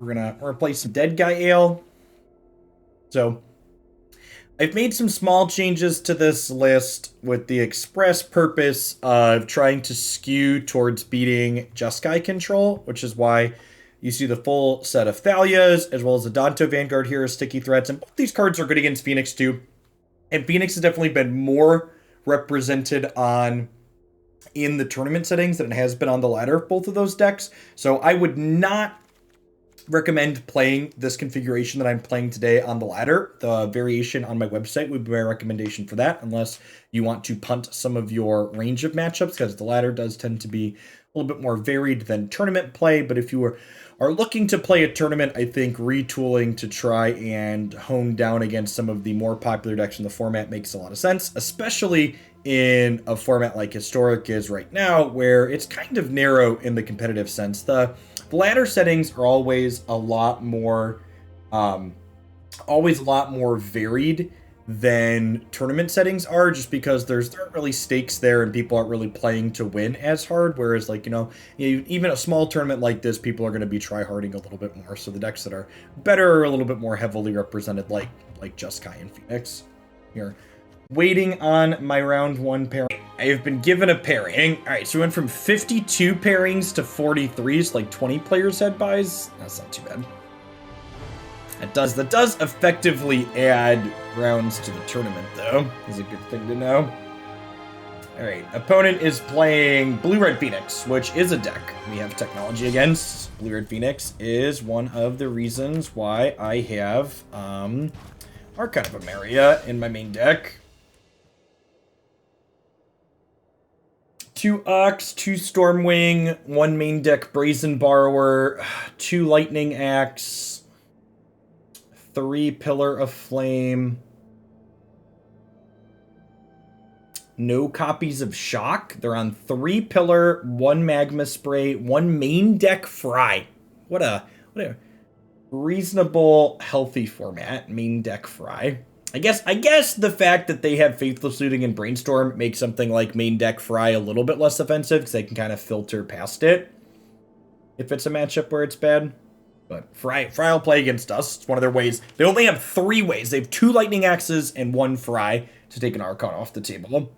We're gonna play some Deadguy Ale. So I've made some small changes to this list with the express purpose of trying to skew towards beating Jeskai control, which is why you see the full set of Thalias, as well as Adanto Vanguard here as sticky threats, and both these cards are good against Phoenix too. And Phoenix has definitely been more represented in the tournament settings than it has been on the ladder of both of those decks. So I would not recommend playing this configuration that I'm playing today on the ladder. The variation on my website would be my recommendation for that, unless you want to punt some of your range of matchups, because the ladder does tend to be a little bit more varied than tournament play. But if you are looking to play a tournament, I think retooling to try and hone down against some of the more popular decks in the format makes a lot of sense, especially in a format like Historic is right now, where it's kind of narrow in the competitive sense. The ladder settings are always a lot more varied than tournament settings are, just because there aren't really stakes there and people aren't really playing to win as hard. Whereas, like, even a small tournament like this, people are going to be try-harding a little bit more. So the decks that are better are a little bit more heavily represented, like Jeskai and Phoenix. Here, waiting on my round 1 pairing. I have been given a pairing. All right, so we went from 52 pairings to 43, so like 20 players had buys. That's not too bad. That does effectively add rounds to the tournament, though. Is a good thing to know. All right, opponent is playing Blue-Red Phoenix, which is a deck we have technology against. Blue-Red Phoenix is one of the reasons why I have Archon of Emeria in my main deck. 2 Ox, 2 Stormwing, 1 main deck Brazen Borrower, 2 Lightning Axe, 3 Pillar of Flame, no copies of Shock. They're on 3 Pillar, 1 Magma Spray, 1 main deck Fry. What a reasonable, healthy format, main deck Fry. I guess the fact that they have Faithless Looting and Brainstorm makes something like main deck Fry a little bit less offensive, because they can kind of filter past it if it's a matchup where it's bad. But Fry will play against us. It's one of their ways. They only have 3 ways. They have 2 Lightning Axes and 1 Fry to take an Archon off the table.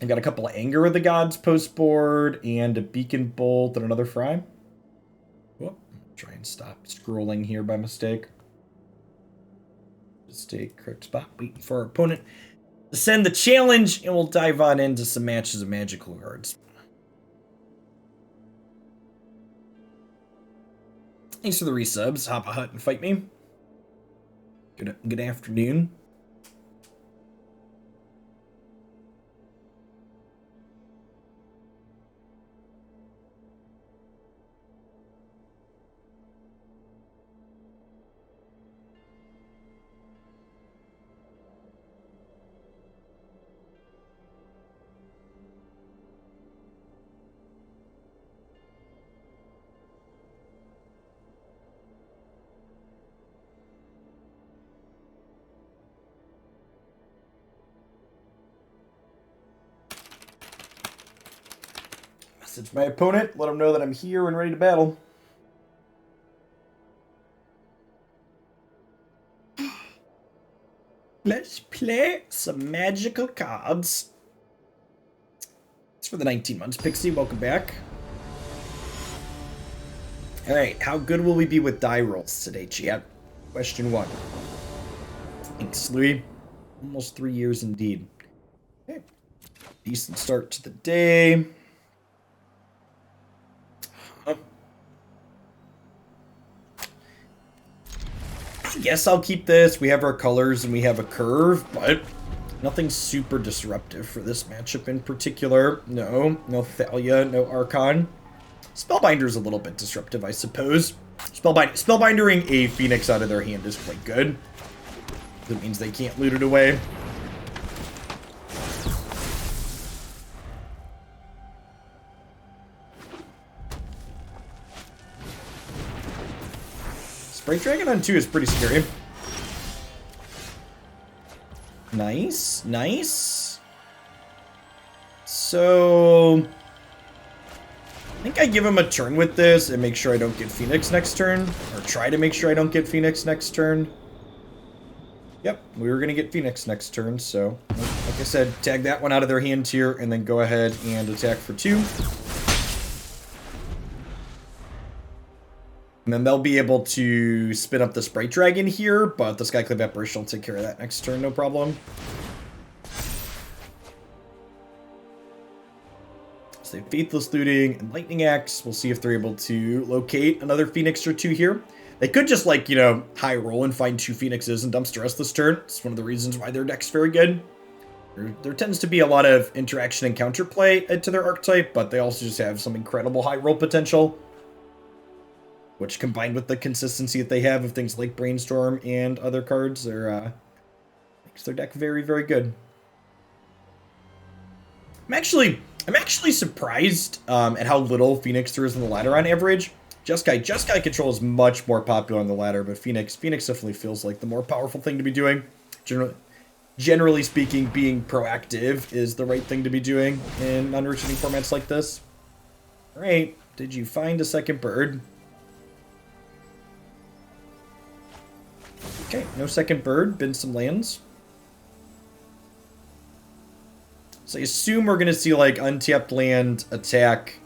I've got a couple of Anger of the Gods post board and a Beacon Bolt and another Fry. Whoop. Try and stop scrolling here by mistake. Stay correct spot, waiting for our opponent to send the challenge, and we'll dive on into some matches of magical cards. Thanks for the resubs. Hop a hut and fight me. Good afternoon. Message my opponent, let him know that I'm here and ready to battle. Let's play some magical cards. It's for the 19 months. Pixie, welcome back. Alright, how good will we be with die rolls today, chat? Question 1. Thanks, Louis. Almost 3 years indeed. Okay. Decent start to the day. I guess I'll keep this. We have our colors and we have a curve, but nothing super disruptive for this matchup in particular. No Thalia, no Archon. Spellbinder's a little bit disruptive, I suppose. Spellbindering a Phoenix out of their hand is quite good. That means they can't loot it away. Sprite Dragon on 2 is pretty scary. Nice, nice. So I think I give him a turn with this and make sure I don't get Phoenix next turn. Or try to make sure I don't get Phoenix next turn. Yep, we were going to get Phoenix next turn, so like I said, tag that one out of their hand here, and then go ahead and attack for 2. And then they'll be able to spin up the Sprite Dragon here, but the Skyclave Apparition will take care of that next turn, no problem. So they have Faithless Looting and Lightning Axe. We'll see if they're able to locate another Phoenix or 2 here. They could just, like, you know, high roll and find 2 Phoenixes and dumpster us this turn. It's one of the reasons why their deck's very good. There tends to be a lot of interaction and counterplay to their archetype, but they also just have some incredible high roll potential, which combined with the consistency that they have of things like Brainstorm and other cards, makes their deck very, very good. I'm actually surprised at how little Phoenix there is in the ladder on average. Jeskai control is much more popular on the ladder, but Phoenix definitely feels like the more powerful thing to be doing. Generally speaking, being proactive is the right thing to be doing in non-rotating formats like this. Alright, did you find a second bird? Okay, no second bird, been some lands. So I assume we're going to see, like, untapped land, attack,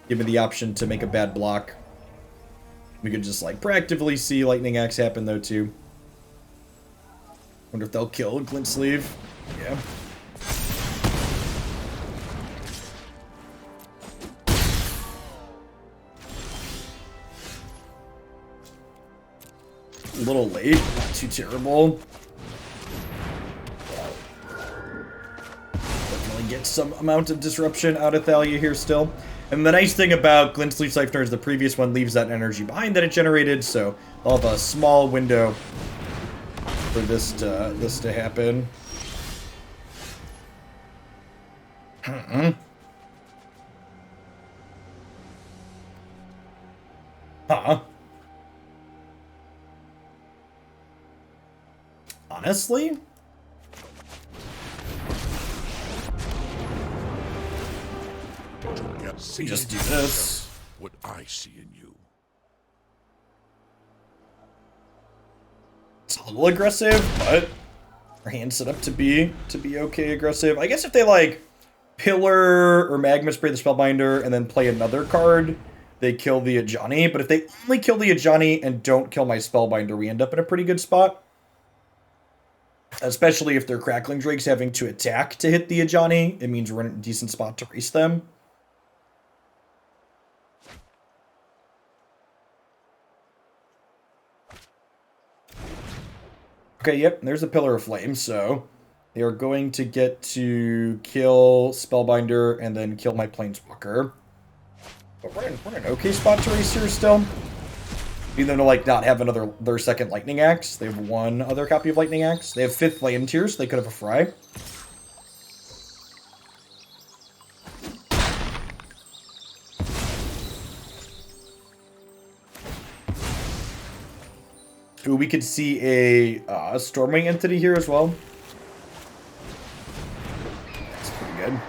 give me the option to make a bad block. We could just, like, proactively see Lightning Axe happen, though, too. Wonder if they'll kill Glint-Sleeve. Yeah. A little late, not too terrible. Definitely get some amount of disruption out of Thalia here still. And the nice thing about Glint-Sleeve Siphoner is the previous one leaves that energy behind that it generated, so I'll have a small window for this to happen. Honestly? Just do this. What I see in you. It's a little aggressive, but our hand's set up to be okay aggressive. I guess if they like Pillar or Magma Spray the Spellbinder and then play another card, they kill the Ajani. But if they only kill the Ajani and don't kill my Spellbinder, we end up in a pretty good spot. Especially if their Crackling Drake's having to attack to hit the Ajani, it means we're in a decent spot to race them. Okay, yep, there's a Pillar of Flame, so they are going to get to kill Spellbinder and then kill my Planeswalker. But we're in an okay spot to race here still. Even though, like, not have their second Lightning Axe. They have one other copy of Lightning Axe. They have 5th Land Tier, so they could have a Fry. Ooh, we could see a Stormwing Entity here as well. That's pretty good.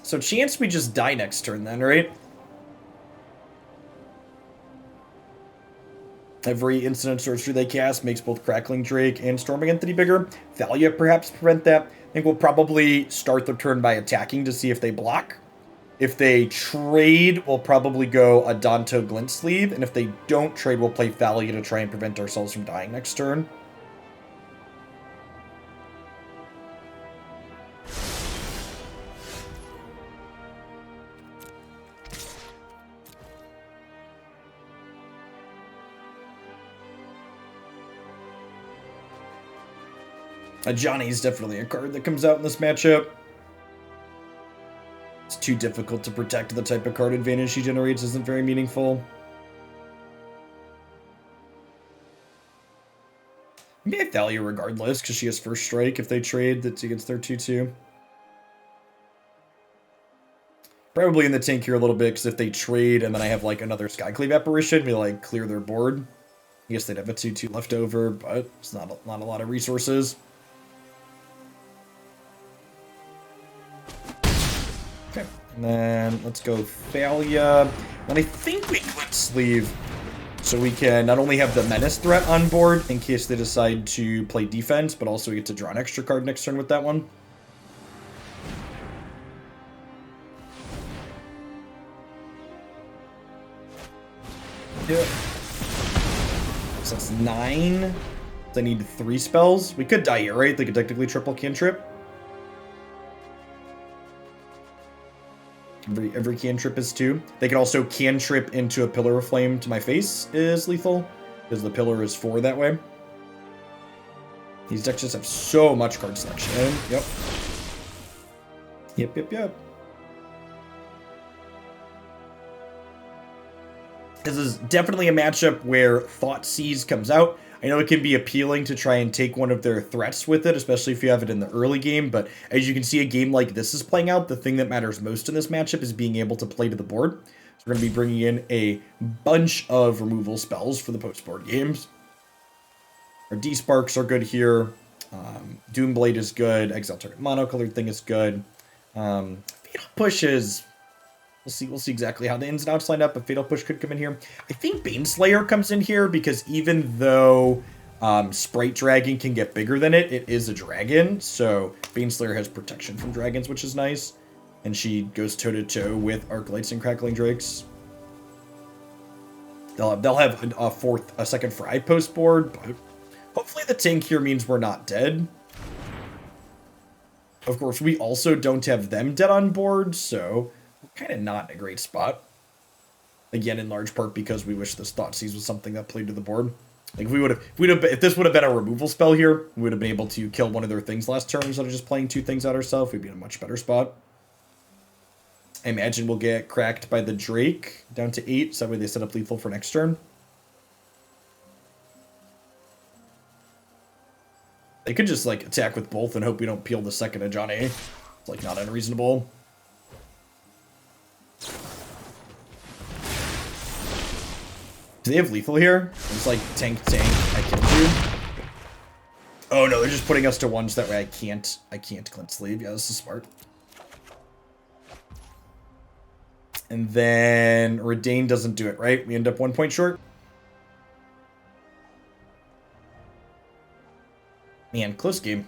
So chance we just die next turn then, right? Every instant sorcery they cast makes both Crackling Drake and Storming Entity bigger. Thalia perhaps prevent that. I think we'll probably start the turn by attacking to see if they block. If they trade, we'll probably go Adanto Glint-Sleeve. And if they don't trade, we'll play Thalia to try and prevent ourselves from dying next turn. Ajani is definitely a card that comes out in this matchup. It's too difficult to protect. The type of card advantage she generates isn't very meaningful. Maybe Thalia regardless, because she has first strike if they trade. That's against their 2/2. Probably in the tank here a little bit, because if they trade and then I have like another Skyclave Apparition, we like clear their board. I guess they'd have a 2/2 left over, but it's not a lot of resources. Okay, and then let's go Thalia. And I think we Glint-Sleeve so we can not only have the Menace threat on board in case they decide to play defense, but also we get to draw an extra card next turn with that one. Yeah. So that's 9. I need 3 spells. We could Diarrhea. They could technically triple cantrip. Every cantrip is 2. They could also cantrip into a Pillar of Flame to my face is lethal, because the pillar is 4 that way. These decks just have so much card selection. Yep. Yep. This is definitely a matchup where Thoughtseize comes out. I know it can be appealing to try and take one of their threats with it, especially if you have it in the early game, but as you can see, a game like this is playing out. The thing that matters most in this matchup is being able to play to the board. So we're going to be bringing in a bunch of removal spells for the post-board games. Our Desparks are good here. Doomblade is good. Exile target monocolored thing is good. Fatal Push is... We'll see exactly how the ins and outs line up, but Fatal Push could come in here. I think Baneslayer comes in here because even though Sprite Dragon can get bigger than it, it is a dragon. So Baneslayer has protection from dragons, which is nice. And she goes toe-to-toe with Arclights and Crackling Drakes. They'll have a second Fry post board, but hopefully the tank here means we're not dead. Of course, we also don't have them dead on board, so... kind of not a great spot. Again, in large part because we wish this Thoughtseize was something that played to the board. Like if this would have been a removal spell here, we would have been able to kill one of their things last turn instead of just playing 2 things out ourselves. We'd be in a much better spot. I imagine we'll get cracked by the Drake down to 8, so that way they set up lethal for next turn. They could just like attack with both and hope we don't peel the second Ajani. It's like not unreasonable. Do they have lethal here? It's like tank, I killed you. Oh no, they're just putting us to 1 so that way I can't Glint-Sleeve. Yeah, this is smart. And then Reidane doesn't do it, right? We end up 1 point short. Man, close game.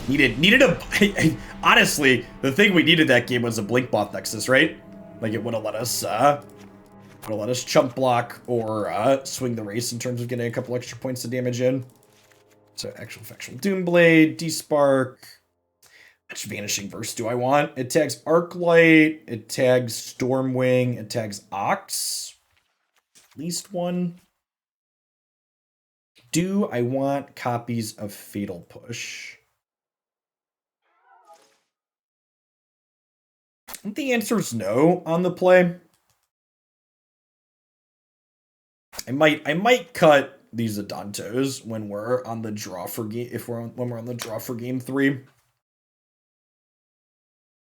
Needed a... honestly, the thing we needed that game was a Blinkmoth Nexus, right? Like, it would have let us chump block or swing the race in terms of getting a couple extra points of damage in. So, actual factual Doomblade, Despark. Which Vanishing Verse do I want? It tags Arclight, it tags Stormwing, it tags Ox. At least 1. Do I want copies of Fatal Push? The answer is no on the play. I might cut these Adantos when we're on the draw for game when we're on the draw for game 3.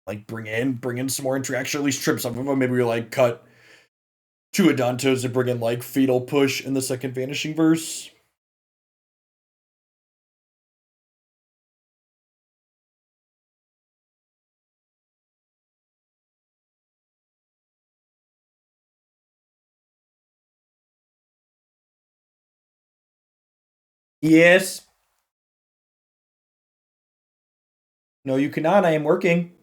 Like bring in some more interaction, at least trip some of them. Maybe we like cut 2 Adantos and bring in like Fatal Push in the second Vanishing Verse. Yes. No, you cannot. I am working.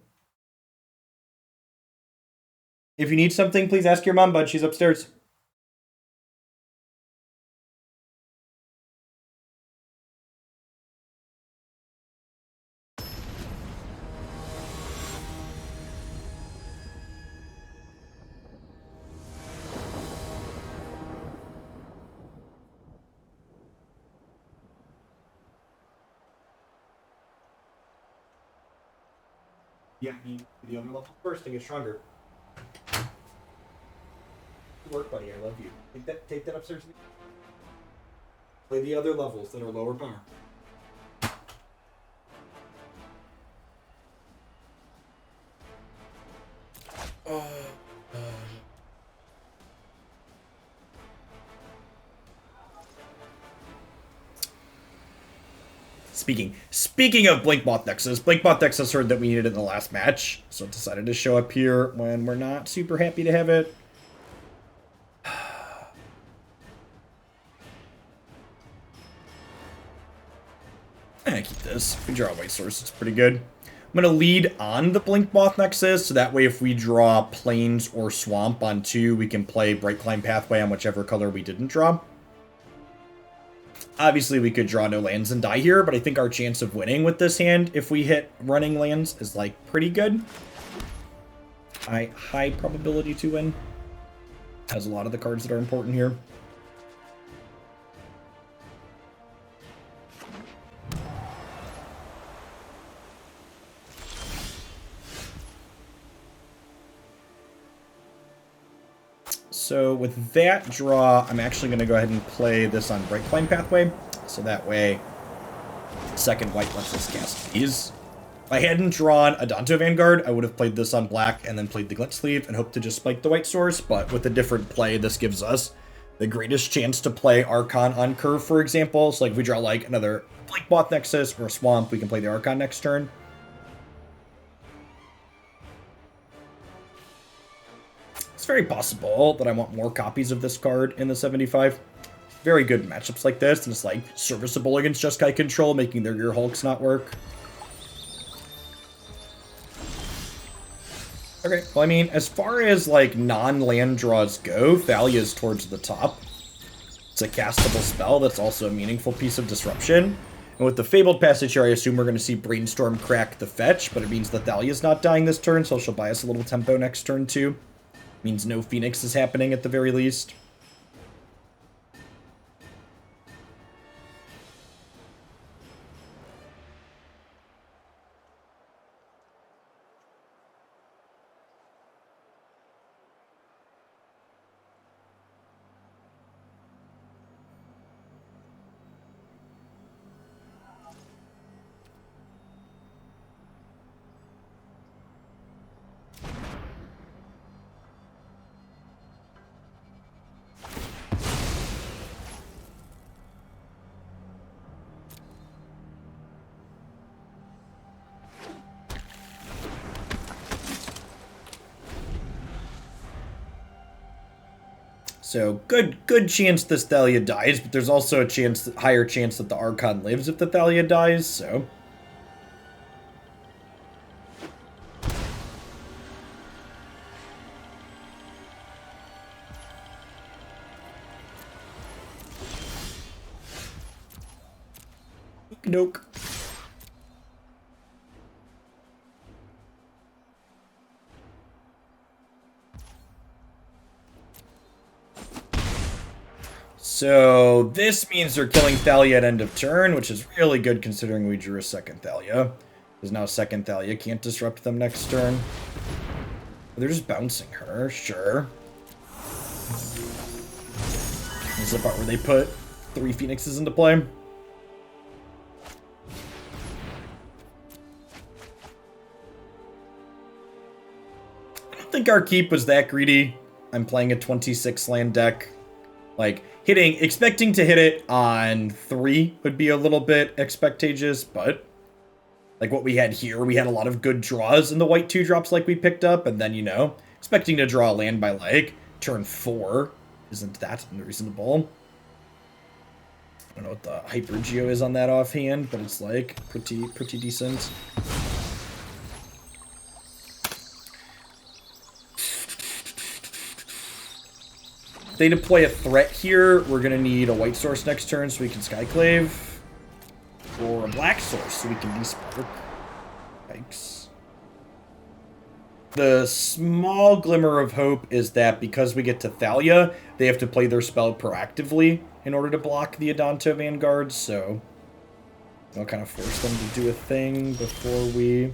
If you need something, please ask your mom, bud. She's upstairs. Yeah, you the other level first to get stronger. Good work, buddy. I love you. Take that upstairs. Play the other levels that are lower power. Speaking of Blinkmoth Nexus heard that we needed it in the last match, so it decided to show up here when we're not super happy to have it. I keep this. If we draw a white source, it's pretty good. I'm going to lead on the Blinkmoth Nexus, so that way if we draw Plains or Swamp on 2, we can play Brightclimb Pathway on whichever color we didn't draw. Obviously, we could draw no lands and die here, but I think our chance of winning with this hand, if we hit running lands, is, like, pretty good. High probability to win. Has a lot of the cards that are important here. So with that draw, I'm actually going to go ahead and play this on Brightclimb Pathway. So that way, second white lets us cast these. If I hadn't drawn Adanto Vanguard, I would have played this on black and then played the Glint-Sleeve and hoped to just spike the white source. But with a different play, this gives us the greatest chance to play Archon on curve, for example. So like if we draw like another Blinkmoth Nexus or a Swamp, we can play the Archon next turn. It's very possible that I want more copies of this card in the 75. Very good matchups like this, and it's like serviceable against Jeskai control, making their Gear Hulks not work. Okay, well, I mean, as far as like non-land draws go, Thalia is towards the top. It's a castable spell that's also a meaningful piece of disruption. And with the Fabled Passage here, I assume we're going to see Brainstorm crack the fetch, but it means that Thalia's not dying this turn, so she'll buy us a little tempo next turn too. Means no Phoenix is happening at the very least. So good chance this Thalia dies, but there's also a higher chance that the Archon lives if the Thalia dies, so. Nope. So this means they're killing Thalia at end of turn, which is really good considering we drew a second Thalia. Because now second Thalia can't disrupt them next turn. They're just bouncing her, sure. This is the part where they put 3 Phoenixes into play. I don't think our keep was that greedy. I'm playing a 26 land deck. Like, expecting to hit it on 3 would be a little bit expectageous, but like what we had here, we had a lot of good draws in the white 2-drops like we picked up, and then, you know, expecting to draw a land by like turn 4 isn't that unreasonable. I don't know what the Hyper Geo is on that offhand, but it's like pretty decent. If they deploy a threat here, we're going to need a white source next turn so we can Skyclave. Or a black source so we can Despark. Yikes. The small glimmer of hope is that because we get to Thalia, they have to play their spell proactively in order to block the Adanto Vanguard, so I'll kind of force them to do a thing before we...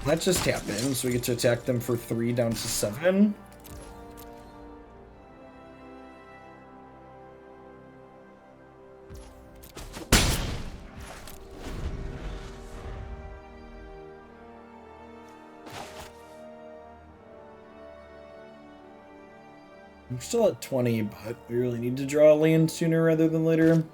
That just happened, so we get to attack them for 3 down to 7. I'm still at 20, but we really need to draw a land sooner rather than later.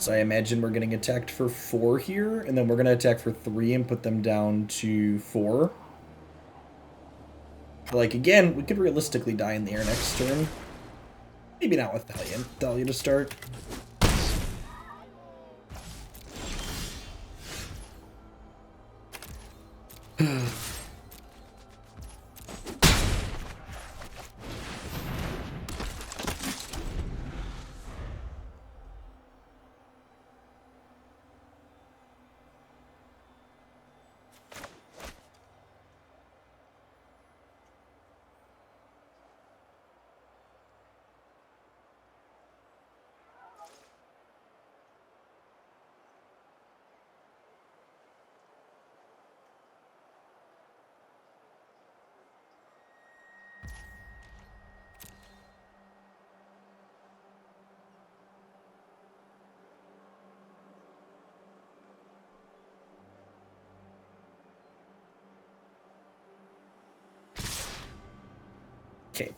So I imagine we're getting attacked for 4 here, and then we're going to attack for 3 and put them down to 4. But like, again, we could realistically die in the air next turn. Maybe not with Thalia to start. Okay.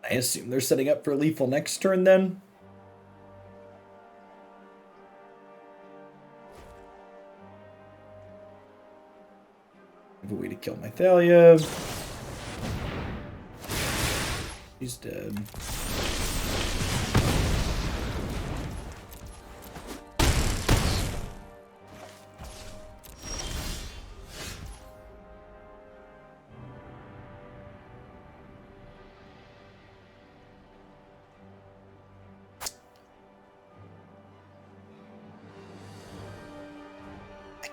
I assume they're setting up for lethal next turn then. I have a way to kill my Thalia. He's dead.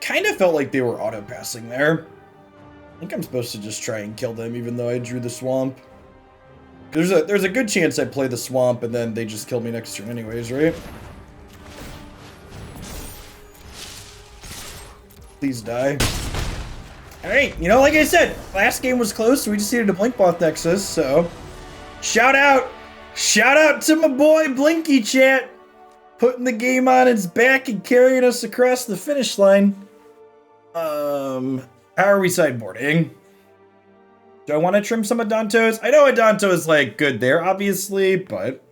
Kind of felt like they were auto-passing there. I think I'm supposed to just try and kill them even though I drew the swamp. There's a good chance I play the swamp and then they just kill me next turn anyways, right? Please die. Alright, you know, like I said, last game was close, so we just needed a Blinkmoth Nexus, so... Shout out to my boy Blinky Chat! Putting the game on its back and carrying us across the finish line. How are we sideboarding? Do I want to trim some Adantos? I know Adanto is, like, good there, obviously, but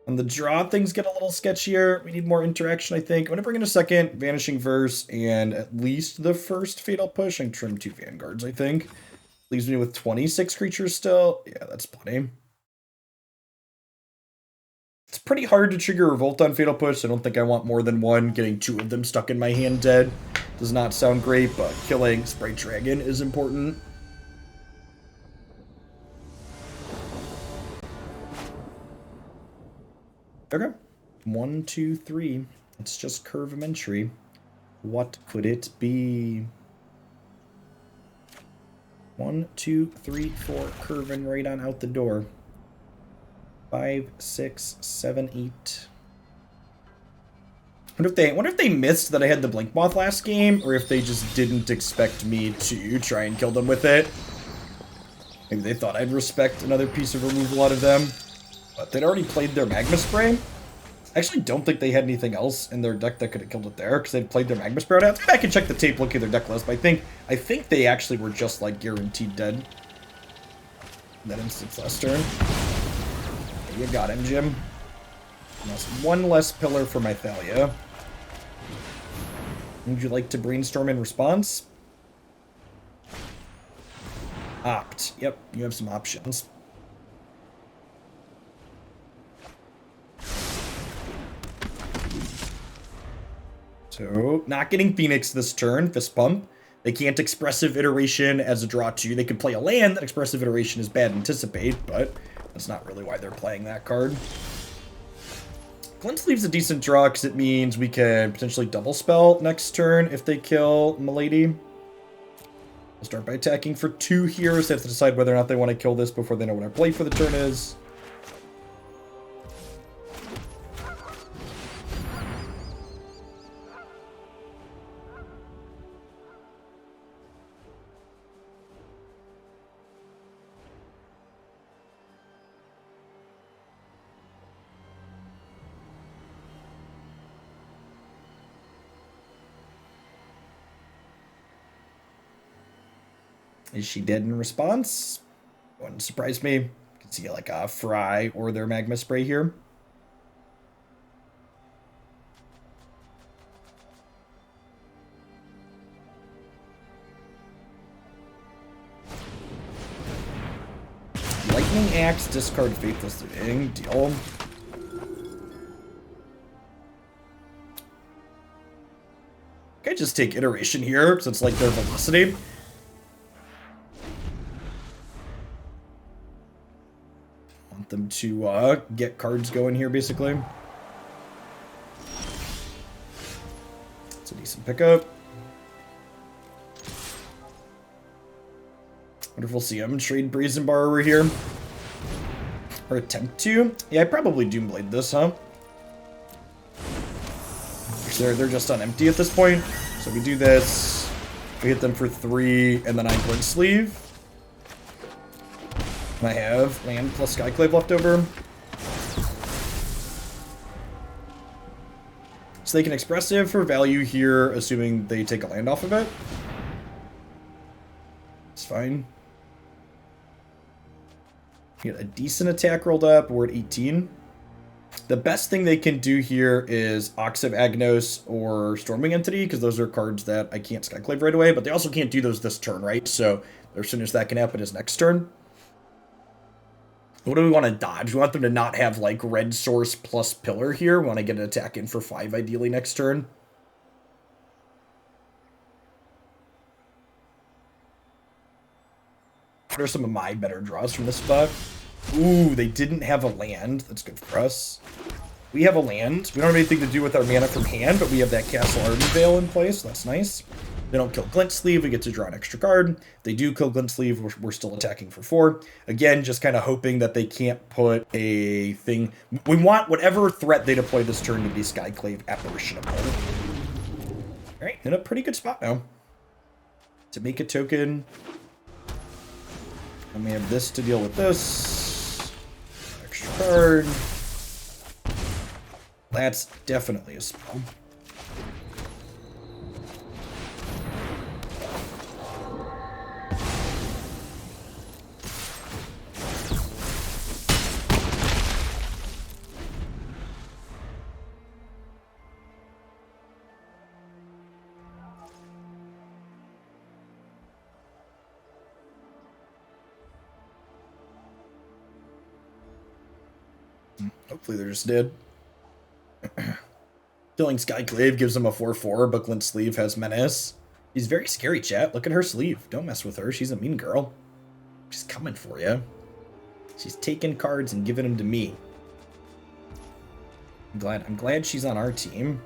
on the draw, things get a little sketchier. We need more interaction, I think. I'm going to bring in a second Vanishing Verse and at least the first Fatal Push and trim 2 Vanguards, I think. Leaves me with 26 creatures still. Yeah, that's plenty. It's pretty hard to trigger Revolt on Fatal Push. I don't think I want more than one. Getting 2 of them stuck in my hand dead does not sound great, but killing Sprite Dragon is important. Okay. 1, 2, 3. It's just Curve of Entry. What could it be? 1, 2, 3, 4. Curving right on out the door. 5, 6, 7, 8. Wonder if they missed that I had the Blinkmoth last game, or if they just didn't expect me to try and kill them with it. Maybe they thought I'd respect another piece of removal out of them. But they'd already played their Magma Spray. I actually don't think they had anything else in their deck that could have killed it there, because they'd played their Magma Spray out. I can check the tape, look at their deck list, but I think they actually were just, like, guaranteed dead in that instance last turn. You got him, Jim. That's 1 less pillar for my Thalia. Would you like to brainstorm in response? Opt. Yep, you have some options. So, not getting Phoenix this turn, Fist Pump. They can't Expressive Iteration as a draw 2. They could play a land that Expressive Iteration is bad Anticipate, but that's not really why they're playing that card. Glint-Sleeve's a decent draw because it means we can potentially double spell next turn if they kill Milady. We'll start by attacking for 2 here, so they have to decide whether or not they want to kill this before they know what our play for the turn is. Is she dead in response? Wouldn't surprise me. You can see like a Fry or their Magma Spray here. Lightning Axe, discard Faithless Looting, deal. I just take Iteration here, because it's like their velocity. Want them to get cards going here, basically. It's a decent pickup. Wonder if we'll see him trade Brazen Bar over here. Or attempt to. Yeah, I probably Doomblade this, huh? They're just on empty at this point. So we do this. We hit them for 3, and then I Glint-Sleeve. And I have land plus Skyclave left over. So they can Expressive for value here, assuming they take a land off of it. It's fine. Get a decent attack rolled up. We're at 18. The best thing they can do here is Ox of Agnos or Stormwing Entity, because those are cards that I can't Skyclave right away, but they also can't do those this turn, right? So as soon as that can happen is next turn. What do we want to dodge? We want them to not have, like, red source plus pillar here. We want to get an attack in for 5, ideally, next turn. What are some of my better draws from this spot? Ooh, they didn't have a land. That's good for us. We have a land. We don't have anything to do with our mana from hand, but we have that Castle Ardenvale in place. So that's nice. They don't kill Glint-Sleeve, we get to draw an extra card. If they do kill Glint-Sleeve, we're still attacking for 4. Again, just kind of hoping that they can't put a thing. We want whatever threat they deploy this turn to be Skyclave Apparitionable. Alright, in a pretty good spot now. To make a token. And we have this to deal with this. Extra card. That's definitely a spell. Hopefully they're just dead. Killing Skyclave gives him a 4/4, but Glint-Sleeve has Menace. He's very scary, chat. Look at her sleeve. Don't mess with her. She's a mean girl. She's coming for you. She's taking cards and giving them to me. I'm glad she's on our team.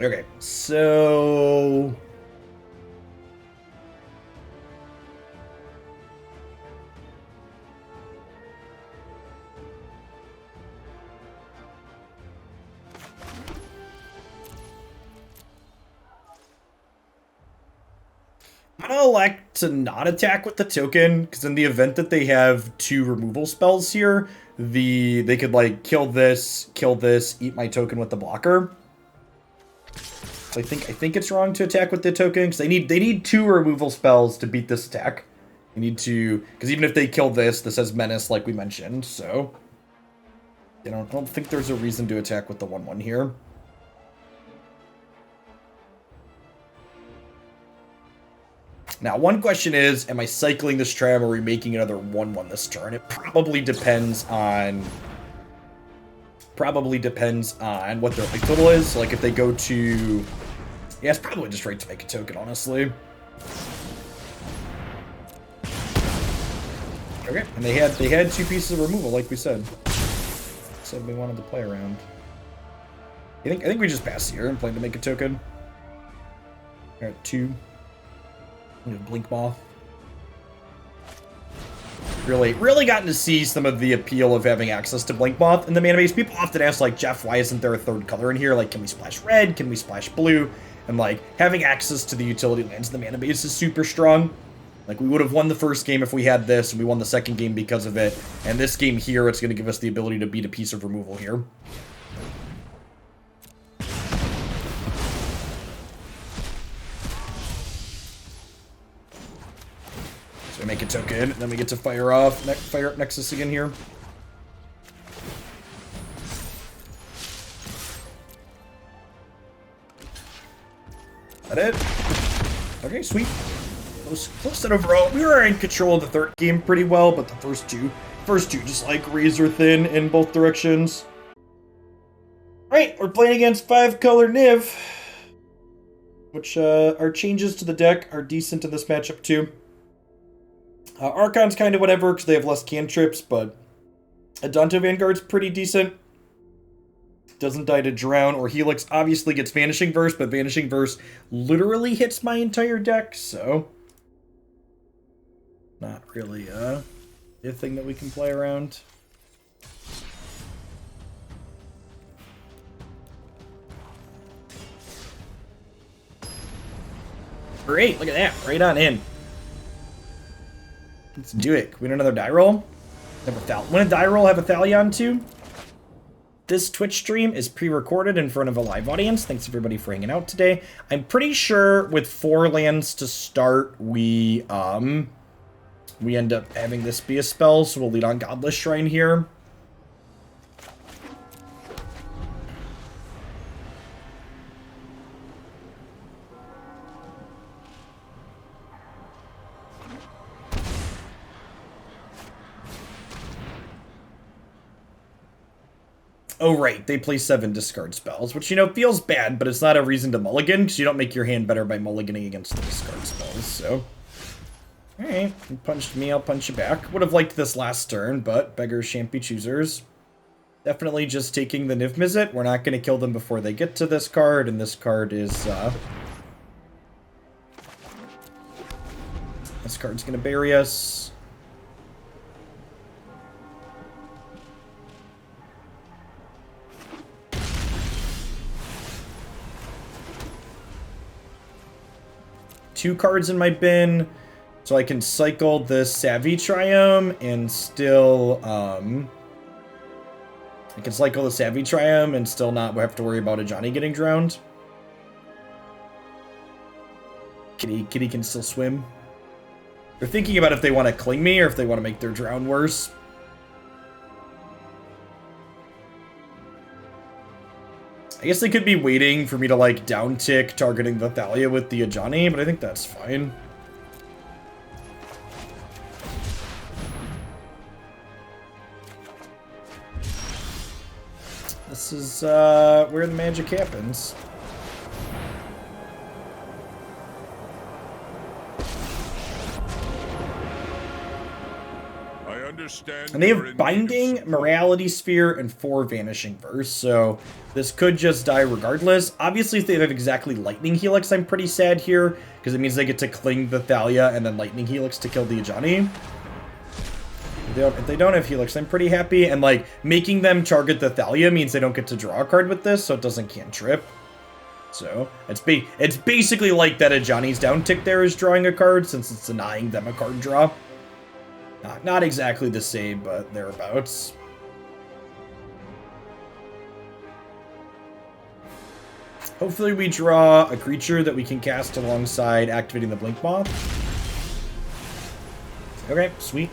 Okay, so I'm gonna elect to not attack with the token, because in the event that they have 2 removal spells here, they could like kill this, eat my token with the blocker. So I think it's wrong to attack with the token, because they need 2 removal spells to beat this attack. You need to, because even if they kill this has Menace like we mentioned, so I don't think there's a reason to attack with the 1/1 here. Now, one question is, am I cycling this Tram or are we making another 1/1 this turn? It probably depends on what their life total is. So, like, if they go to... Yeah, it's probably just right to make a token, honestly. Okay, and they had 2 pieces of removal, like we said. Said we wanted to play around. I think we just pass here and plan to make a token. Alright, 2. Blinkmoth. Really gotten to see some of the appeal of having access to Blinkmoth in the mana base. People often ask, like, Jeff, why isn't there a 3rd color in here? Like, can we splash red? Can we splash blue? And, like, having access to the utility lands in the mana base is super strong. Like, we would have won the first game if we had this, and we won the second game because of it. And this game here, it's going to give us the ability to beat a piece of removal here. So we make a token, then we get to fire up Nexus again here. That it? Okay, sweet. Close set overall. We were in control of the third game pretty well, but the first two just like razor thin in both directions. Alright, we're playing against 5-color Niv, which our changes to the deck are decent in this matchup too. Archon's kind of whatever because they have less cantrips, but Adanto Vanguard's pretty decent. Doesn't die to Drown or Helix. Obviously gets Vanishing Verse, but Vanishing Verse literally hits my entire deck, so not really a thing that we can play around. Great, look at that. Right on in. Let's do it. Can we do another die roll? When a die roll have a Thalia on too? This Twitch stream is pre-recorded in front of a live audience. Thanks everybody for hanging out today. I'm pretty sure with 4 lands to start, we end up having this be a spell, so we'll lead on Godless Shrine here. Oh, right, they play 7 discard spells, which, you know, feels bad, but it's not a reason to mulligan, because you don't make your hand better by mulliganing against the discard spells, so... Alright, you punched me, I'll punch you back. Would have liked this last turn, but beggars shan't be choosers. Definitely just taking the Niv Mizzet. We're not going to kill them before they get to this card, and this card is, this card's going to bury us. Two cards in my bin, so I can cycle the Savai Triome and still, I can cycle the Savai Triome and still not have to worry about Ajani getting drowned. Kitty can still swim. They're thinking about if they want to cling me or if they want to make their drown worse. I guess they could be waiting for me to, like, down-tick targeting the Thalia with the Ajani, but I think that's fine. This is, where the magic happens. And they have Binding, Morality Sphere, and 4 Vanishing Verse, so this could just die regardless. Obviously, if they have exactly Lightning Helix, I'm pretty sad here, because it means they get to cling the Thalia and then Lightning Helix to kill the Ajani. If they don't have Helix, I'm pretty happy, and, like, making them target the Thalia means they don't get to draw a card with this, so it doesn't cantrip. So, it's basically like that Ajani's down tick there is drawing a card, since it's denying them a card draw. Not exactly the same, but thereabouts. Hopefully we draw a creature that we can cast alongside activating the Blinkmoth. Okay, sweet.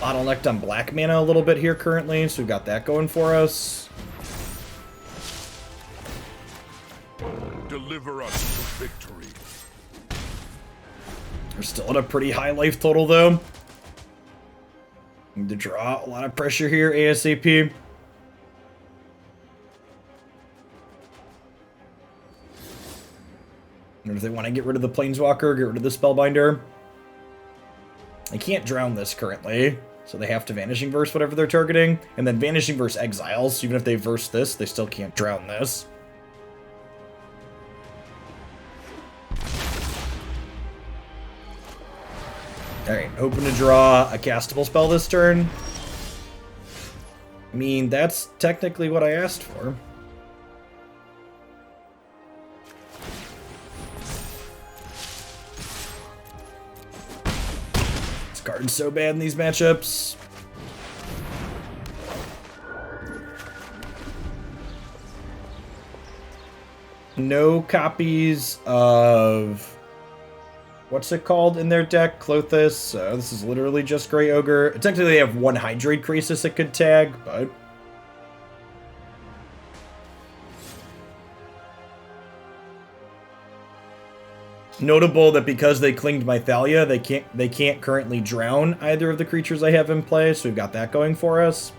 Bottlenecked on black mana a little bit here currently, so we've got that going for us. Deliver us to victory. We're still at a pretty high life total, though. Need to draw a lot of pressure here, ASAP. And if they want to get rid of the Planeswalker, get rid of the Spellbinder. I can't drown this currently, So they have to Vanishing Verse whatever they're targeting, and then Vanishing Verse exiles, so even if they verse this, they still can't drown this. Alright, hoping to draw a castable spell this turn. I mean, that's technically what I asked for. This card's so bad in these matchups. No copies of... what's it called in their deck? Klothys. This is literally just Grey Ogre. Technically, they have one Hydrate Crisis it could tag, but... notable that because they clinged my Thalia, they can't currently drown either of the creatures I have in play, so we've got that going for us.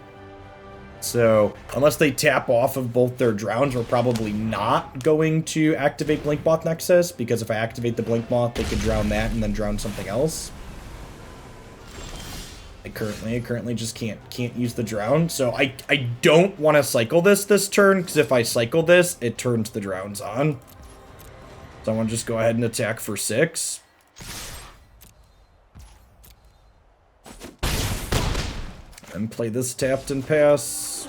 So, unless they tap off of both their drowns, we're probably not going to activate Blinkmoth Nexus, because if I activate the Blinkmoth, they could drown that and then drown something else. I currently just can't use the drown, so I don't want to cycle this turn, because if I cycle this, it turns the drowns on. So I want to just go ahead and attack for 6. And play this tapped and pass.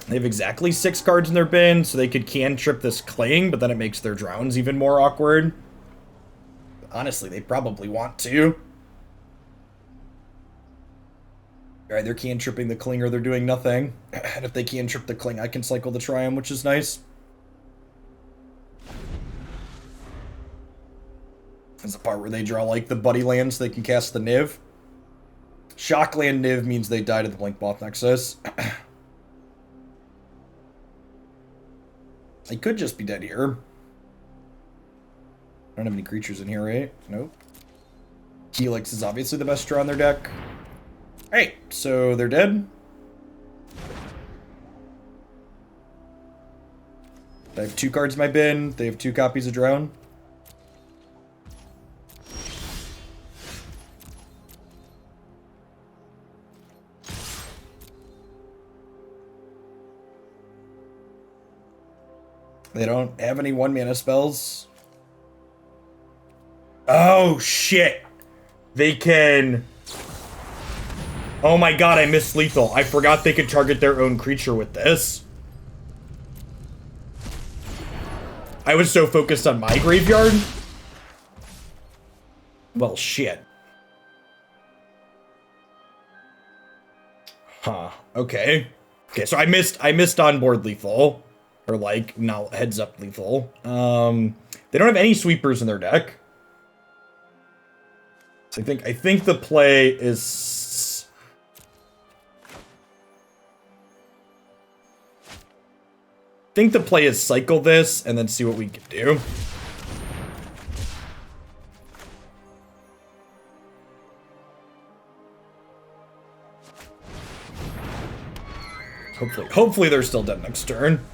They have exactly 6 cards in their bin, so they could cantrip this Cling, but then it makes their drowns even more awkward. Honestly, they probably want to. Alright, they're cantripping the Cling or they're doing nothing. And if they cantrip the Cling, I can cycle the Triome, which is nice. There's the part where they draw, like, the buddy land so they can cast the Niv. Shockland Niv means they die to the Blinkmoth Nexus. They could just be dead here. I don't have any creatures in here, right? Nope. Helix is obviously the best draw in their deck. Alright, so they're dead. I have 2 cards in my bin. They have 2 copies of Drown. They don't have any 1-mana spells. Oh, shit. They can... oh my god, I missed lethal. I forgot they could target their own creature with this. I was so focused on my graveyard. Well, shit. Huh. Okay. Okay, so I missed onboard lethal. Or, like, now heads up lethal. They don't have any sweepers in their deck. So I think the play is... I think the play is cycle this and then see what we can do. Hopefully they're still dead next turn.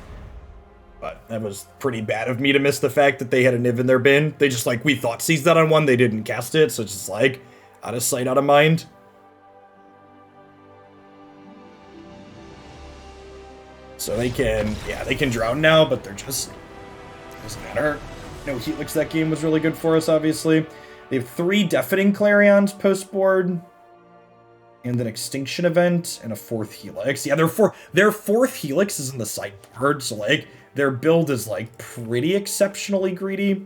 But that was pretty bad of me to miss the fact that they had a Niv in their bin. They just, like, we Thoughtseize that on one, they didn't cast it, so it's just, like, out of sight, out of mind. So they can, yeah, they can drown now, but they're just, doesn't matter. No Helix that game was really good for us, obviously. They have 3 Deafening Clarions post-board. And an Extinction Event, and a 4th Helix. Yeah, their 4th Helix is in the sideboard, so, like, their build is, like, pretty exceptionally greedy.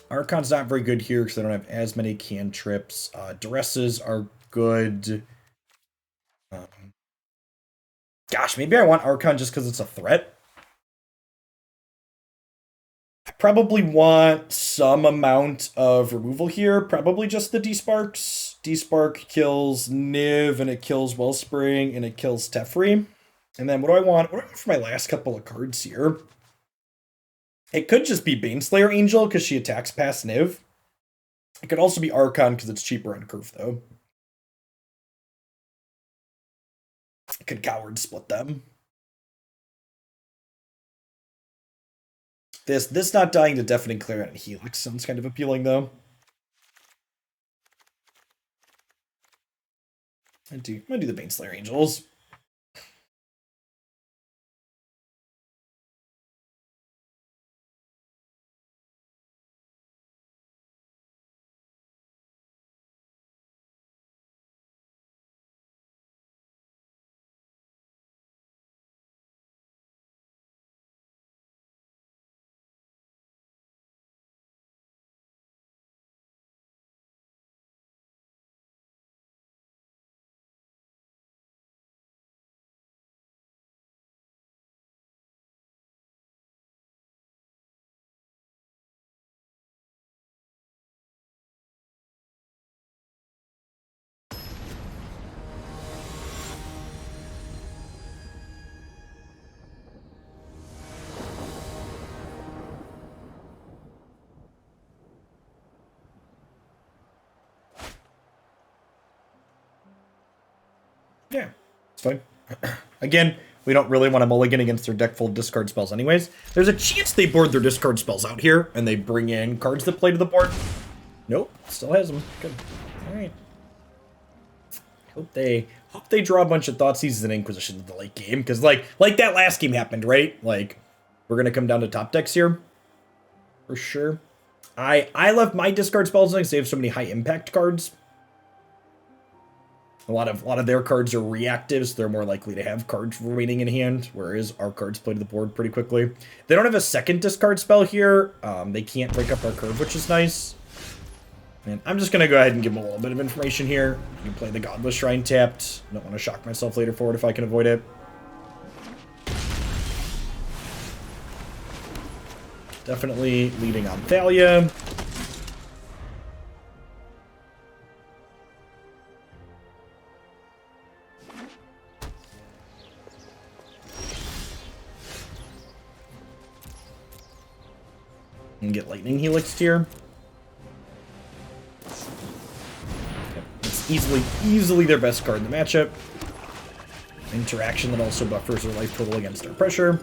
Archon's not very good here because they don't have as many cantrips. Duresses are good. Gosh, maybe I want Archon just because it's a threat. I probably want some amount of removal here. Probably just the Desparks. Despark kills Niv, and it kills Wellspring, and it kills Teferi. And then what do I want? What do I want for my last couple of cards here? It could just be Baneslayer Angel, because she attacks past Niv. It could also be Archon, because it's cheaper on curve, though. I could Coward split them. This not dying to Deafening Clarion and Helix sounds kind of appealing, though. I'm gonna do the Baneslayer Angels. Yeah, it's fine. Again, we don't really want to mulligan against their deck full of discard spells anyways. There's a chance they board their discard spells out here, and they bring in cards that play to the board. Nope, still has them. Good. Alright. Hope they draw a bunch of Thoughtseizes and Inquisitions in the late game, because like that last game happened, right? Like, we're going to come down to top decks here. For sure. I left my discard spells because they have so many high impact cards. A lot of their cards are reactive, so they're more likely to have cards remaining in hand, whereas our cards play to the board pretty quickly. They don't have a second discard spell here. They can't break up our curve, which is nice. And I'm just going to go ahead and give them a little bit of information here. You can play the Godless Shrine tapped. I don't want to shock myself later for it if I can avoid it. Definitely leading on Thalia. And get Lightning Helix here. It's easily their best card in the matchup. Interaction that also buffers their life total against our pressure.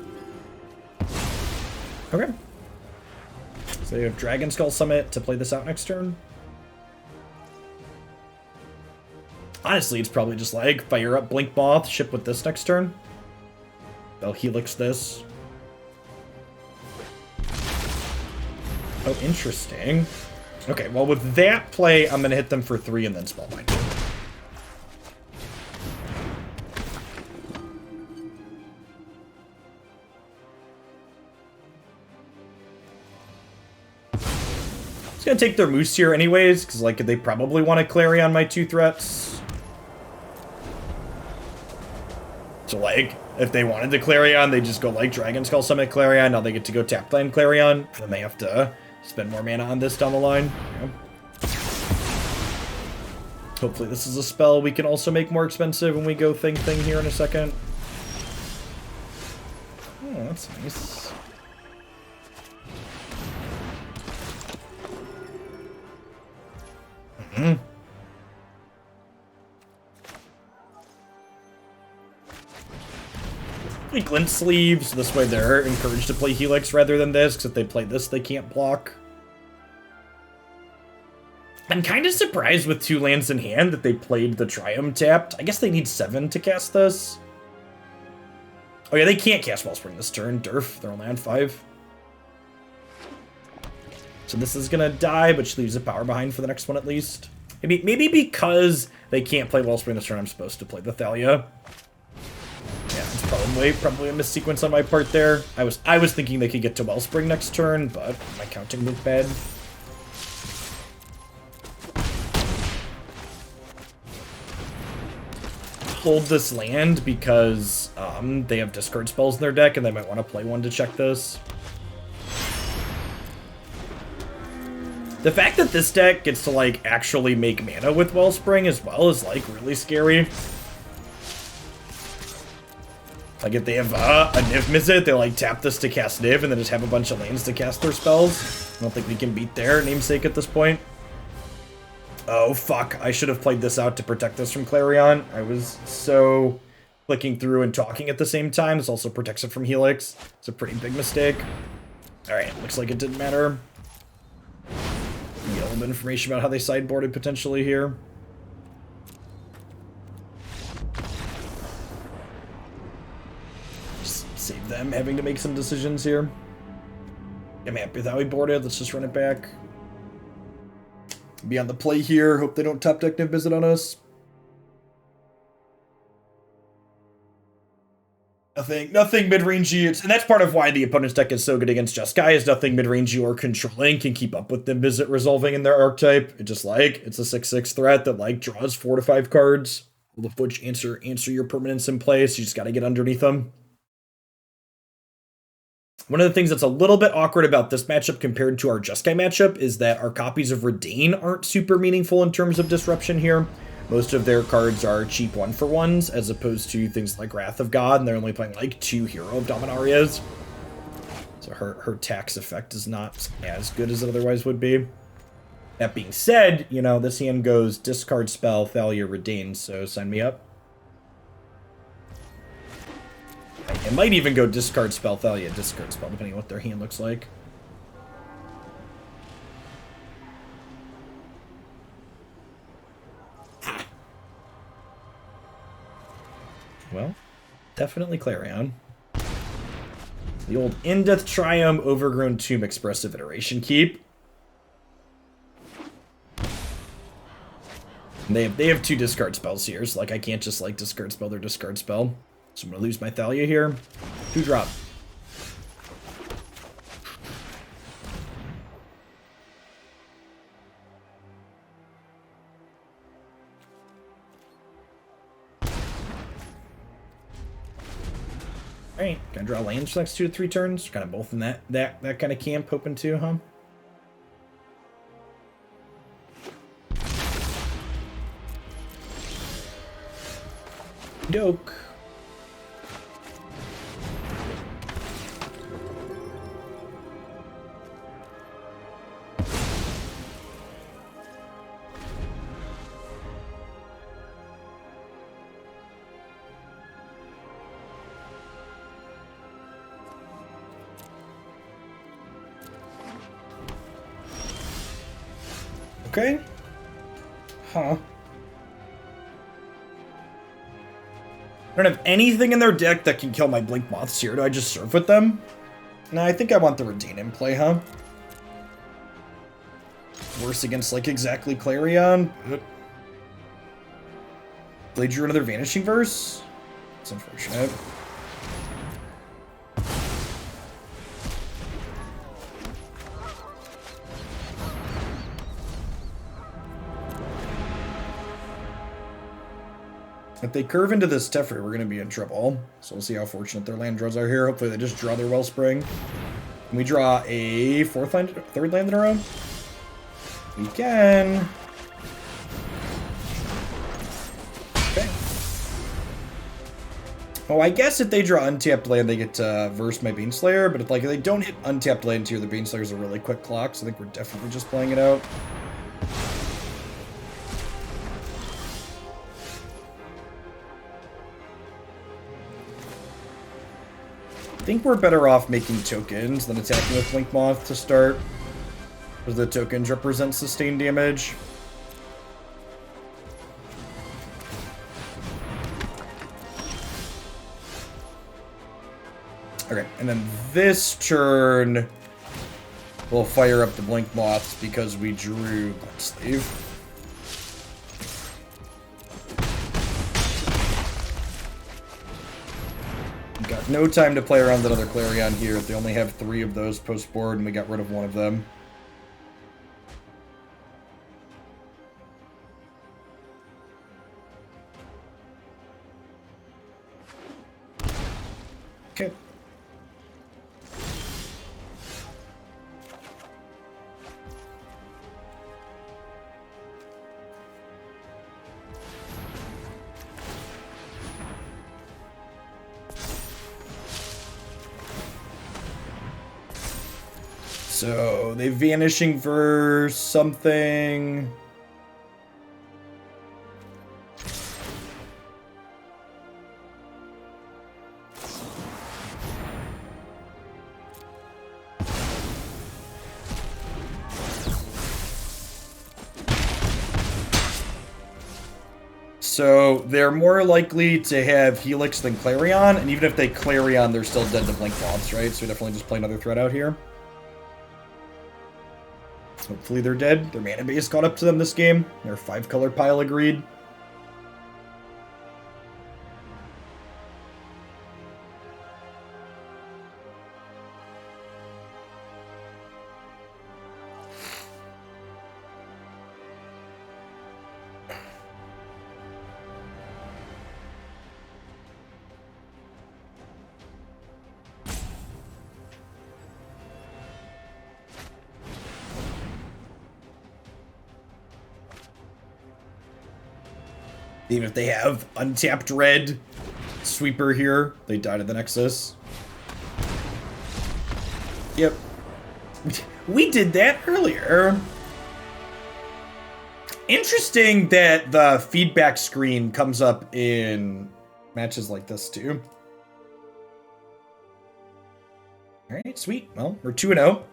Okay. So they have Dragon Skull Summit to play this out next turn. Honestly, it's probably just like fire up Blinkmoth, ship with this next turn. They'll Helix this. Oh, interesting. Okay, well, with that play, I'm going to hit them for 3 and then Spellbinder. It's going to take their Moose here anyways, because, like, they probably want to Clarion my 2 threats. So, like, if they wanted to Clarion, they just go, like, Dragon Skull Summit Clarion. Now they get to go tap land Clarion. Then they have to spend more mana on this down the line. Yeah. Hopefully this is a spell we can also make more expensive when we go thing here in a second. Oh, that's nice. Mm-hmm. Glint-Sleeve, so this way they're encouraged to play Helix rather than this, because if they play this, they can't block. I'm kind of surprised with 2 lands in hand that they played the Triome tapped. I guess they need 7 to cast this. Oh yeah, they can't cast Wellspring this turn. Durf, they're only on 5. So this is going to die, but she leaves a power behind for the next one at least. Maybe because they can't play Wellspring this turn, I'm supposed to play the Thalia. Yeah, it's probably a missequence on my part there. I was thinking they could get to Wellspring next turn, but my counting looked bad. Hold this land because they have discard spells in their deck and they might want to play one to check this. The fact that this deck gets to like actually make mana with Wellspring as well is like really scary. Like if they have a Niv Mizzet, they like tap this to cast Niv and then just have a bunch of lands to cast their spells. I don't think we can beat their namesake at this point. Oh fuck, I should have played this out to protect this from Clarion. I was so clicking through and talking at the same time. This also protects it from Helix. It's a pretty big mistake. Alright, looks like it didn't matter. Get a little bit of information about how they sideboarded potentially here. save them having to make some decisions here. I'm happy with how we boarded. Let's just run it back. Be on the play here. Hope they don't top deck Niv Visit on us. Nothing mid-rangey. And that's part of why the opponent's deck is so good against Jeskai, is nothing mid-rangey or controlling can keep up with Niv Visit resolving in their archetype. It's just like, it's a 6/6 threat that like draws 4 to 5 cards. All of which answer your permanence in place. You just got to get underneath them. One of the things that's a little bit awkward about this matchup compared to our Jeskai matchup is that our copies of Reidane aren't super meaningful in terms of disruption here. Most of their cards are cheap 1-for-1s, as opposed to things like Wrath of God, and they're only playing like 2 Hero of Dominarias. So her tax effect is not as good as it otherwise would be. That being said, you know, this hand goes discard spell, Thalia, Reidane, so sign me up. It might even go discard spell, Thalia, discard spell, depending on what their hand looks like. Well, definitely Clarion. The old Indeth Triome, Overgrown Tomb, Expressive Iteration keep. And they have 2 discard spells here, so like I can't just like discard spell their discard spell. So I'm gonna lose my Thalia here. 2-drop. Alright, gonna draw lands for the next 2 to 3 turns. Kind of both in that kind of camp, hoping to, huh? Doke. Okay. Huh. I don't have anything in their deck that can kill my Blinkmoths here. Do I just serve with them? No, I think I want the Reidane in play, huh? Worse against, like, exactly Clarion. They drew another Vanishing Verse? It's unfortunate. If they curve into this Teferi, we're going to be in trouble. So we'll see how fortunate their land draws are here. Hopefully they just draw their Wellspring. Can we draw a third land in a row? We can. Okay. Oh, I guess if they draw untapped land, they get to verse my Baneslayer. But if they don't hit untapped land here, the Baneslayer's a really quick clock. So I think we're definitely just playing it out. I think we're better off making tokens than attacking with Blinkmoth to start, because the tokens represent sustained damage. Okay, and then this turn we'll fire up the Blinkmoths because we drew Glint-Sleeve. Got no time to play around that other Clarion here. They only have 3 of those post-board, and we got rid of 1 of them. Okay. So, they Vanishing Verse something. So they're more likely to have Helix than Clarion, and even if they Clarion, they're still dead to Blinkmoths, right? So we definitely just play another threat out here. Hopefully they're dead. Their mana base caught up to them this game. Their 5-color pile agreed. Even if they have untapped red sweeper here, they die to the Nexus. Yep. We did that earlier. Interesting that the feedback screen comes up in matches like this too. Alright, sweet. Well, we're 2-0.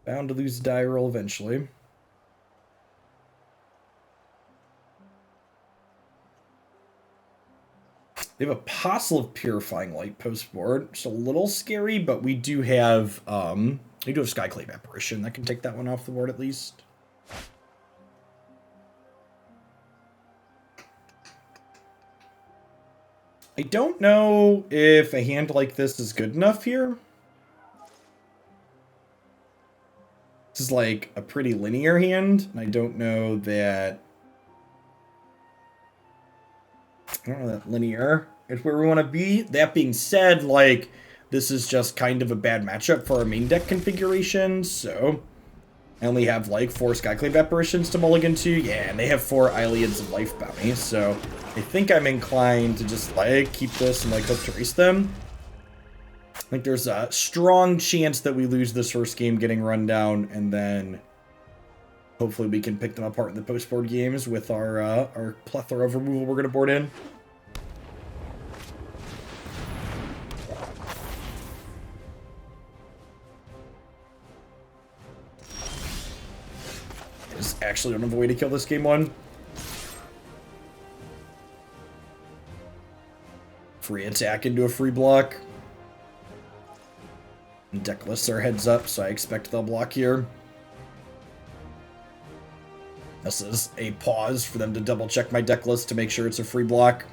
Bound to lose a die roll eventually. They have a Apostle of Purifying Light post board. It's a little scary, but we do have Skyclave Apparition that can take that one off the board at least. I don't know if a hand like this is good enough here. This is like a pretty linear hand, and I don't know that linear is where we want to be. That being said, like, this is just kind of a bad matchup for our main deck configuration, so I only have like 4 Skyclave Apparitions to mulligan to. Yeah, and they have 4 Iliads of Life Bounty, so I think I'm inclined to just like keep this and like hope to race them. I think there's a strong chance that we lose this first game getting run down, and then hopefully we can pick them apart in the post-board games with our plethora of removal we're going to board in. I just actually don't have a way to kill this game one. Free attack into a free block. Deck lists are heads up, so I expect they'll block here. This is a pause for them to double check my deck list to make sure it's a free block.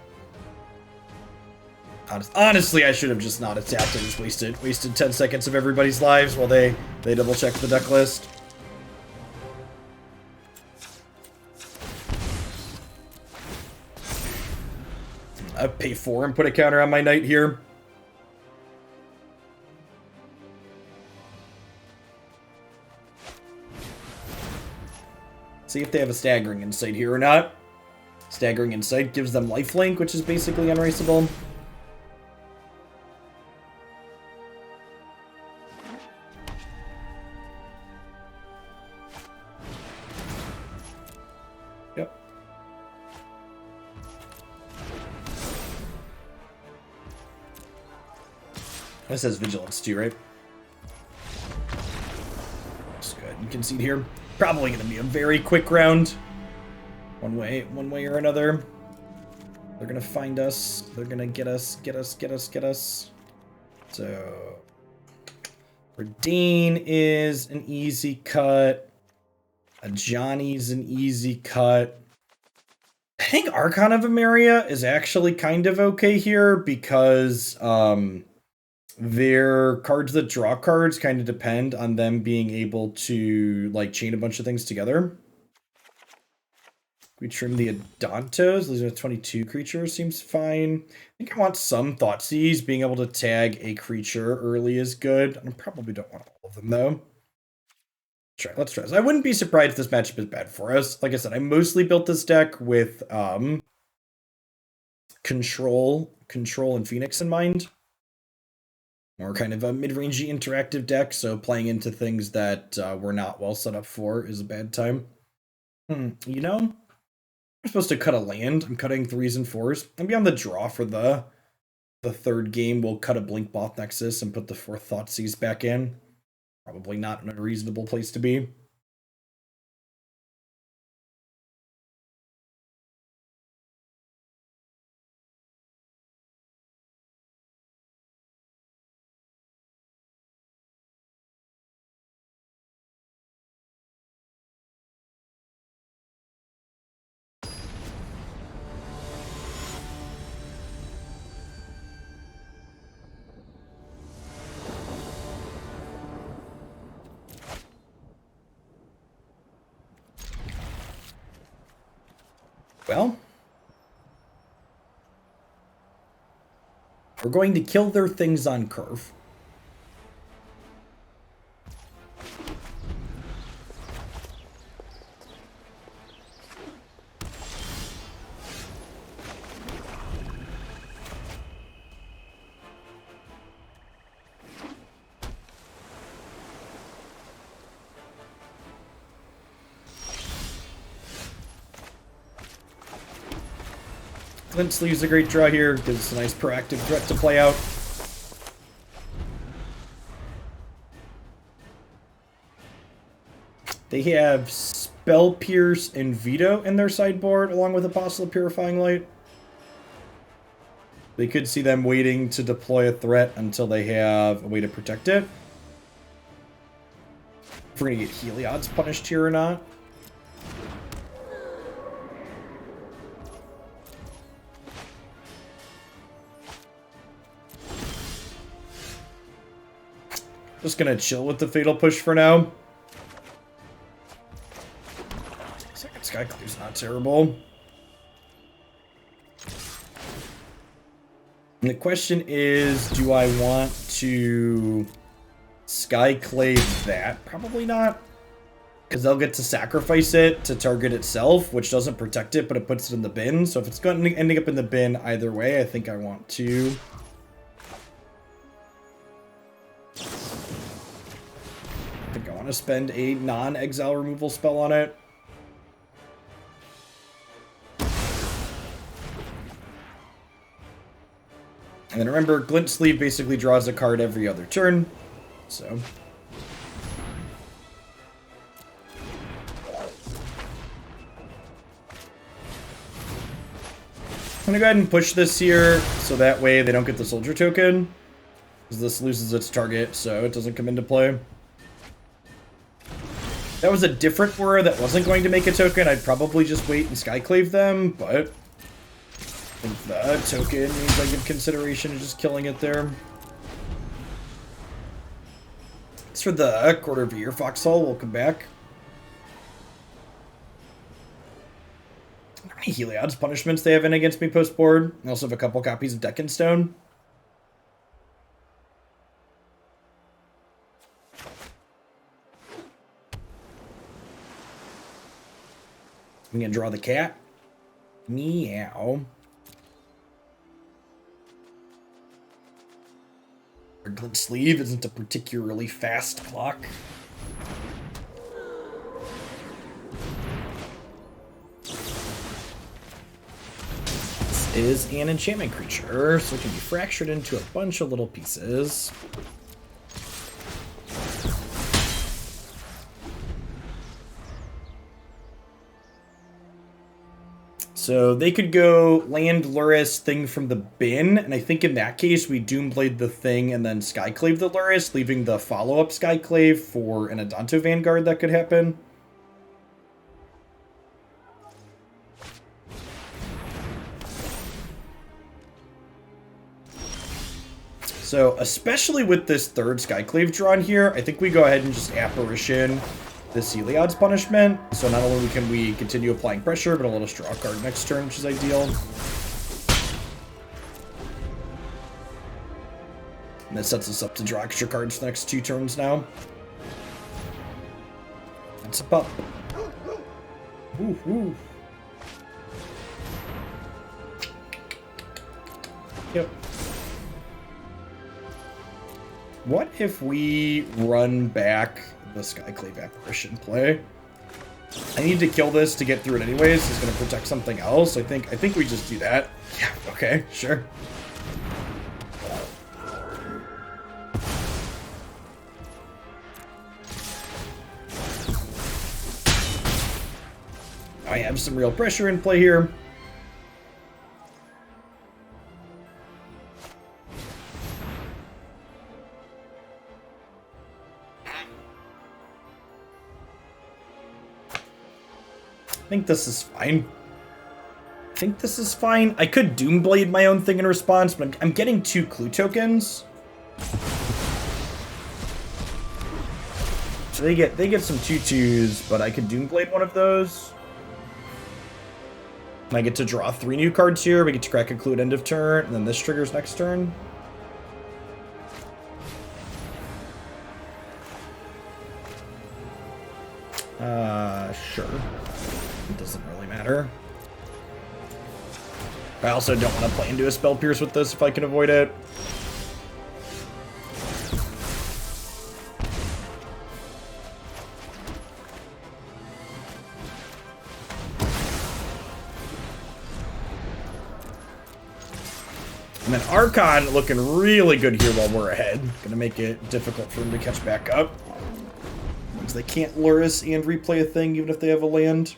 Honestly, I should have just not attacked. I just wasted 10 seconds of everybody's lives while they double check the deck list. I pay 4 and put a counter on my knight here. See if they have a Staggering Insight here or not. Staggering Insight gives them lifelink, which is basically unraceable. Yep. This has Vigilance too, right? Let's go ahead and concede here. Probably going to be a very quick round. One way or another. They're going to find us. They're going to get us. So, Reidane is an easy cut. Ajani's an easy cut. I think Archon of Emeria is actually kind of okay here because their cards that draw cards kind of depend on them being able to like chain a bunch of things together. We trim the Adantos. These are 22 creatures. Seems fine. I think I want some Thoughtseize. Being able to tag a creature early is good. I probably don't want all of them though. Let's try this. I wouldn't be surprised if this matchup is bad for us. Like I said, I mostly built this deck with control and Phoenix in mind. More kind of a mid-rangey interactive deck, so playing into things that we're not well set up for is a bad time. You know, I'm supposed to cut a land. I'm cutting 3s and 4s. I'm be on the draw for the the third game, we'll cut a Blinkmoth Nexus and put the fourth Thoughtseize back in. Probably not in a reasonable place to be. Well, we're going to kill their things on curve. Glint-Sleeve's a great draw here, gives us a nice proactive threat to play out. They have Spell Pierce and Veto in their sideboard, along with Apostle of Purifying Light. They could see them waiting to deploy a threat until they have a way to protect it. If we're going to get Heliod's punished here or not. Just gonna chill with the Fatal Push for now. Second Skyclave's not terrible. And the question is, do I want to Skyclave that? Probably not. Because they'll get to sacrifice it to target itself, which doesn't protect it, but it puts it in the bin. So if it's going to ending up in the bin either way, I think I want to... to spend a non-exile removal spell on it. And then remember, Glint-Sleeve basically draws a card every other turn, so... I'm gonna go ahead and push this here, so that way they don't get the soldier token. Because this loses its target, so it doesn't come into play. That was a different aura that wasn't going to make a token. I'd probably just wait and Skyclave them, but I think the token means I give consideration to just killing it there. As for the Quarter of a Year Foxhole, we'll come back. How many Heliod's punishments they have in against me post-board? I also have a couple copies of Deckenstone. We can draw the cat. Meow. Our Glint-Sleeve isn't a particularly fast clock. This is an enchantment creature, so it can be fractured into a bunch of little pieces. So they could go land Duress thing from the bin, and I think in that case we Doomblade the thing and then Skyclave the Duress, leaving the follow-up Skyclave for an Adanto Vanguard that could happen. So, especially with this third Skyclave drawn here, I think we go ahead and just Apparition this Heliod's punishment. So not only can we continue applying pressure, but I'll let us draw a card next turn, which is ideal. And that sets us up to draw extra cards the next 2 turns now. That's a pup. Ooh, ooh. Yep. What if we run back the Skyclave Apparition play? I need to kill this to get through it anyways. It's going to protect something else. I think we just do that. Yeah, okay, sure. I have some real pressure in play here. I think this is fine. I could Doomblade my own thing in response, but I'm getting 2 clue tokens. So they get some 2/2s, but I could Doomblade one of those. And I get to draw 3 new cards here. We get to crack a clue at end of turn, and then this triggers next turn. Sure. It doesn't really matter. I also don't want to play into a Spell Pierce with this if I can avoid it. And then Archon looking really good here while we're ahead. Gonna make it difficult for him to catch back up. Because they can't lure us and replay a thing even if they have a land.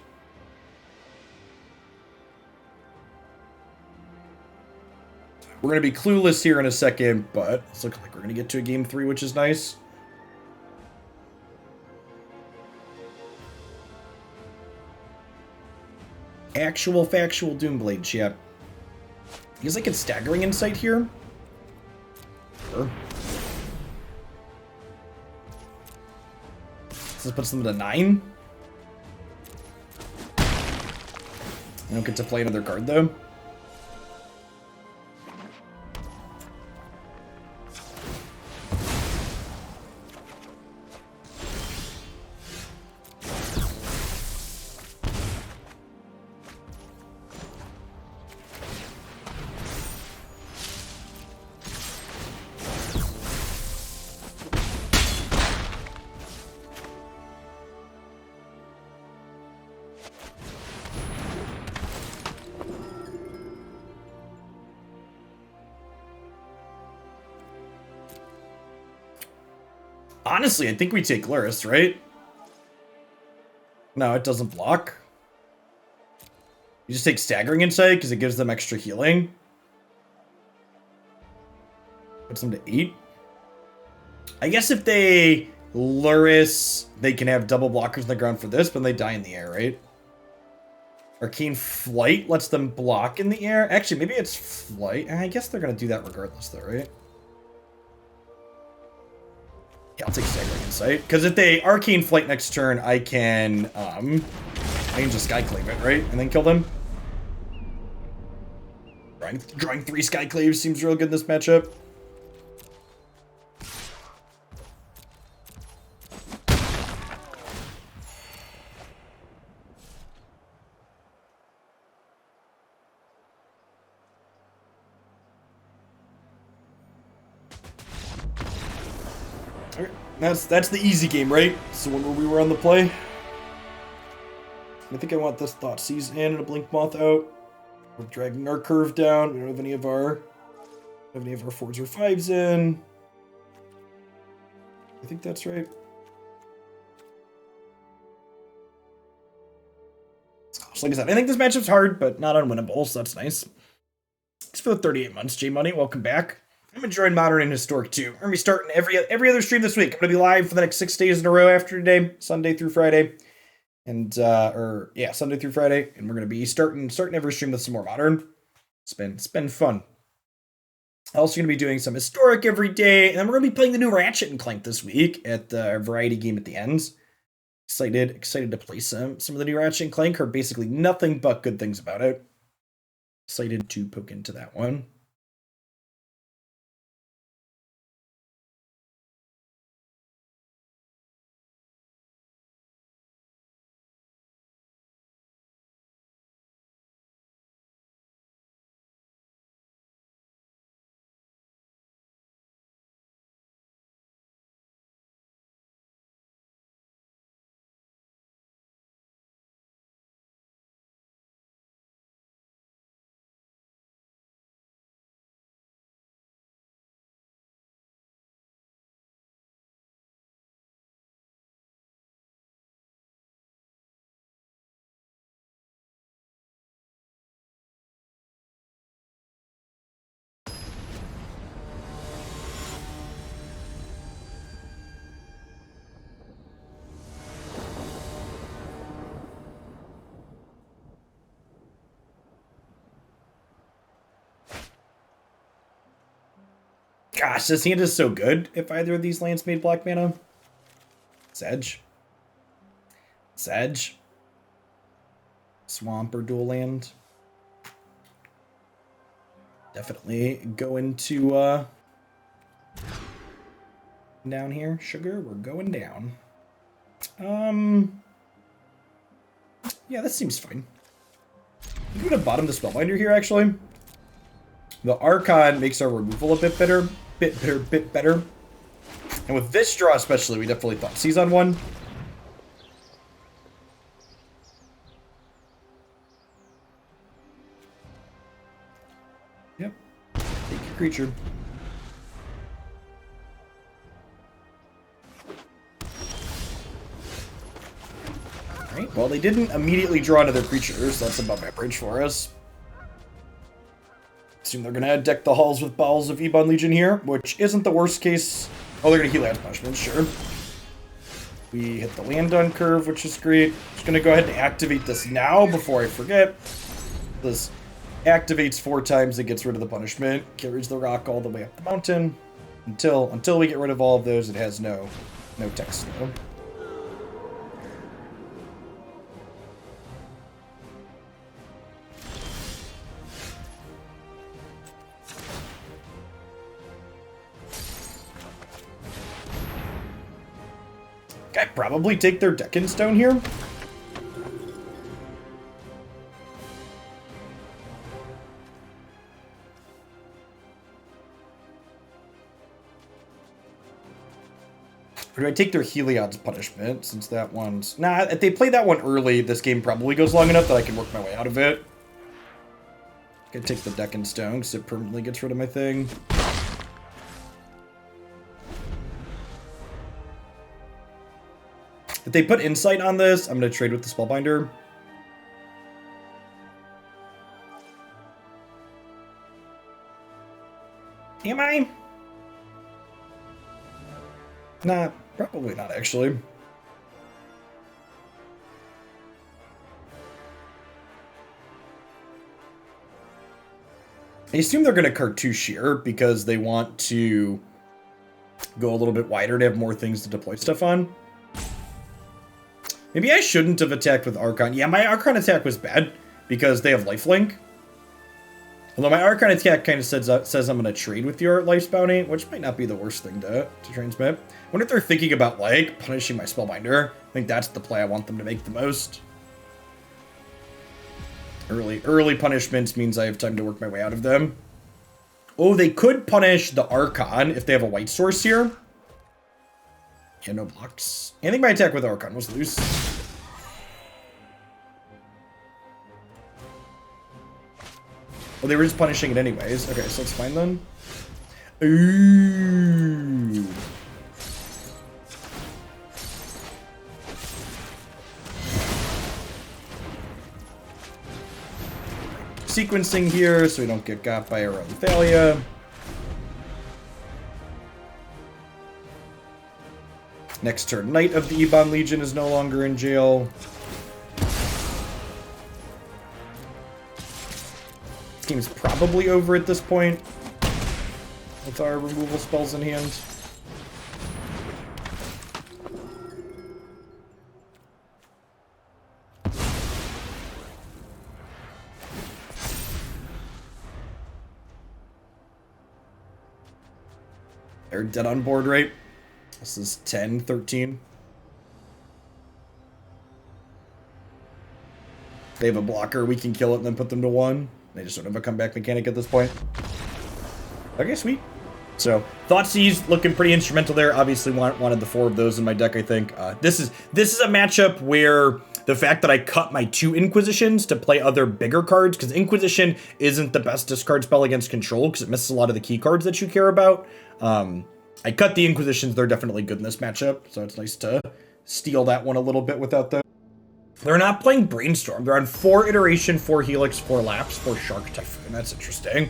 We're going to be clueless here in a second, but it's looking like we're going to get to a game 3, which is nice. Actual factual Doomblade, chat. Because I get Staggering Insight here. Sure. So this puts them to 9. I don't get to play another card, though. Honestly, I think we take Duress, right? No, it doesn't block. You just take Staggering Insight because it gives them extra healing. Puts them to 8. I guess if they Duress, they can have double blockers on the ground for this, but they die in the air, right? Arcane Flight lets them block in the air. Actually, maybe it's Flight. I guess they're going to do that regardless, though, right? Yeah, I'll take Staggering Insight. Because if they Arcane Flight next turn, I can just Skyclave it, right? And then kill them. Drawing 3 Skyclaves seems real good in this matchup. Okay, that's the easy game, right? It's the one where we were on the play. I think I want this Thoughtseize in and a Blinkmoth out. We're dragging our curve down. We don't have any of our 4s or 5s in. I think that's right. So like I said, I think this matchup's hard, but not unwinnable, so that's nice. Thanks for the 38 months, J-Money. Welcome back. I'm enjoying Modern and Historic too. We're going to be starting every other stream this week. I'm going to be live for the next 6 days in a row after today, Sunday through Friday. And, Sunday through Friday. And we're going to be starting every stream with some more Modern. It's been fun. Also going to be doing some Historic every day. And then we're going to be playing the new Ratchet and Clank this week at our variety game at the end. Excited to play some of the new Ratchet and Clank. Heard basically nothing but good things about it. Excited to poke into that one. Gosh, this hand is so good if either of these lands made black mana. Sedge. Sedge. Swamp or dual land. Definitely go into down here. Sugar, we're going down. Yeah, this seems fine. I'm gonna bottom the Spellbinder here, actually. The Archon makes our removal a bit better. Bit better. And with this draw especially, we definitely Thoughtseize on one. Yep. Take your creature. Alright, well, they didn't immediately draw another creature, so that's above average for us. Assume they're gonna deck the halls with Bowels of Ebon Legion here, which isn't the worst case. Oh, they're gonna heal out punishment, sure. We hit the land on curve, which is great. Just gonna go ahead and activate this now before I forget. This activates 4 times, it gets rid of the punishment, carries the rock all the way up the mountain. Until we get rid of all of those, it has no text though. I'd probably take their Deccan Stone here. Or do I take their Heliod's Punishment, since that one's... Nah, if they play that one early, this game probably goes long enough that I can work my way out of it. I could take the Deccan Stone, because it permanently gets rid of my thing. If they put Insight on this, I'm going to trade with the Spellbinder. Am I? Nah, probably not, actually. I assume they're going to Cartouche here because they want to go a little bit wider to have more things to deploy stuff on. Maybe I shouldn't have attacked with Archon. Yeah, my Archon attack was bad because they have lifelink. Although my Archon attack kind of says I'm going to trade with your Life's Bounty, which might not be the worst thing to transmit. I wonder if they're thinking about, like, punishing my Spellbinder. I think that's the play I want them to make the most. Early punishments means I have time to work my way out of them. Oh, they could punish the Archon if they have a white source here. Yeah, no blocks. I think my attack with Archon was loose. Well, they were just punishing it anyways. Okay, so that's fine then. Ooh. Sequencing here so we don't get got by our own Thalia. Next turn, Knight of the Ebon Legion is no longer in jail. This game is probably over at this point with our removal spells in hand. They're dead on board, right? This is 10, 13. They have a blocker, we can kill it and then put them to 1. They just don't have a comeback mechanic at this point. Okay, sweet. So, Thoughtseize looking pretty instrumental there. Obviously wanted the 4 of those in my deck, I think. This is a matchup where the fact that I cut my 2 Inquisitions to play other bigger cards, because Inquisition isn't the best discard spell against control, because it misses a lot of the key cards that you care about. I cut the Inquisitions, they're definitely good in this matchup, so it's nice to steal that one a little bit without them. They're not playing Brainstorm, they're on 4 Iteration, 4 Helix, 4 Lapse, 4 Shark Typhoon, that's interesting.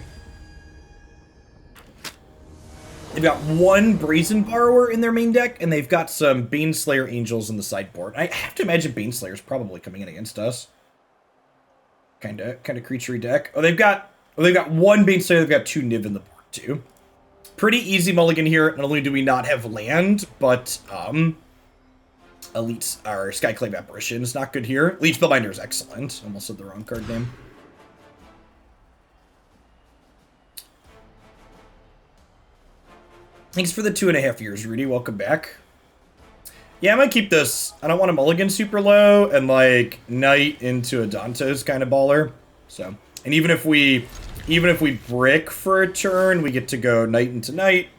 They've got 1 Brazen Borrower in their main deck, and they've got some Baneslayer Angels in the sideboard. I have to imagine Baneslayer's probably coming in against us. Kinda creaturey deck. Oh, they've got 1 Baneslayer, they've got 2 Niv in the board too. Pretty easy mulligan here. Not only do we not have land, but Elite or Skyclave Apparition is not good here. Elite Spellbinder is excellent. Almost said the wrong card name. Thanks for the 2.5 years, Rudy. Welcome back. Yeah, I might keep this. I don't want to mulligan super low, and like Knight into Adanto is kind of baller. So, and even if we brick for a turn, we get to go Knight into Knight.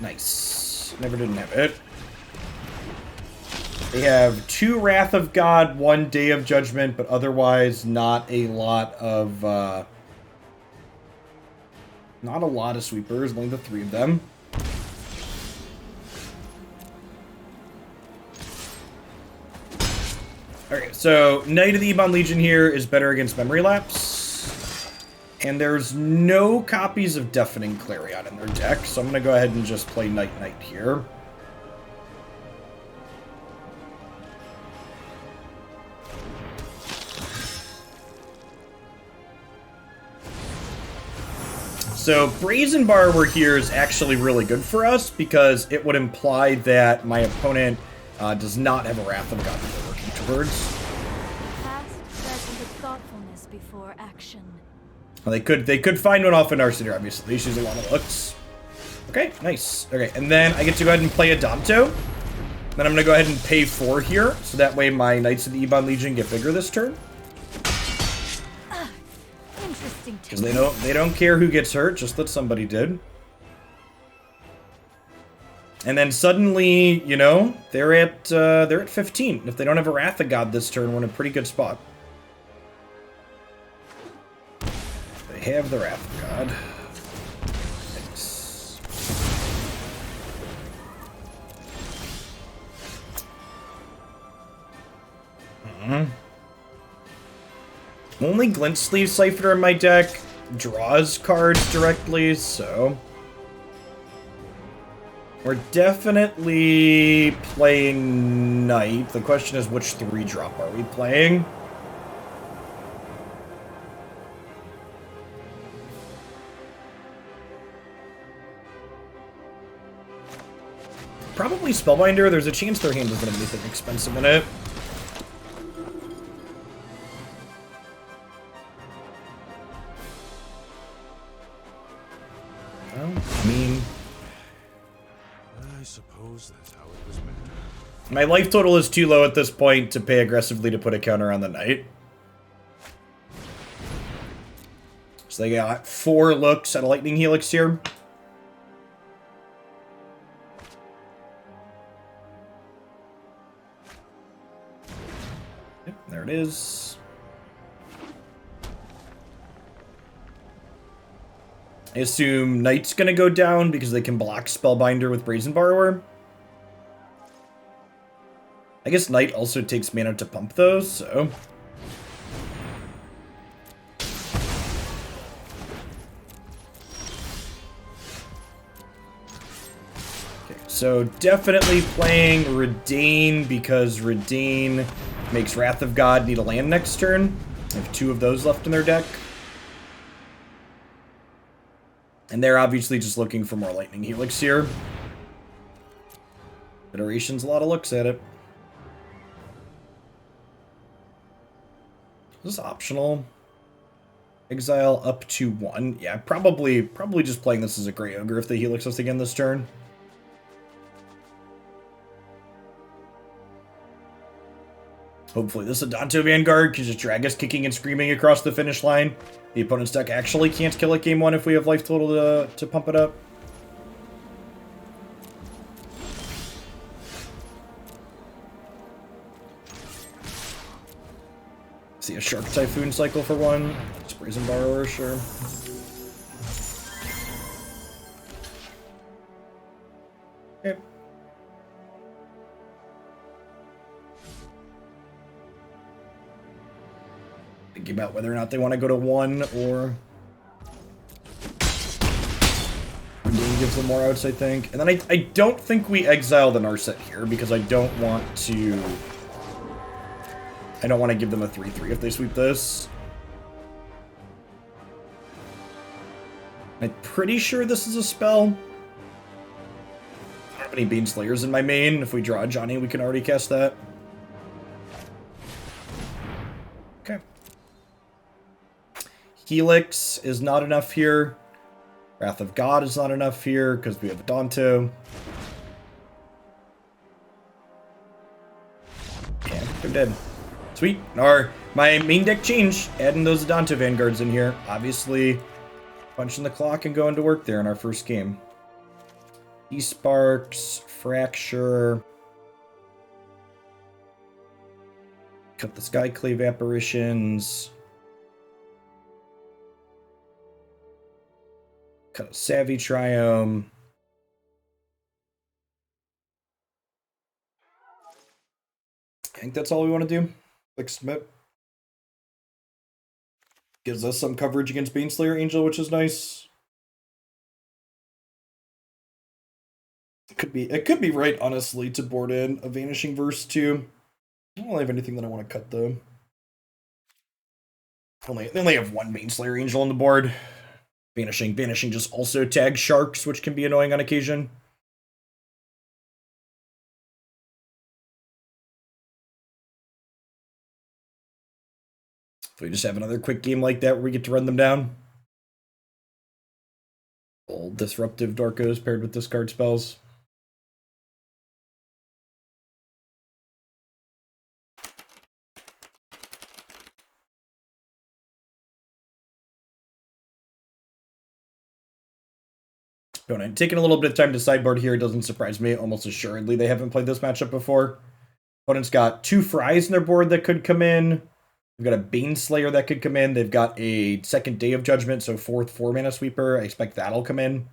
Nice. Never didn't have it. They have 2 Wrath of God, 1 Day of Judgment, but otherwise not a lot of sweepers. Only the 3 of them. Okay, so Knight of the Ebon Legion here is better against Memory Lapse. And there's no copies of Deafening Clarion in their deck, so I'm going to go ahead and just play Knight here. So Brazen Borrower here is actually really good for us because it would imply that my opponent does not have a Wrath of God that they're working towards. Past, present with thoughtfulness before action. Well, they could find one off in Arsenal, obviously. She's a lot of looks. Okay, nice. Okay, and then I get to go ahead and play Adanto. Then I'm going to go ahead and pay 4 here, so that way my Knights of the Ebon Legion get bigger this turn. Interesting. Because they don't care who gets hurt, just that somebody did. And then suddenly, you know, they're at 15. If they don't have a Wrath of God this turn, we're in a pretty good spot. They have the Wrath of God. Thanks. Only Glint-Sleeve Siphoner in my deck draws cards directly, so we're definitely playing Knight. The question is, which 3-drop are we playing? Probably Spellbinder. There's a chance their hand doesn't have anything expensive in it. Well, I mean, I suppose that's how it was meant. my life total is too low at this point to pay aggressively to put a counter on the Knight. So they got 4 looks at a Lightning Helix here. Yep, there it is. I assume Knight's gonna go down because they can block Spellbinder with Brazen Borrower. I guess Knight also takes mana to pump those, so. Okay, so definitely playing Reidane because Reidane makes Wrath of God need a land next turn. They have 2 of those left in their deck. And they're obviously just looking for more Lightning Helix here. Federation's a lot of looks at it. Is this optional? Exile up to 1. Yeah, probably just playing this as a Grey Ogre if they Helix us again this turn. Hopefully this Adanto Vanguard can just drag us kicking and screaming across the finish line. The opponent's deck actually can't kill it game 1 if we have life total to pump it up. See a Shark Typhoon cycle for 1. Brazen Borrower, sure. Okay. Thinking about whether or not they want to go to 1 or Reidane gives them more outs, I think. And then I don't think we exile the Narset here because I don't want to give them a 3/3 if they sweep this. I'm pretty sure this is a spell. I don't have any Baneslayers in my main. If we draw Ajani, we can already cast that. Okay. Helix is not enough here. Wrath of God is not enough here because we have Adanto. Yeah, they're dead. Sweet. My main deck changed, adding those Adanto Vanguards in here. Obviously, punching the clock and going to work there in our first game. Desparks, Fracture. Cut the Skyclave Apparitions. Cut a Savai Triome. I think that's all we want to do. Click submit. Gives us some coverage against Baneslayer Angel, which is nice. It could be right, honestly, to board in a Vanishing Verse too. I don't really have anything that I want to cut though. They only have one Baneslayer Angel on the board. Vanishing just also tags sharks, which can be annoying on occasion. If we just have another quick game like that where we get to run them down. Old Disruptive Dorkos paired with discard spells. Taking a little bit of time to sideboard here doesn't surprise me. Almost assuredly they haven't played this matchup before. Opponent's got 2 Fries in their board that could come in. They've got a Baneslayer that could come in. They've got a second Day of Judgment, so 4th 4-mana sweeper. I expect that'll come in.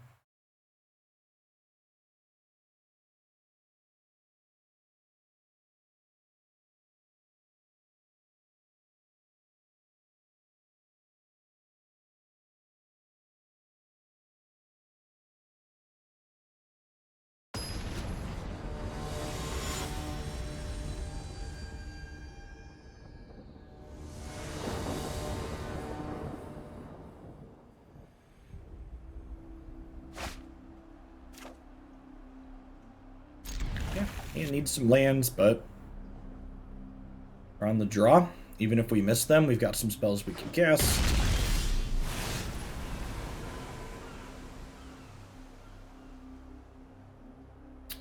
Yeah, need some lands, but we're on the draw. Even if we miss them, we've got some spells we can cast.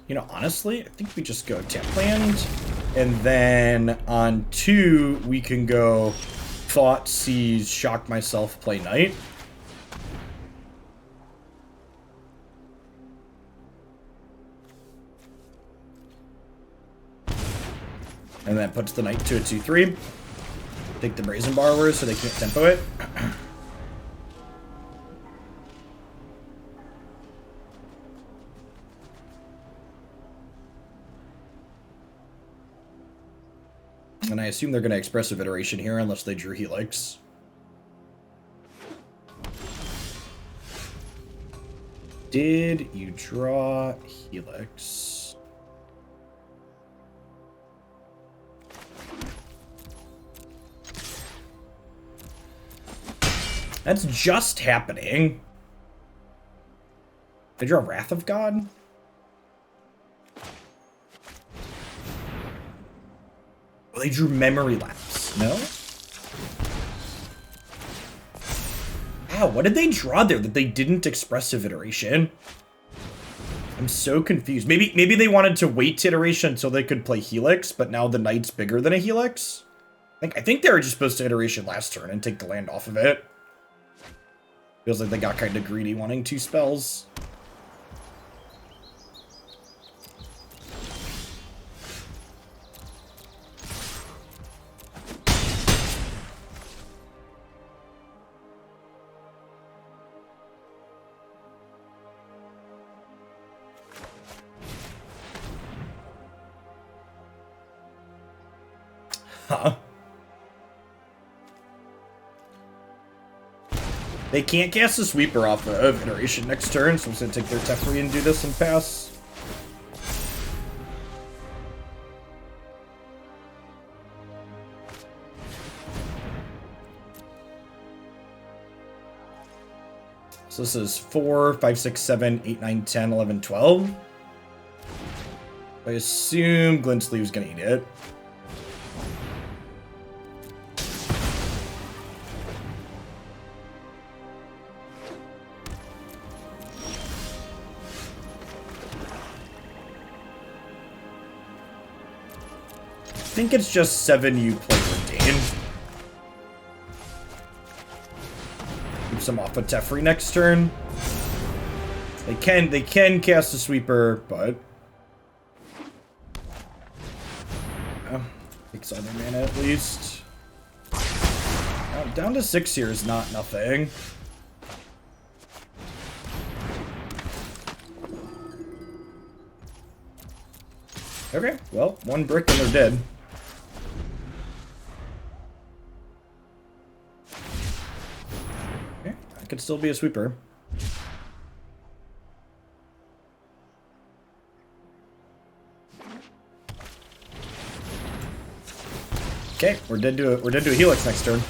You know, honestly, I think we just go tap land, and then on 2, we can go Thoughtseize, Shock Myself, play Knight. And that puts the Knight to a 2-3. Take the Brazen Borrowers so they can't tempo it. And I assume they're going to Expressive Iteration here unless they drew Helix. Did you draw Helix? That's just happening. Did you draw Wrath of God? Well, they drew Memory Lapse. No? Wow, what did they draw there that they didn't Expressive Iteration? I'm so confused. Maybe they wanted to wait to Iteration until they could play Helix, but now the Knight's bigger than a Helix? I think they were just supposed to Iteration last turn and take the land off of it. Feels like they got kind of greedy wanting 2 spells. Huh. They can't cast a sweeper off of Iteration next turn, so I'm just going to take their Teferi and do this and pass. So this is 4, 5, 6, 7, 8, 9, 10, 11, 12. I assume Glint-Sleeve's gonna eat it. I think it's just 7 you play Reidane. Keep some off of Teferi next turn. They can cast a sweeper, but takes other mana at least. Down to 6 here is not nothing. Okay, well, 1 brick and they're dead. Okay, I could still be a sweeper. Okay, we're dead to a Helix next turn.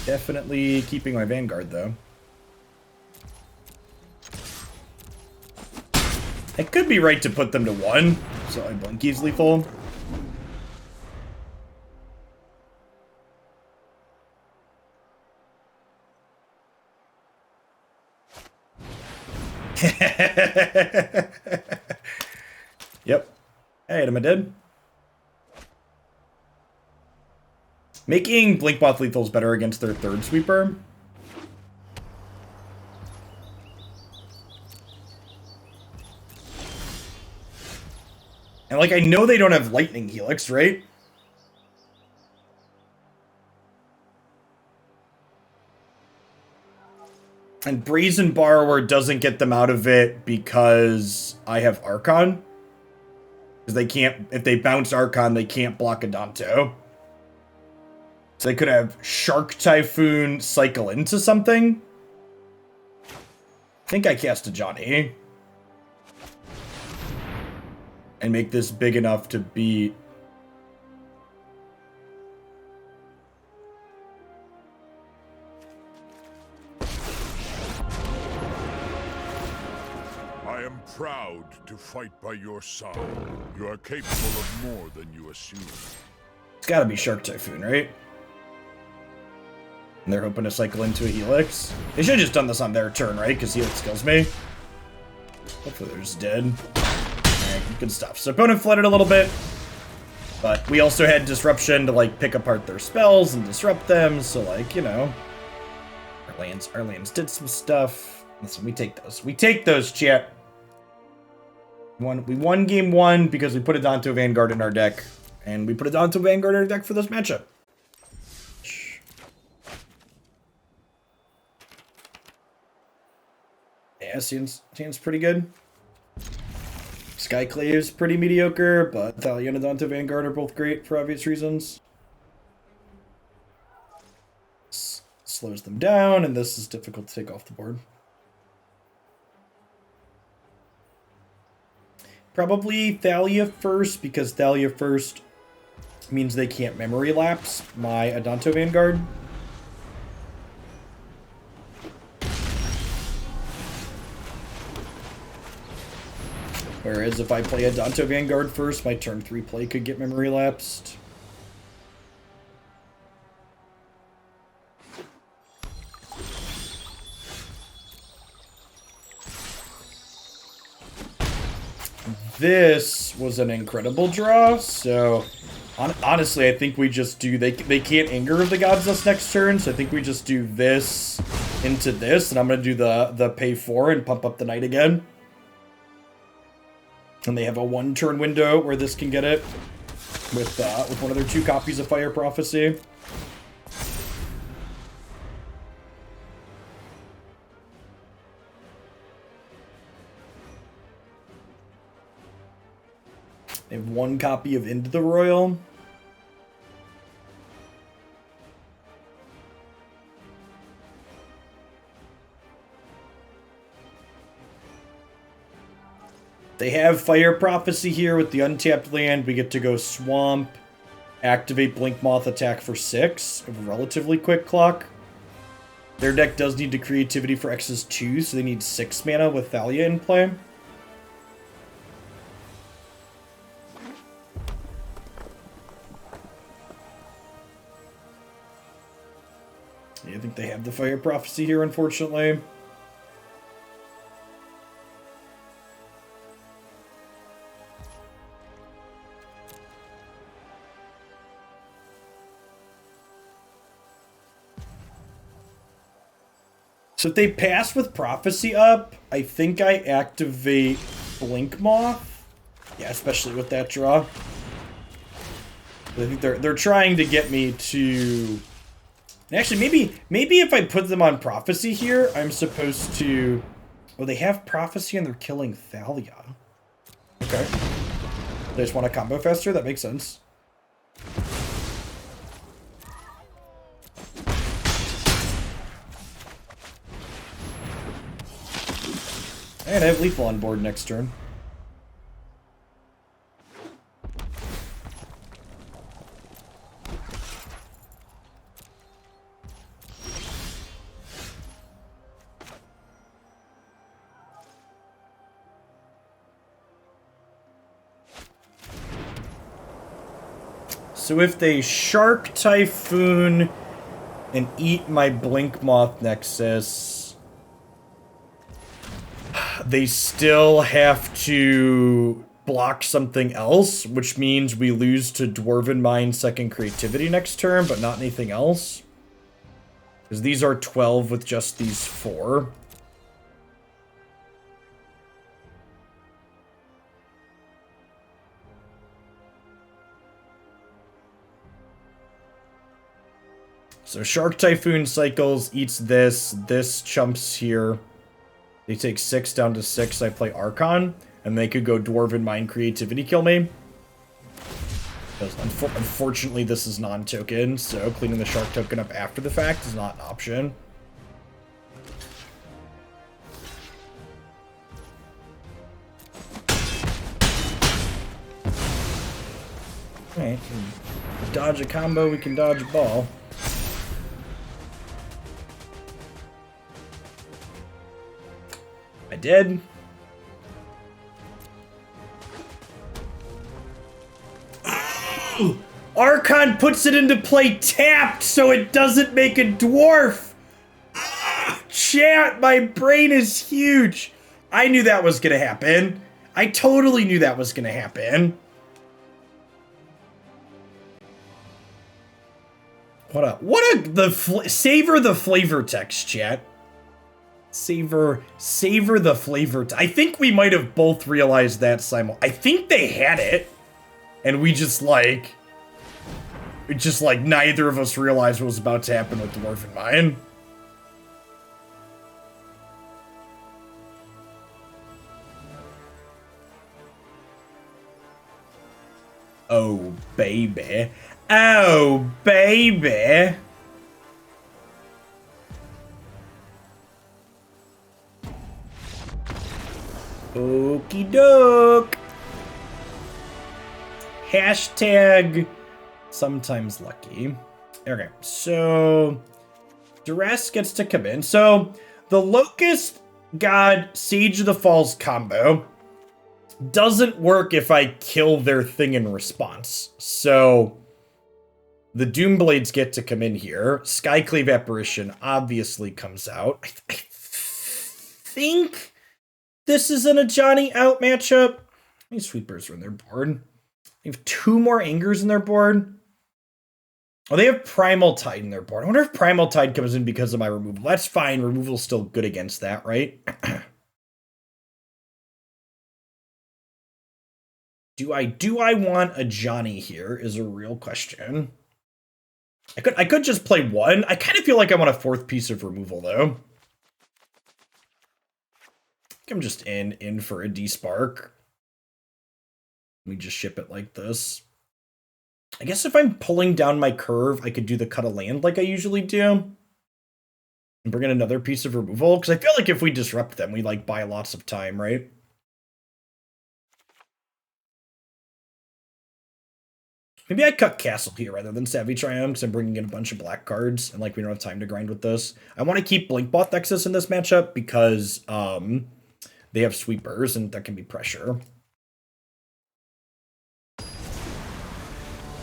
Definitely keeping my Vanguard though. I could be right to put them to 1, so I Blinky's lethal. Yep. Hey, am I dead? Making Blinkmoth lethal is better against their 3rd sweeper. And, like, I know they don't have Lightning Helix, right? And Brazen Borrower doesn't get them out of it because I have Archon. Because they can't, if they bounce Archon, they can't block Adanto. So they could have Shark Typhoon cycle into something. I think I cast Ajani. And make this big enough to beat. I am proud to fight by your side. You are capable of more than you assume. It's gotta be Shark Typhoon, right? And they're hoping to cycle into a Helix. They should have just done this on their turn, right? Because Helix kills me. Hopefully they're just dead. Good stuff. So opponent flooded a little bit, but we also had disruption to like pick apart their spells and disrupt them. So like, you know, our lands did some stuff. Listen, we take those. We take those, chat. We won game 1 because we put Adanto Vanguard in our deck, and we put Adanto Vanguard in our deck for this matchup. Yeah, seems pretty good. Skyclave's pretty mediocre, but Thalia and Adanto Vanguard are both great for obvious reasons. Slows them down, and this is difficult to take off the board. Probably Thalia first, because Thalia first means they can't memory lapse my Adanto Vanguard. Whereas if I play Adanto Vanguard first, my turn 3 play could get memory lapsed. This was an incredible draw, so honestly, I think we just do... They can't Anger of the Gods us next turn, so I think we just do this into this, and I'm going to do the pay 4 and pump up the Knight again. And they have a 1-turn window where this can get it with one of their 2 copies of Fire Prophecy. They have 1 copy of Into the Royal. They have Fire Prophecy here with the untapped land. We get to go Swamp, activate Blinkmoth, attack for 6. A relatively quick clock. Their deck does need the creativity for X's 2, so they need 6 mana with Thalia in play. Yeah, I think they have the Fire Prophecy here, unfortunately. So if they pass with Prophecy up, I think I activate Blinkmoth. Yeah, especially with that draw. I think they're trying to get me to... Actually, maybe if I put them on Prophecy here, I'm supposed to... Oh, they have Prophecy and they're killing Thalia. Okay. They just want to combo faster? That makes sense. And I have Lethal on board next turn. So if they Shark Typhoon and eat my Blinkmoth Nexus... They still have to block something else, which means we lose to Dwarven Mine second creativity next turn, but not anything else. Because these are 12 with just these 4. So Shark Typhoon cycles, eats this chumps here. They take 6 down to 6, I play Archon, and they could go Dwarven Mine Creativity kill me. Because unfortunately this is non-token, so cleaning the Shark token up after the fact is not an option. Alright, dodge a combo, we can dodge a ball. I did. Archon puts it into play tapped so it doesn't make a dwarf. Chat, my brain is huge. I knew that was gonna happen. I totally knew that was gonna happen. Savor the flavor text, chat. Savor the flavor. I think we might have both realized that I think they had it, and we just like neither of us realized what was about to happen with Dwarven Mine. Oh baby, oh baby. Okie doke. Hashtag sometimes lucky. Okay, so Duress gets to come in. So the Locust God Sage of the Falls combo doesn't work if I kill their thing in response. So the Doomblades get to come in here. Skyclave Apparition obviously comes out. I think this is an Ajani out matchup. These sweepers are in their board. They have 2 more Angers in their board. Oh, they have Primal Tide in their board. I wonder if Primal Tide comes in because of my removal. That's fine. Removal's still good against that, right? Do I want Ajani here is a real question. I could just play 1. I kind of feel like I want a 4th piece of removal, though. I'm just in for a Despark. Let me just ship it like this. I guess if I'm pulling down my curve, I could do the cut a land like I usually do. And bring in another piece of removal. Because I feel like if we disrupt them, we like buy lots of time, right? Maybe I cut Castle here rather than Savai Triome because I'm bringing in a bunch of black cards and like we don't have time to grind with this. I want to keep Blinkmoth Nexus in this matchup because they have sweepers and that can be pressure.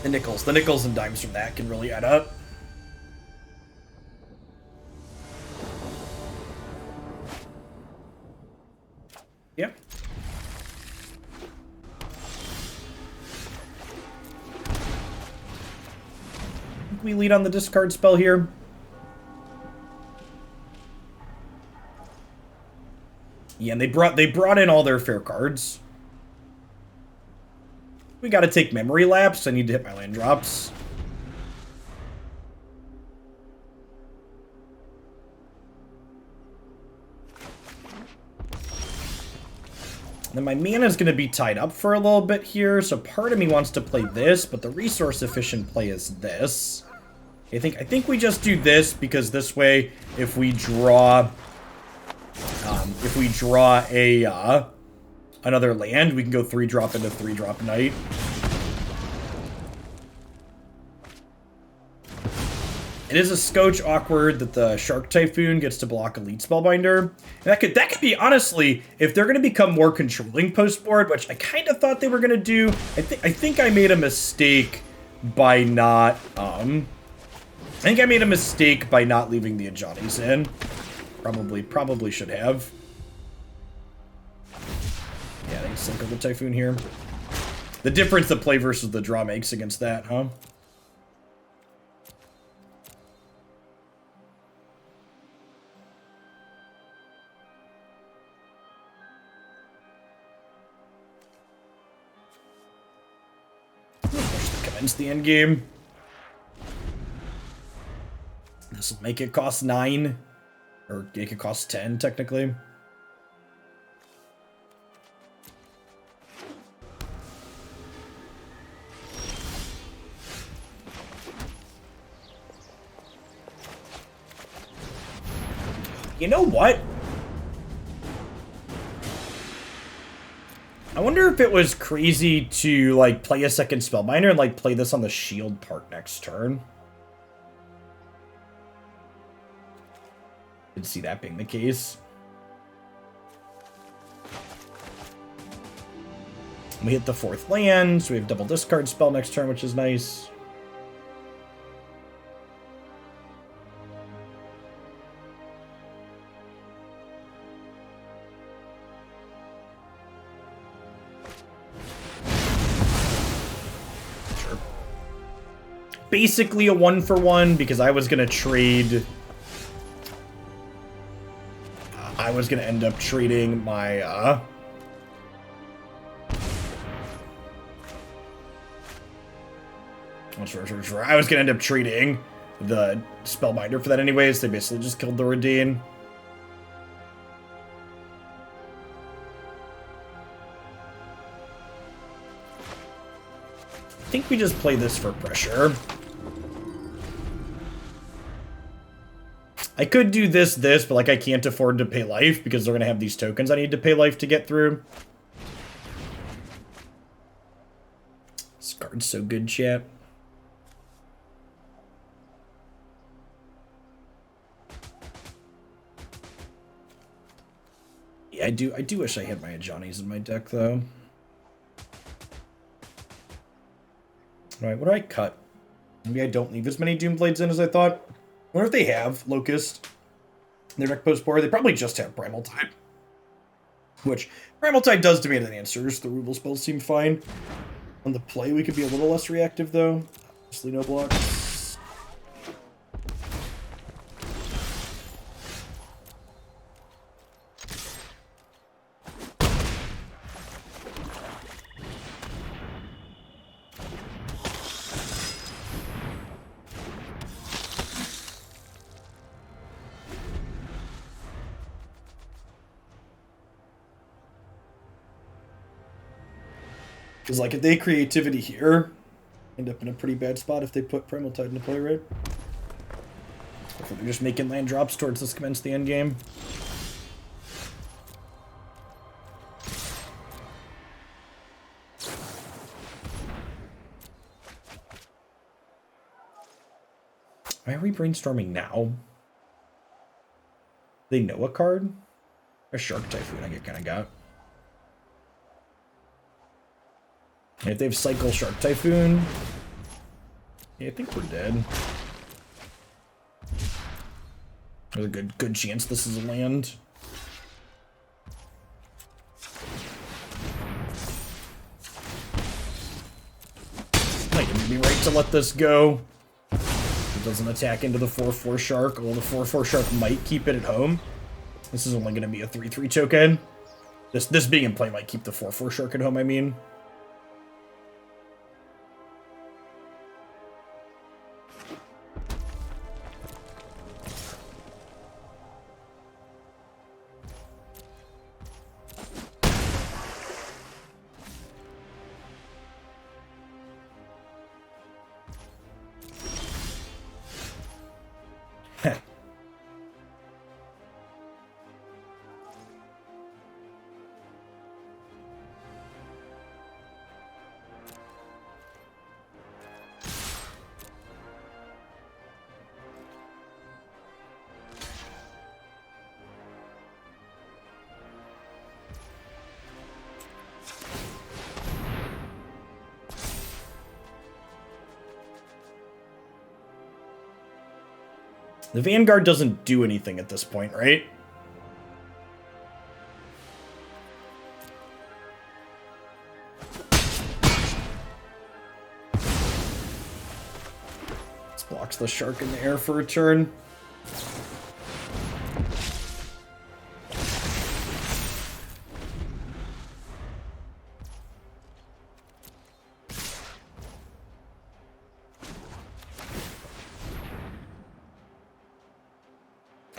The nickels and dimes from that can really add up. Yeah. We lead on the discard spell here. Yeah, and they brought in all their fair cards. We gotta take memory lapse. I need to hit my land drops. Then my mana is going to be tied up for a little bit here, so part of me wants to play this, but the resource-efficient play is this. I think we just do this because this way, if we draw a another land, we can go 3-drop into 3-drop Knight. It is a scotch awkward that the Shark Typhoon gets to block Elite Spellbinder. And that could be, honestly, if they're going to become more controlling post-board, which I kind of thought they were going to do. I think I made a mistake by not, leaving the Ajanis in. Probably should have. Yeah, they sync the Typhoon here. The difference the play versus the draw makes against that, huh? Commence the end game. This will make it cost 9, or make it cost 10 technically. You know what? I wonder if it was crazy to, like, play a second Spellbinder and, like, play this on the shield part next turn. Did see that being the case. We hit the 4th land, so we have double discard spell next turn, which is nice. Basically a 1-for-1 because I was gonna trade. I was gonna end up trading my I was gonna end up trading the Spellbinder for that anyways. They basically just killed the Reidane. I think we just play this for pressure. I could do this, but like I can't afford to pay life because they're gonna have these tokens I need to pay life to get through. This card's so good, chat. Yeah, I do wish I had my Ajani's in my deck though. Alright, what do I cut? Maybe I don't leave as many Doomblades in as I thought. I wonder if they have Locust in their deck post-board. They probably just have Primal Tide. Which, Primal Tide does demand an answers. The removal spells seem fine. On the play, we could be a little less reactive, though. Mostly no blocks. Because, like, if they creativity here, end up in a pretty bad spot if they put Primal Tide into play, right? If they're just making land drops towards this commence the end game. Why are we brainstorming now? They know a card? A Shark Typhoon I kind of got. And if they have Cycle Shark Typhoon, yeah, I think we're dead. There's a good chance this is a land. Might be right to let this go. It doesn't attack into the 4/4 Shark, although the 4/4 Shark might keep it at home. This is only going to be a 3/3 token. This being in play might keep the 4/4 Shark at home, I mean. The Vanguard doesn't do anything at this point, right? This blocks the Shark in the air for a turn.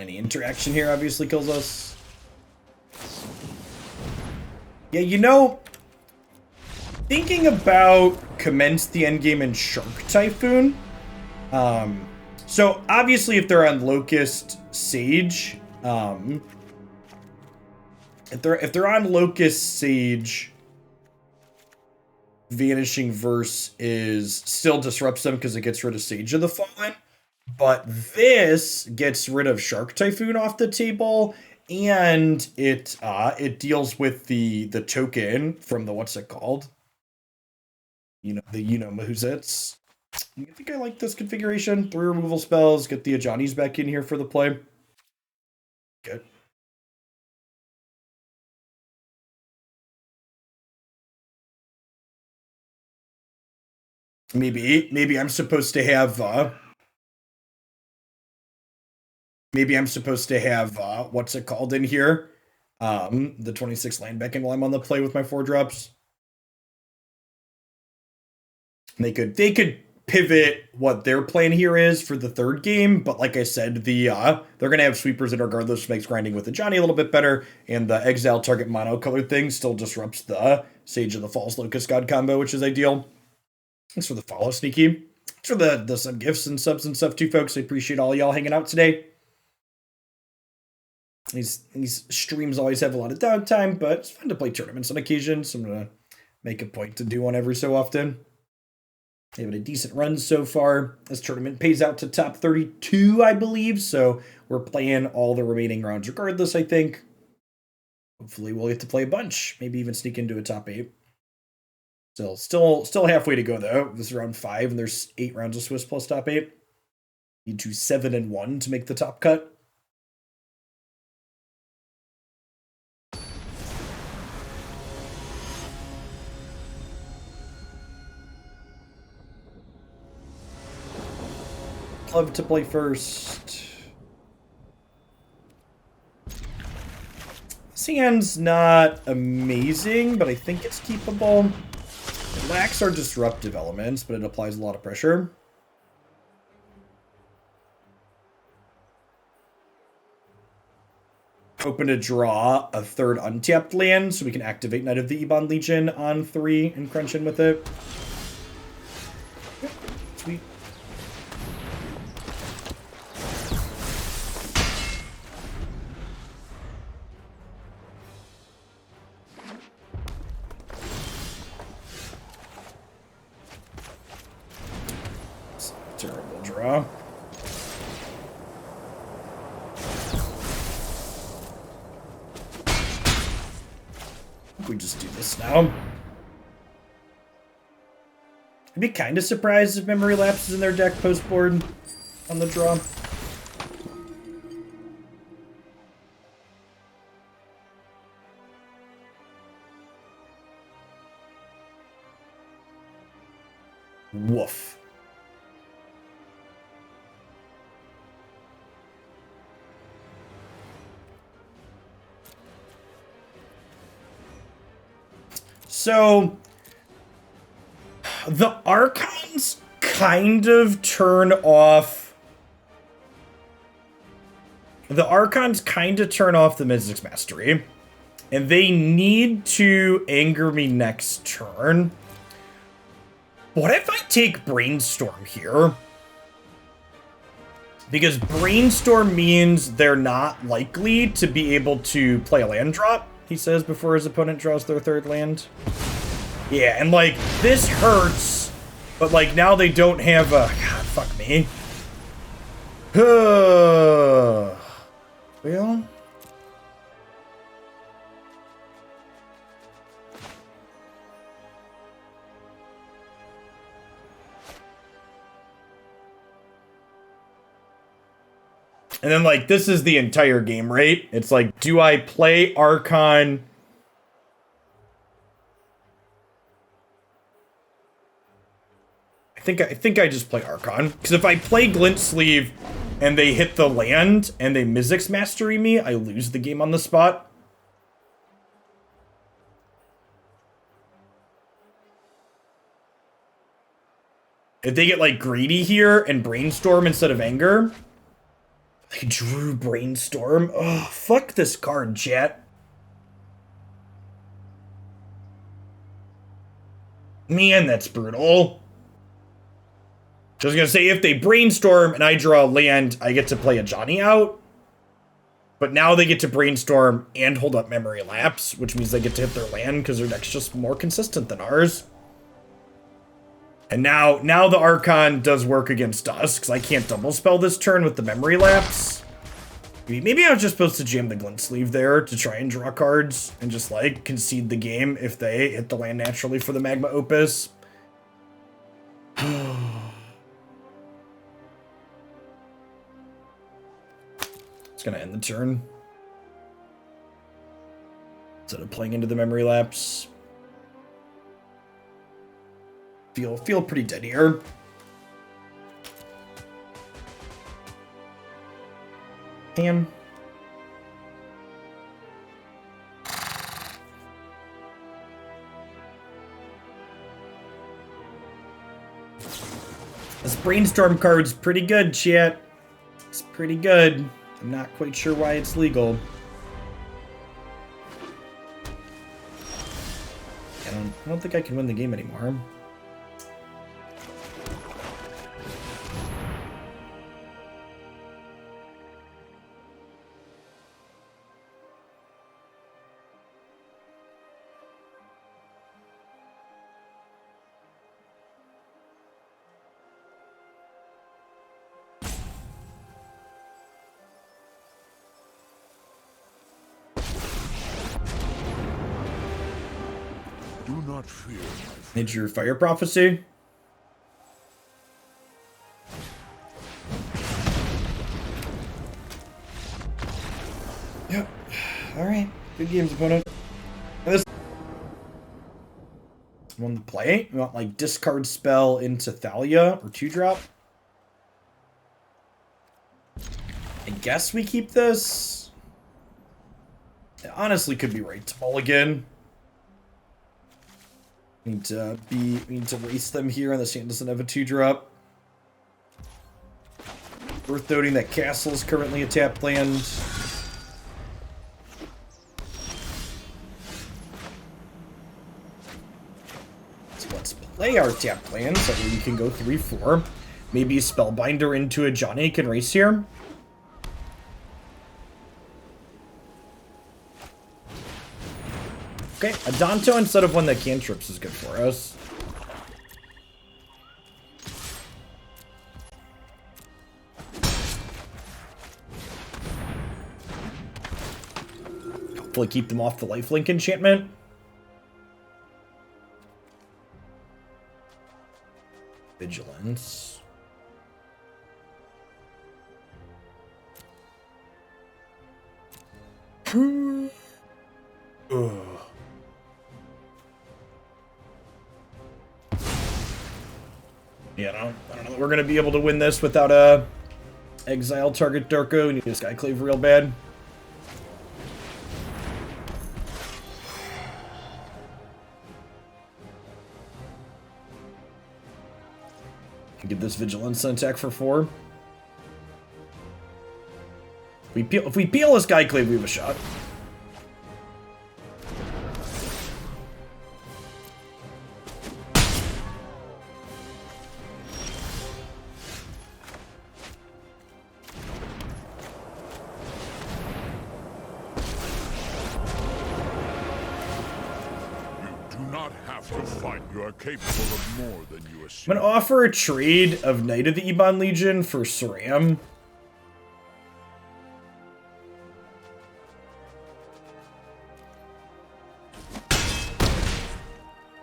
Any interaction here obviously kills us. Yeah, you know, thinking about commence the endgame in Shark Typhoon. So obviously if they're on Locust Sage, if they're on Locust Sage, Vanishing Verse still disrupts them because it gets rid of Sage of the Fallen. But this gets rid of Shark Typhoon off the table, and it deals with the token from the what's it called? Mahuzets. I think I like this configuration. 3 removal spells, get the Ajani's back in here for the play. Good. Maybe I'm supposed to have what's it called in here? The 26 land backing while I'm on the play with my 4-drops. They could pivot what their plan here is for the 3rd game, but like I said, they're gonna have sweepers that regardless makes grinding with Ajani a little bit better, and the exile target monocolored thing still disrupts the Sage of the Falls Locust God combo, which is ideal. Thanks for the follow, Sneaky. Thanks for the sub gifts and subs and stuff too, folks. I appreciate all y'all hanging out today. These streams always have a lot of downtime, but it's fun to play tournaments on occasion, so I'm going to make a point to do one every so often. They've had a decent run so far. This tournament pays out to top 32, I believe, so we're playing all the remaining rounds regardless, I think. Hopefully we'll get to play a bunch, maybe even sneak into a top 8. Still halfway to go, though. This is round 5, and there's 8 rounds of Swiss plus top 8. Need to 7-1 to make the top cut. Love to play first. This hand's not amazing, but I think it's keepable. It lacks our disruptive elements, but it applies a lot of pressure. Open to draw a 3rd untapped land, so we can activate Knight of the Ebon Legion on 3 and crunch in with it. Yep, sweet. Terrible draw. now. I'd be kind of surprised if Memory Lapse is in their deck post-board on the draw. Woof. So, the Archons kind of turn off... The Archons kind of turn off the Mystics Mastery. And they need to anger me next turn. What if I take Brainstorm here? Because Brainstorm means they're not likely to be able to play a land drop, he says, before his opponent draws their third land. Yeah, and like, this hurts, but like, now they don't have a... God, fuck me. Well... And then, like, this is the entire game, right? It's like, do I play Archon? I think I just play Archon. Because if I play Glint-Sleeve and they hit the land and they Mystics Mastery me, I lose the game on the spot. If they get, like, greedy here and Brainstorm instead of Anger... They drew Brainstorm. Oh, fuck this card, chat. Man, that's brutal. I was gonna say, if they Brainstorm and I draw a land, I get to play Ajani out. But now they get to Brainstorm and hold up Memory Lapse, which means they get to hit their land because their deck's just more consistent than ours. And now the Archon does work against us, because I can't double spell this turn with the Memory Lapse. Maybe I was just supposed to jam the Glint-Sleeve there to try and draw cards, and just, like, concede the game if they hit the land naturally for the Magma Opus. It's gonna end the turn. Instead of playing into the Memory Lapse. Feel pretty dead here. Damn. This Brainstorm card's pretty good, chat. It's pretty good. I'm not quite sure why it's legal. I don't think I can win the game anymore. Do not fear. Did your Fire Prophecy? Yep. Alright. Good games, opponent. This one to play. We want, like, discard spell into Thalia or 2-drop. I guess we keep this. It honestly could be right to mulligan. We need to waste them here, and this hand doesn't have a 2-drop. Worth noting that Castle is currently a tapped land. So let's play our tapped land, so we can go 3-4. Maybe a Spellbinder into a Ajani can race here. Okay, Adanto instead of one that cantrips is good for us. Hopefully keep them off the lifelink enchantment. Vigilance. Ugh. Yeah, I don't know that we're gonna be able to win this without a exile target Darko. We need a Skyclave real bad. Give this Vigilance an attack for 4. If we peel a Skyclave, we have a shot. Capable of more than you assume. I'm gonna offer a trade of Knight of the Ebon Legion for Saram.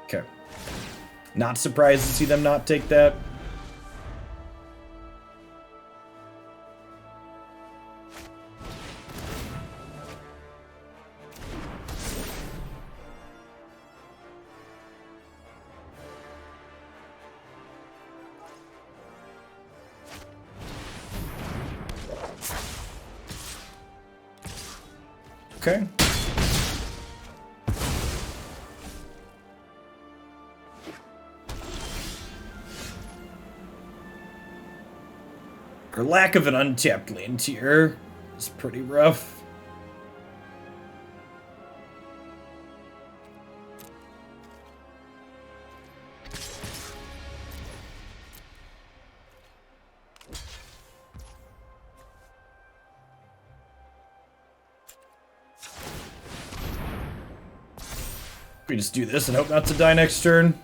Okay. Not surprised to see them not take that. Okay. Our lack of an untapped land tier is pretty rough. We just do this and hope not to die next turn.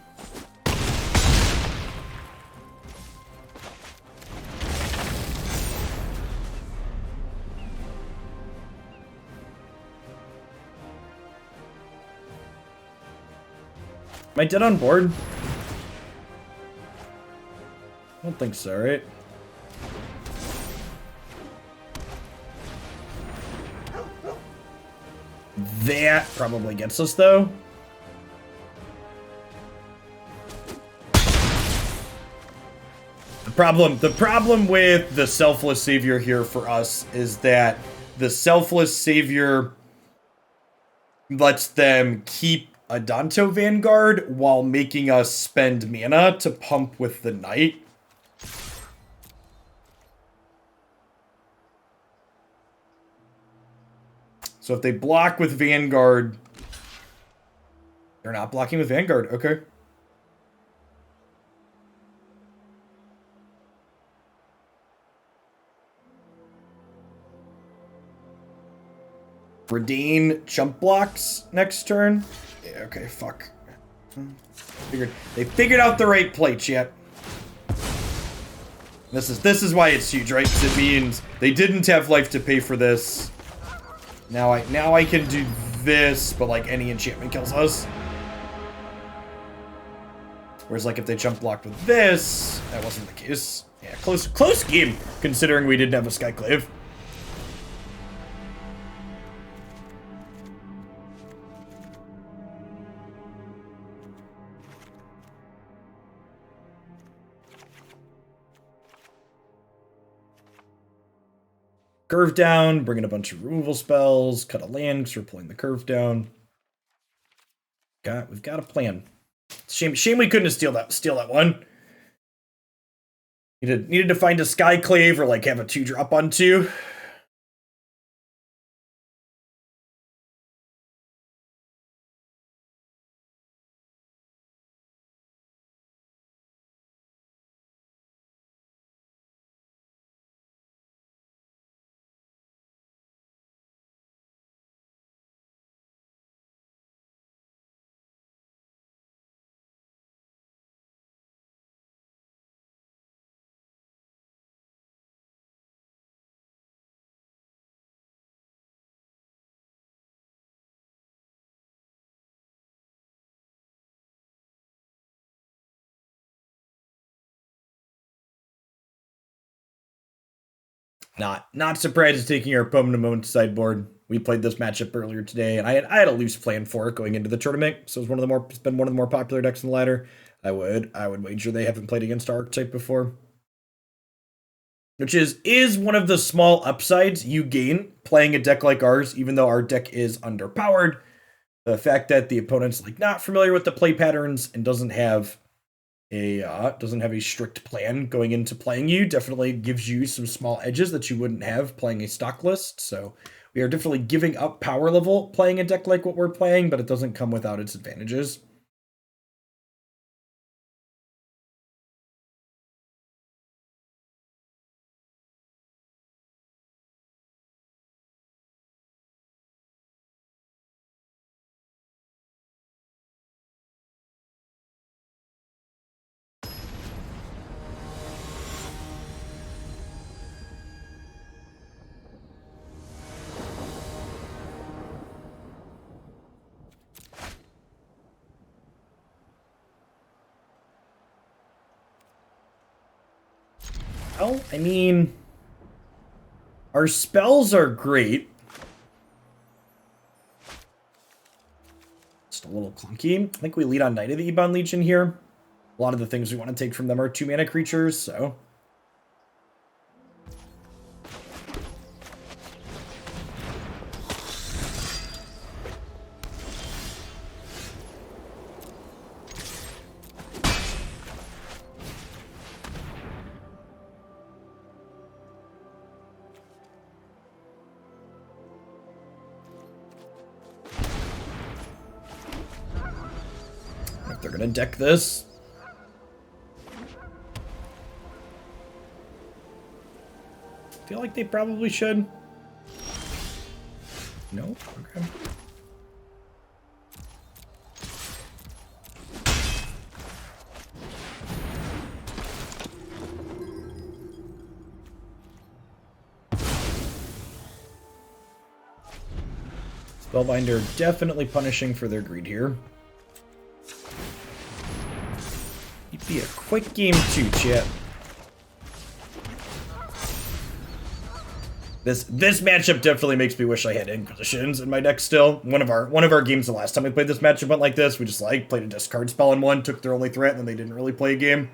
Am I dead on board? I don't think so, right? That probably gets us, though. The problem with the Selfless Savior here for us is that the Selfless Savior lets them keep Adanto Vanguard while making us spend mana to pump with the Knight. So if they block with Vanguard... They're not blocking with Vanguard, okay. Reidane chump blocks next turn. Yeah, okay, fuck. They figured out the right play, chat. This is why it's huge, right? Because it means they didn't have life to pay for this. Now I can do this, but like any enchantment kills us. Whereas like if they jump blocked with this, that wasn't the case. Yeah, close game considering we didn't have a Skyclave. Curve down, bring in a bunch of removal spells, cut a land because we're pulling the curve down. We've got a plan. Shame we couldn't steal that one. Needed to find a Skyclave or like have a 2-drop on 2. Not surprised it's taking our opponent a moment to sideboard. We played this matchup earlier today, and I had a loose plan for it going into the tournament. So it's been one of the more popular decks in the ladder. I would wager they haven't played against our archetype before. Which is one of the small upsides you gain playing a deck like ours, even though our deck is underpowered. The fact that the opponent's like not familiar with the play patterns and doesn't have a strict plan going into playing you definitely gives you some small edges that you wouldn't have playing a stock list. So we are definitely giving up power level playing a deck like what we're playing, but it doesn't come without its advantages. Well, I mean, our spells are great. Just a little clunky. I think we lead on Knight of the Ebon Legion here. A lot of the things we want to take from them are 2-mana creatures, so... They're gonna deck this. I feel like they probably should. No? Okay. Spellbinder definitely punishing for their greed here. It'd be a quick game too, chat. This matchup definitely makes me wish I had Inquisitions in my deck still. One of our games the last time we played this matchup went like this. We just played a discard spell in one, took their only threat, and then they didn't really play a game.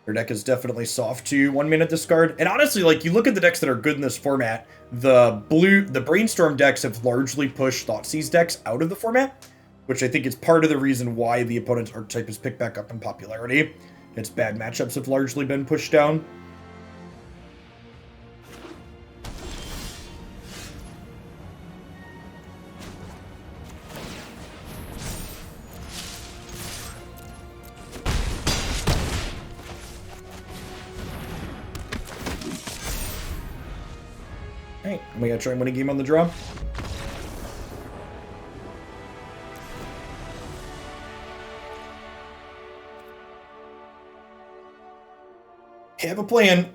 Their deck is definitely soft to 1-minute discard. And honestly, you look at the decks that are good in this format, the Brainstorm decks have largely pushed Thoughtseize decks out of the format, which I think is part of the reason why the opponent's archetype has picked back up in popularity. Its bad matchups have largely been pushed down. Alright, we gotta try and win a game on the draw. Have a plan.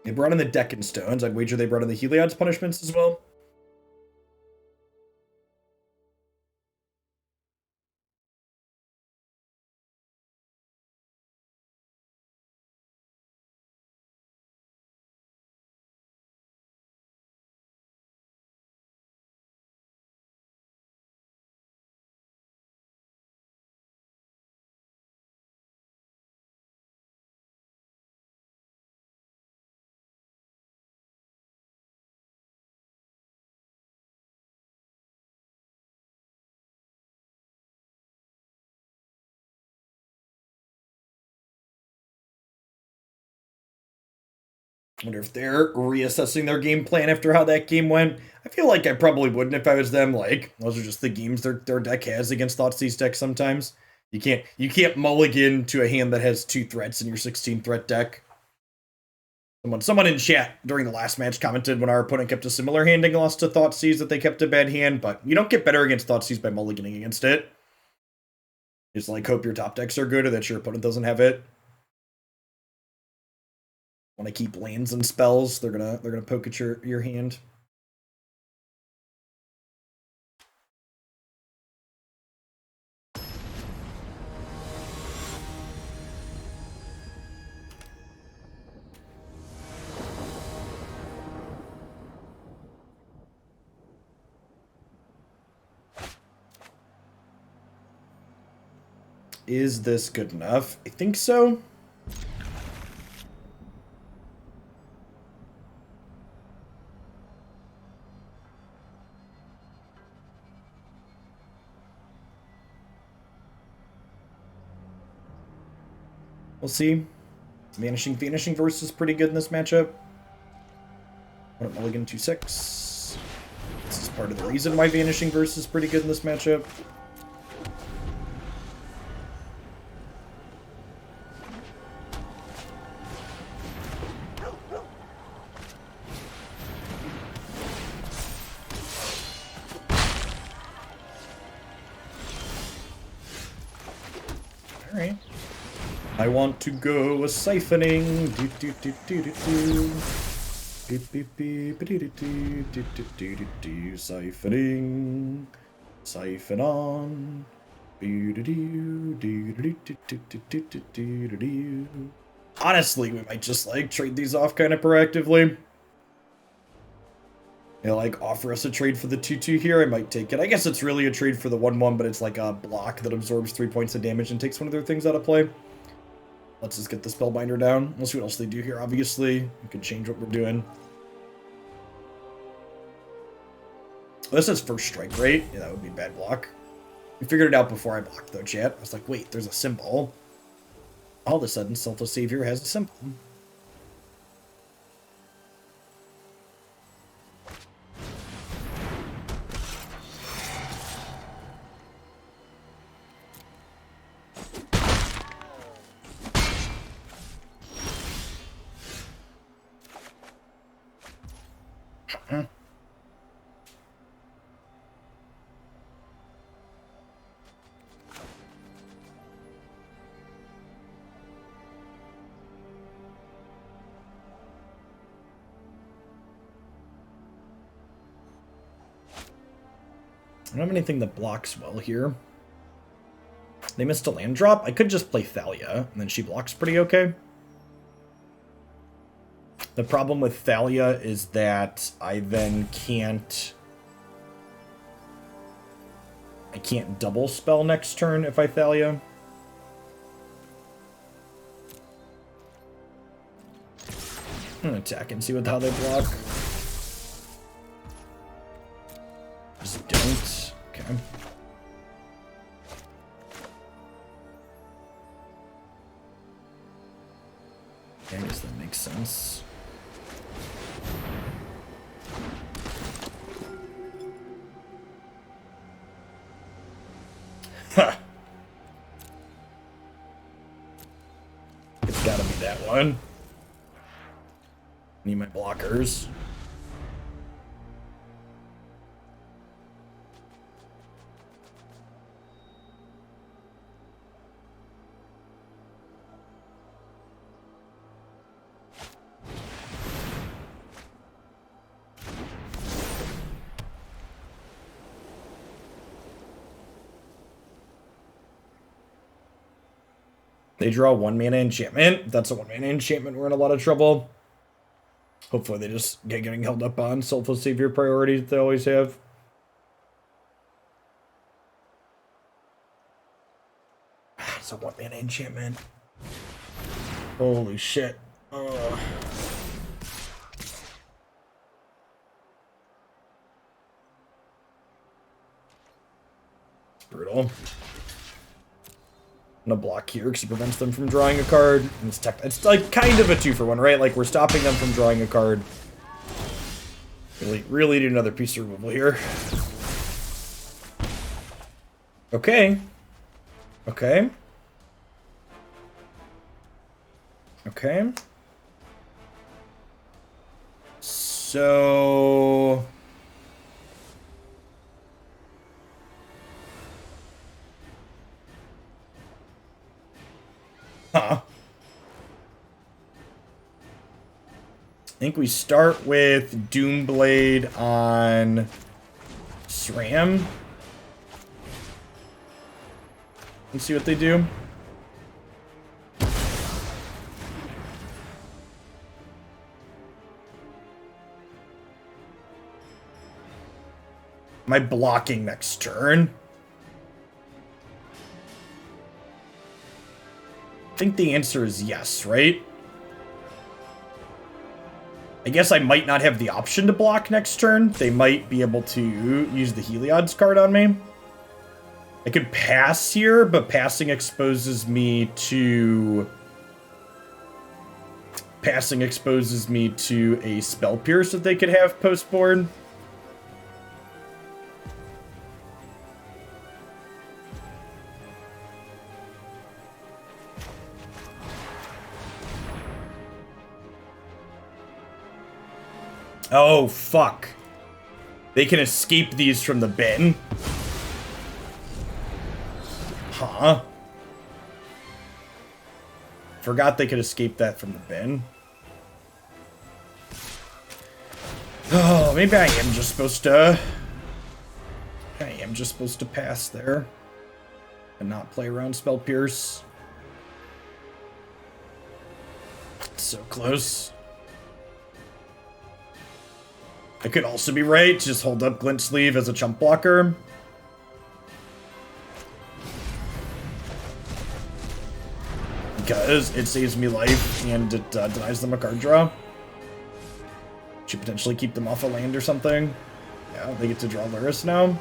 They brought in the Deccan Stones. I'd wager they brought in the Heliod's punishments as well. I wonder if they're reassessing their game plan after how that game went. I feel like I probably wouldn't if I was them. Those are just the games their deck has against Thoughtseize decks sometimes. You can't mulligan to a hand that has 2 threats in your 16-threat deck. Someone in chat during the last match commented when our opponent kept a similar hand and lost to Thoughtseize that they kept a bad hand, but you don't get better against Thoughtseize by mulliganing against it. Just hope your top decks are good or that your opponent doesn't have it. Want to keep lands and spells, they're gonna poke at your hand. Is this good enough? I think so. We'll see. Vanishing Verse is pretty good in this matchup. What up, Mulligan 2-6. This is part of the reason why Vanishing Verse is pretty good in this matchup. Alright. I want to go a siphoning. Siphoning. Siphon on. Honestly, we might just like trade these off kind of proactively. They like offer us a trade for the 2/2 here. I might take it. I guess it's really a trade for the 1/1, but it's like a block that absorbs 3 points of damage and takes one of their things out of play. Let's just get the Spellbinder down. We'll see what else they do here, obviously. We could change what we're doing. This is first strike, right? Yeah, that would be a bad block. We figured it out before I blocked, though, chat. I was like, wait, there's a symbol. All of a sudden, Selfless Savior has a symbol. I don't have anything that blocks well here. They missed a land drop. I could just play Thalia, and then she blocks pretty okay. The problem with Thalia is that I then can't... I can't double spell next turn if I Thalia. I'm gonna attack and see how they block. Just don't. Okay. I guess that makes sense. Huh. It's gotta be that one. Need my blockers. They draw 1-mana enchantment. If that's a 1-mana enchantment, we're in a lot of trouble. Hopefully they just get getting held up on Selfless Savior priorities that they always have. It's a 1-mana enchantment. Holy shit. Brutal. I'm gonna block here because it prevents them from drawing a card. And it's like kind of a 2-for-1, right? Like we're stopping them from drawing a card. Really need another piece of removal here. Okay. Okay. Okay. So... Huh. I think we start with Doomblade on SRAM. Let's see what they do. Am I blocking next turn? I think the answer is yes, right? I guess I might not have the option to block next turn. They might be able to use the Heliod's card on me. I could pass here, but passing exposes me to... Passing exposes me to a Spell Pierce that they could have post-board. Oh, fuck. They can escape these from the bin. Huh. Forgot they could escape that from the bin. Oh, maybe I am just supposed to... I am just supposed to pass there. And not play around Spell Pierce. So close. I could also be right, just hold up Glint-Sleeve as a chump blocker. Because it saves me life and it denies them a card draw. Should potentially keep them off a land or something. Yeah, they get to draw Duress now.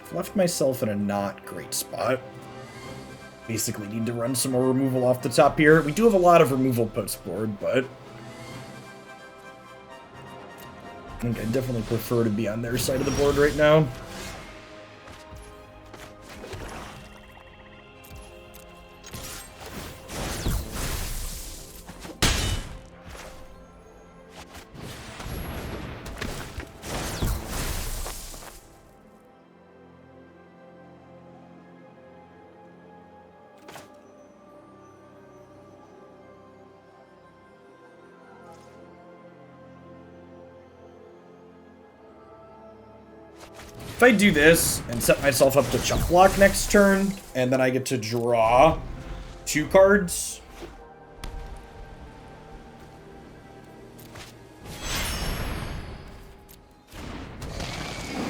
I've left myself in a not great spot. Basically need to run some more removal off the top here. We do have a lot of removal post board, but I think I definitely prefer to be on their side of the board right now. If I do this and set myself up to chump block next turn, and then I get to draw 2 cards.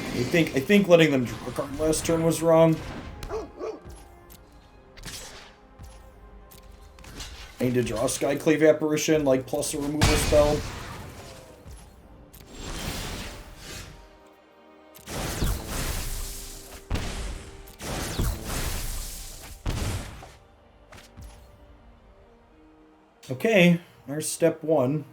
I think letting them draw a card last turn was wrong. I need to draw Skyclave Apparition, like plus a removal spell. Okay, there's step 1.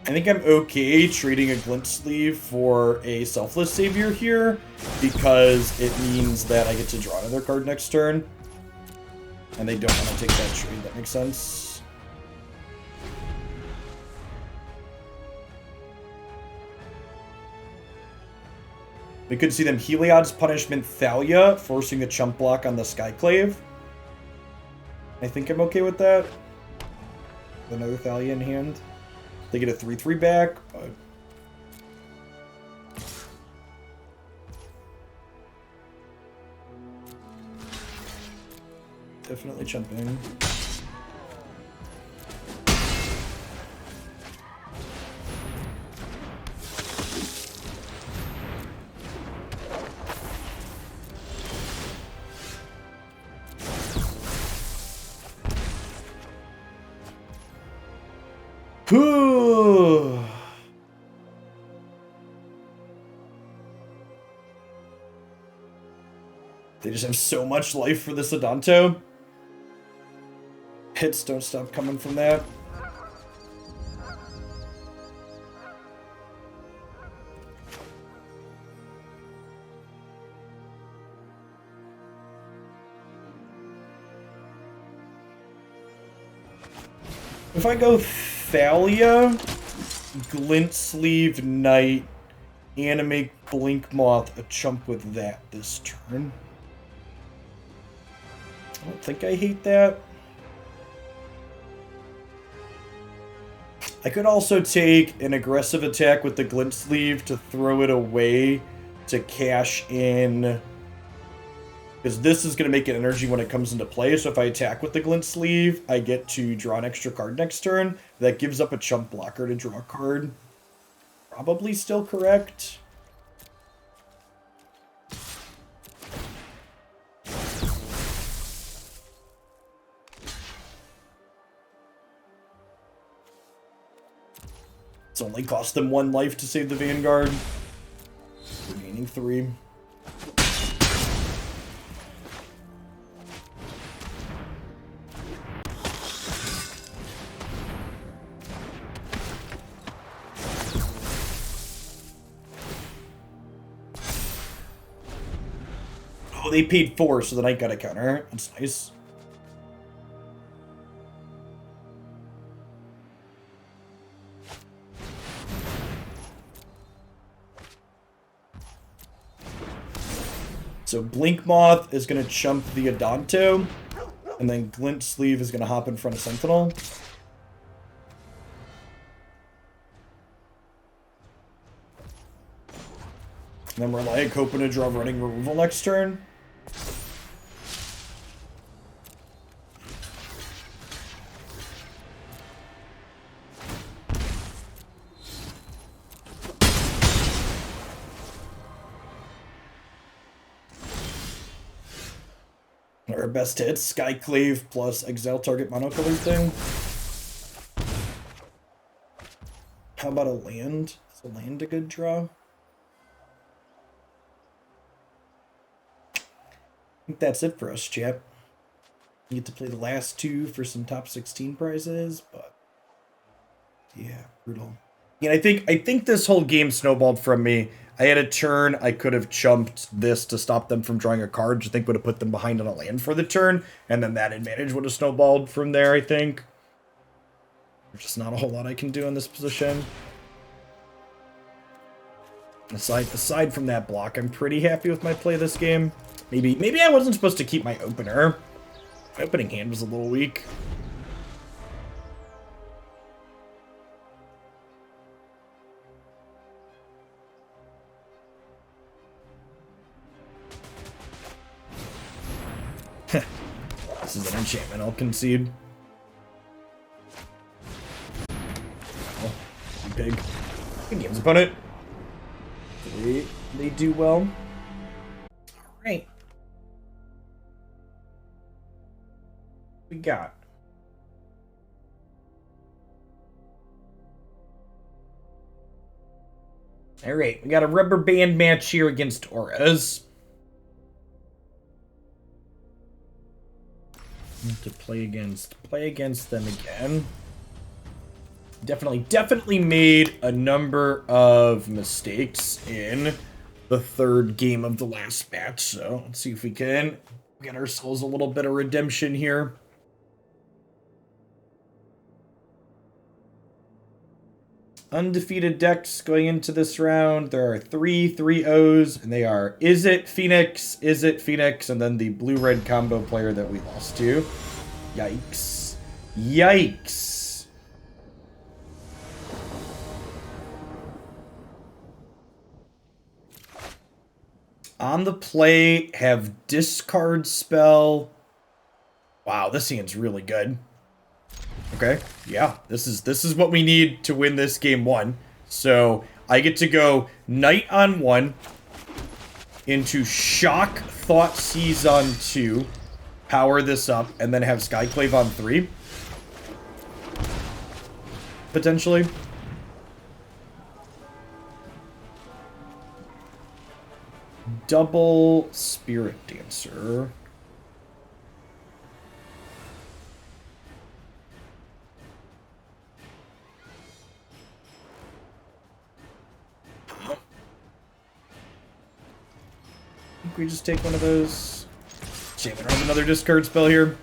I think I'm okay trading a Glint-Sleeve for a Selfless Savior here, because it means that I get to draw another card next turn. And they don't want to take that trade, that makes sense. We could see them Heliod's Punishment Thalia, forcing the chump block on the Skyclave. I think I'm okay with that. With another Thalia in hand. They get a 3/3 back, but definitely jumping. They just have so much life for this Adanto. Hits don't stop coming from that. If I go Thalia, Glint-Sleeve Knight, animate Blinkmoth a chump with that this turn. I don't think I hate that. I could also take an aggressive attack with the Glint-Sleeve to throw it away to cash in. Because this is going to make an energy when it comes into play. So if I attack with the Glint-Sleeve, I get to draw an extra card next turn. That gives up a chump blocker to draw a card. Probably still correct. It's only cost them 1 life to save the Vanguard. Remaining 3. Oh, they paid 4, so the knight got a counter. That's nice. So Blinkmoth is going to chump the Adanto, and then Glint-Sleeve is going to hop in front of Sentinel. And then we're like hoping to draw running removal next turn. Our best hits, Skyclave plus exile target monocolored thing. How about a land? Is a land a good draw? I think that's it for us, chap. You get to play the last 2 for some top 16 prizes, but yeah, brutal. Yeah, I think this whole game snowballed from me. I had a turn, I could have chumped this to stop them from drawing a card, which I think would have put them behind on a land for the turn, and then that advantage would have snowballed from there, I think. There's just not a whole lot I can do in this position. Aside from that block, I'm pretty happy with my play this game. Maybe I wasn't supposed to keep my opener. My opening hand was a little weak. This is an enchantment, I'll concede. Oh, big. Good games, opponent. They do well. Alright. We got. Alright, we got a rubber band match here against Auras. To play against them again. Definitely made a number of mistakes in the 3rd game of the last match, so let's see if we can get ourselves a little bit of redemption here. Undefeated decks going into this round. There are 3 3-0s, and they are Is It Phoenix, and then the blue-red combo player that we lost to. Yikes. Yikes. On the play, have discard spell. Wow, this hand's really good. Okay, yeah, this is what we need to win this game 1. So I get to go Knight on 1 into Shock Thoughtseize on 2, power this up, and then have Skyclave on 3. Potentially. Double Spirit Dancer. I think we just take one of those. Shame, I don't have another discard spell here.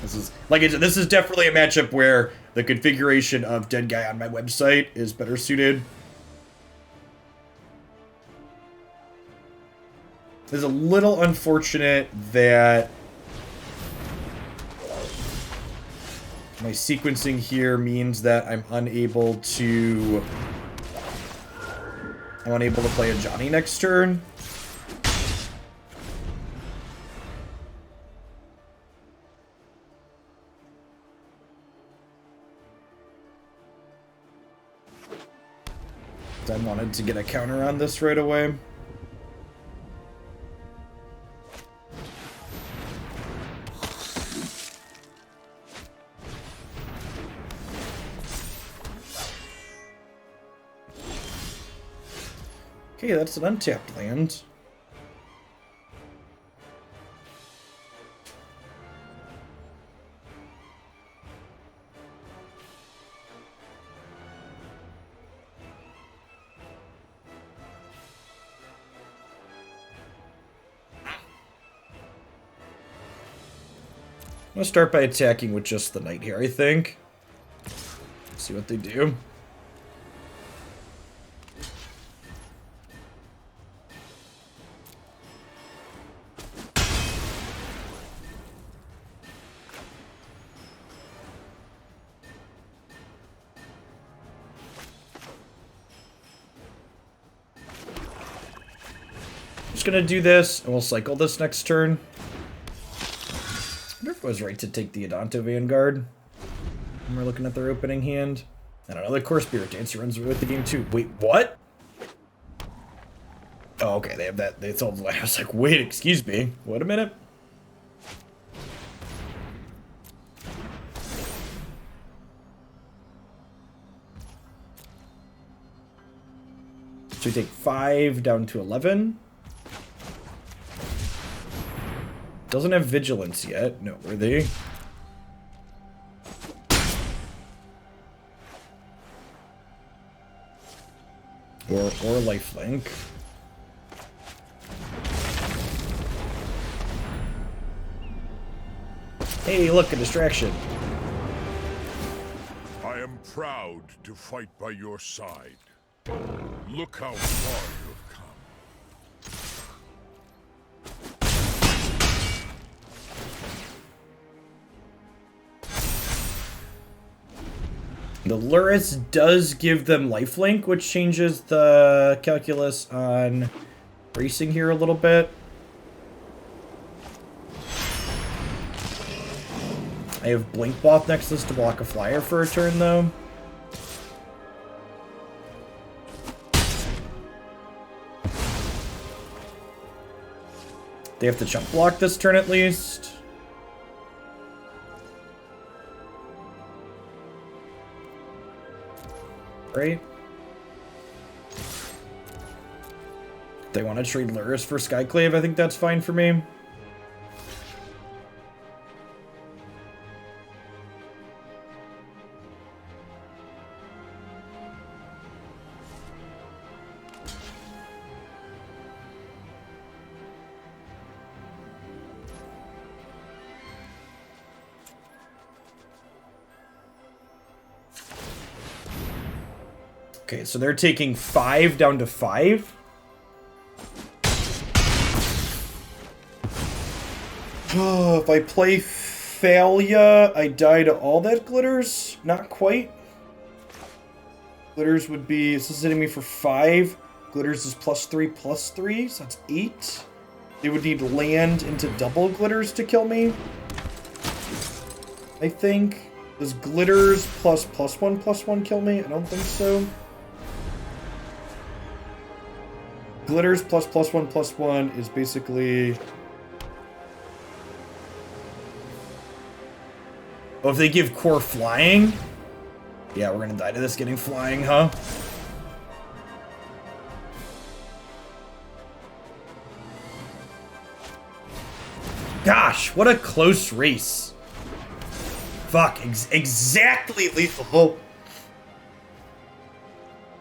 This is, like I said, this is definitely a matchup where the configuration of Deadguy on my website is better suited. It's a little unfortunate that my sequencing here means that I'm unable to play Ajani next turn. I wanted to get a counter on this right away. Okay, that's an untapped land. I'm gonna start by attacking with just the knight here, I think. See what they do. Just gonna do this, and we'll cycle this next turn. I wonder if it was right to take the Adanto Vanguard when we're looking at their opening hand. I don't know, the Core Spirit Dancer runs with the game too. Wait, what? Oh, okay, they have that. They sold the land. I was like, wait, excuse me. Wait a minute. So we take 5 down to 11. Doesn't have vigilance yet. Noteworthy. Or lifelink. Hey, look, a distraction. I am proud to fight by your side. Look how far you have come. The Duress does give them lifelink, which changes the calculus on racing here a little bit. I have Blinkmoth Nexus to block a flyer for a turn, though. They have to chump block this turn at least. Right? They want to trade Duress for Skyclave, I think that's fine for me. Okay, so they're taking 5 down to 5. Oh, if I play Thalia, I die to all that glitters? Not quite. Glitters would be, this is hitting me for 5. Glitters is +3/+3, so that's 8. They would need land into double glitters to kill me, I think. Does glitters ++1/+1 kill me? I don't think so. Glitters ++1/+1 is basically... Oh, if they give core flying? Yeah, we're gonna die to this getting flying, huh? Gosh, what a close race. Fuck, exactly lethal.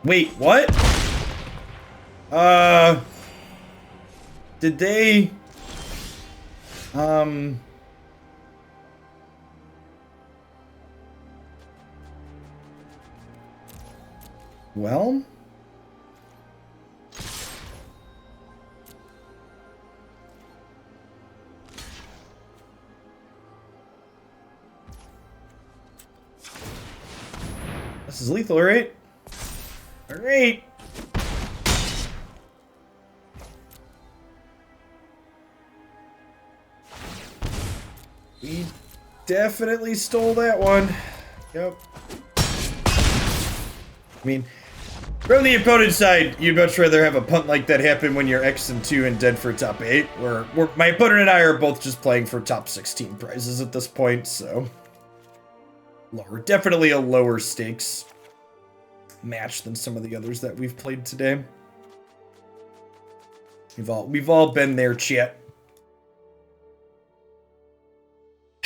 Wait, what? Did they... Well... This is lethal, right? Alright. We definitely stole that one. Yep. I mean, from the opponent's side, you'd much rather have a punt like that happen when you're X and 2 and dead for top 8, where my opponent and I are both just playing for top 16 prizes at this point, so... Definitely a lower stakes match than some of the others that we've played today. We've all been there, chat.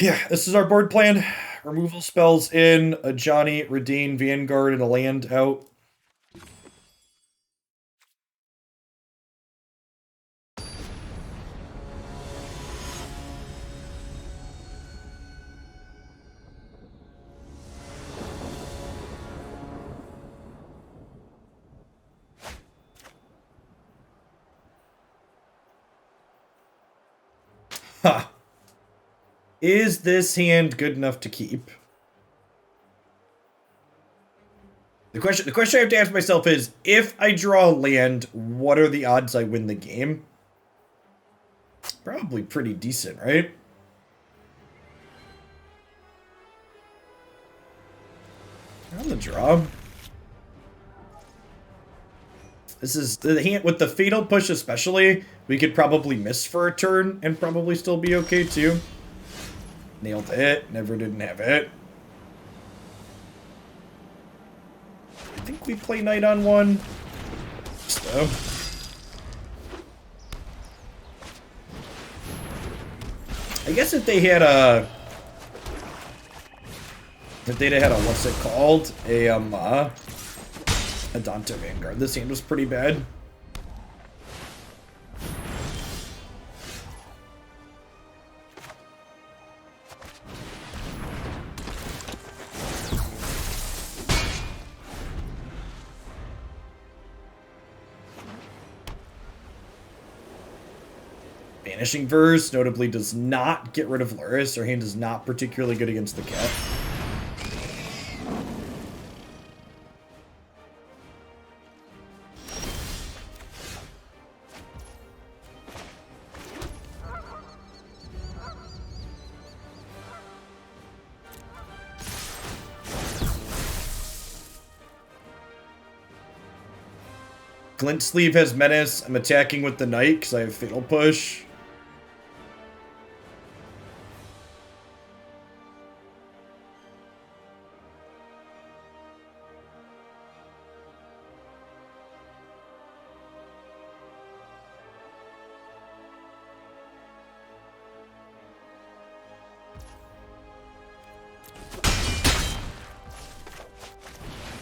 Yeah, this is our board plan. Removal spells in, Ajani, Reidane, Vanguard, and a land out. Ha! Is this hand good enough to keep? The question I have to ask myself is, if I draw a land, what are the odds I win the game? Probably pretty decent, right? On the draw. This is the hand with the fatal push especially, we could probably miss for a turn and probably still be okay too. Nailed it, never didn't have it. I think we play knight on one. So. I guess if they had a... If they'd have had a, what's it called? A, Adanto Vanguard. This hand was pretty bad. Vanishing Verse notably does not get rid of Duress. Our hand is not particularly good against the cat. Glint-Sleeve has Menace. I'm attacking with the Knight because I have Fatal Push.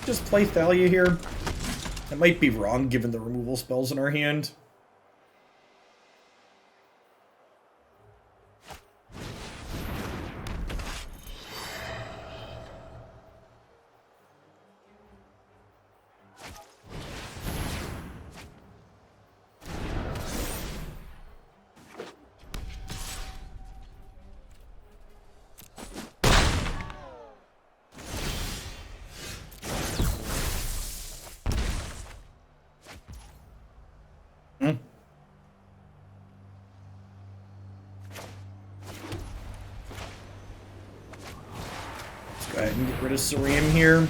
Just play Thalia here. I might be wrong given the removal spells in our hand. Go ahead and get rid of Sarim here.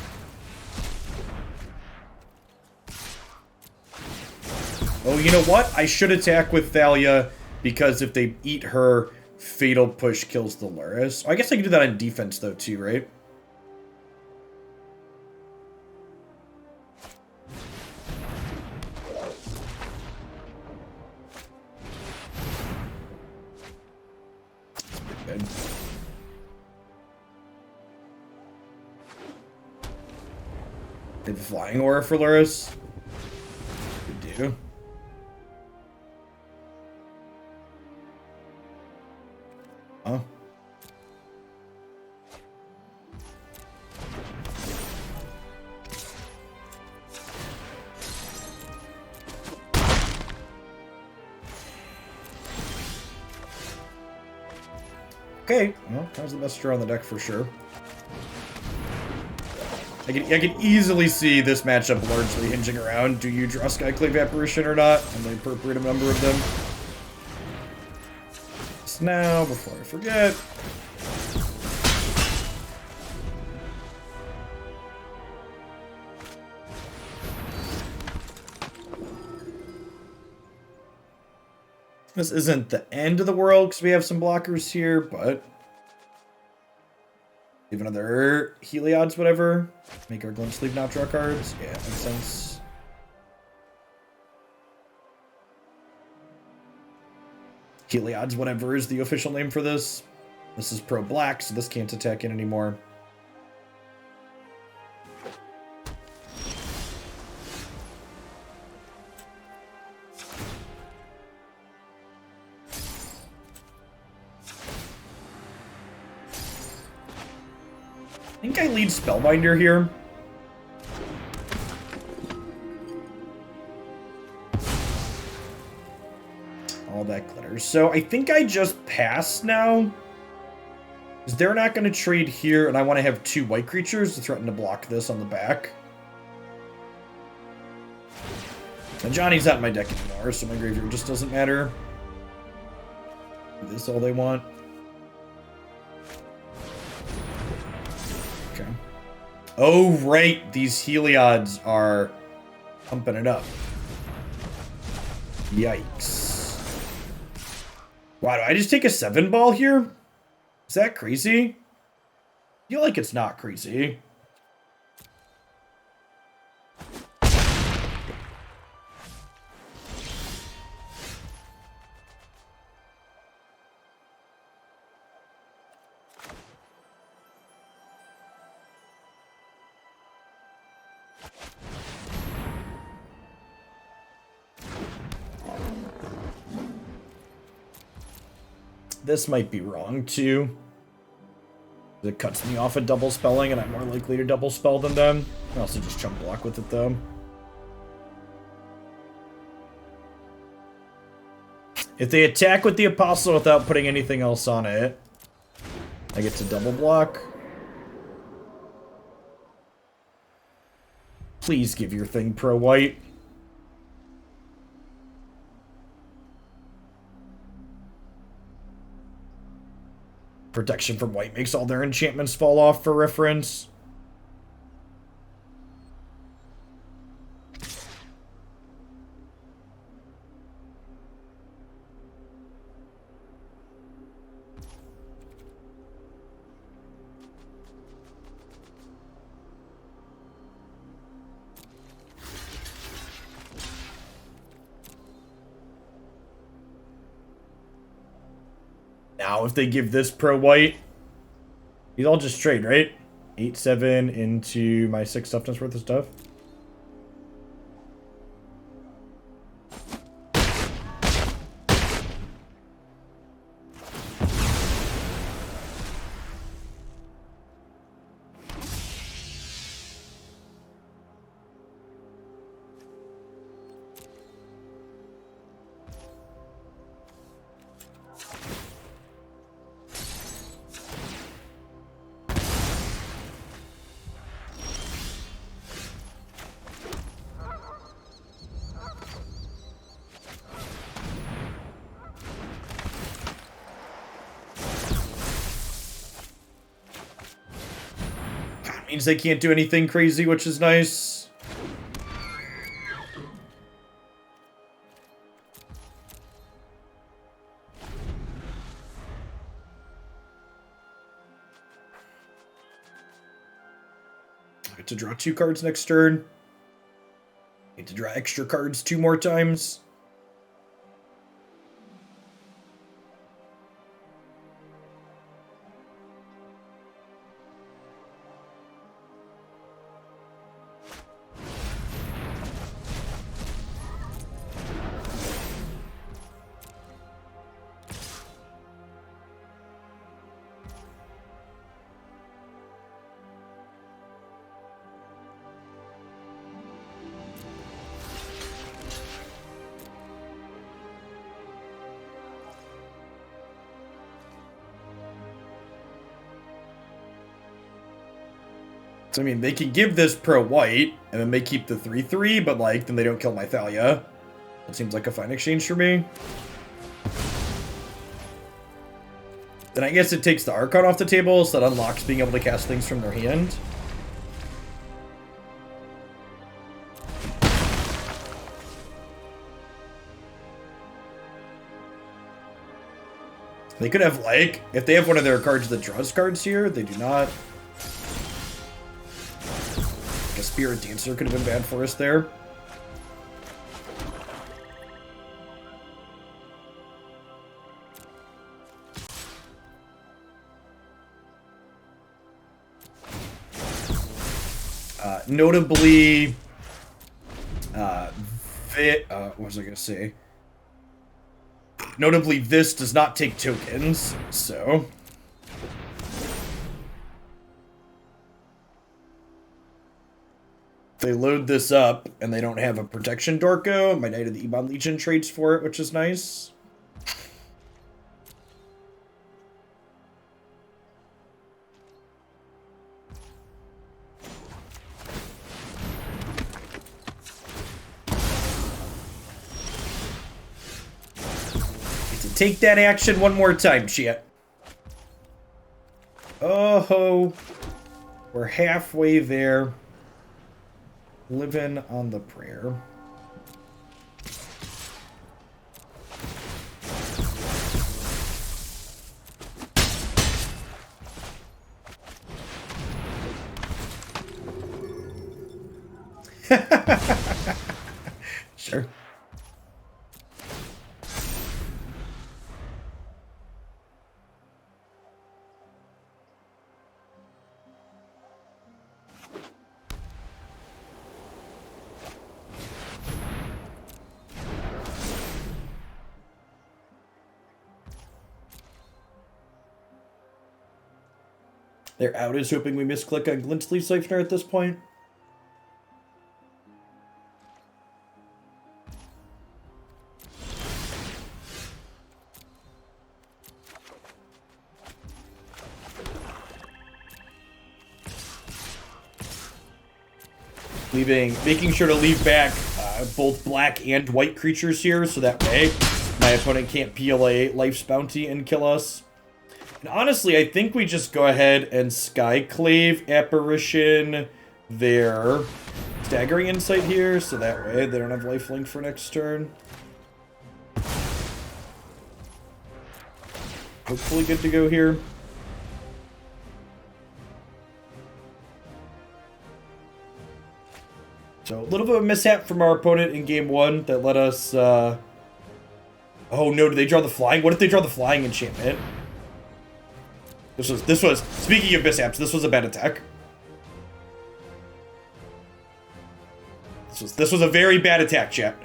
Oh, you know what? I should attack with Thalia because if they eat her, Fatal Push kills the Duress. Oh, I guess I can do that on defense though too, right? Good. They have a Flying Aura for Duress. We do. Huh? Okay, well, that was the best draw on the deck for sure. I can easily see this matchup largely hinging around, do you draw Skyclave Apparition or not, and the appropriate number of them. Just now, before I forget. This isn't the end of the world because we have some blockers here, but even other Heliod's, whatever. Make our Glint-Sleeve not draw cards. Yeah, makes sense. Heliod's, whatever is the official name for this. This is pro-black, so this can't attack it anymore. I think I lead Spellbinder here. All that glitters. So I think I just pass now. Because they're not going to trade here, and I want to have 2 white creatures to threaten to block this on the back. Ajani's not in my deck anymore, so my graveyard just doesn't matter. Do this all they want. Okay. Oh, right. These Heliod's are pumping it up. Yikes. Wow, do I just take a 7-ball here? Is that crazy? I feel like it's not crazy. This might be wrong, too. It cuts me off at double spelling, and I'm more likely to double spell than them. I also just chump block with it, though. If they attack with the Apostle without putting anything else on it, I get to double block. Please give your thing pro-white. Protection from white makes all their enchantments fall off, for reference. Now, if they give this pro-white, these all just trade, right? 8-7 into my 6 toughness worth of stuff. Means they can't do anything crazy, which is nice. I get to draw 2 cards next turn. I get to draw extra cards 2 more times. So, I mean, they can give this pro white, and then they keep the 3/3, but, like, then they don't kill my Thalia. That seems like a fine exchange for me. Then I guess it takes the Archon off the table, so that unlocks being able to cast things from their hand. They could have, like, if they have one of their cards that draws cards here, they do not. Like a Spirit Dancer could have been bad for us there. Notably, what was I going to say? Notably, this does not take tokens, so... They load this up, and they don't have a Protection Dorko. My Knight of the Ebon Legion trades for it, which is nice. Take that action one more time, shit. Oh ho. We're halfway there. Living on the prayer. Sure. Their out is hoping we misclick on Glint-Sleeve Siphoner at this point. Making sure to leave back both black and white creatures here, so that way my opponent can't PLA Life's Bounty and kill us. And honestly, I think we just go ahead and Skyclave Apparition their Staggering Insight here, so that way they don't have lifelink for next turn. Hopefully good to go here. So, a little bit of a mishap from our opponent in game one that let us, Oh no, did they draw the flying? What if they draw the flying enchantment? This was, speaking of mishaps, this was a bad attack. This was a very bad attack, chat.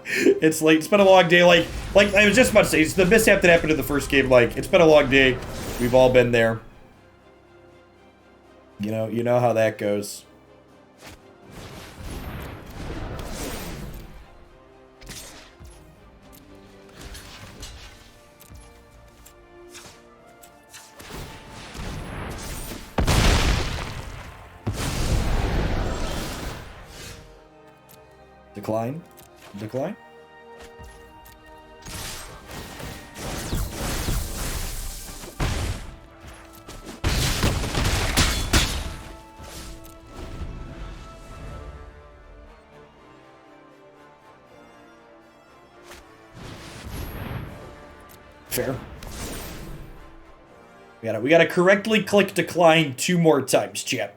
It's late, it's been a long day, like I was just about to say, it's the mishap that happened in the first game, like, it's been a long day, we've all been there. You know how that goes. Decline. Decline. Fair. We gotta correctly click decline 2 more times, chat.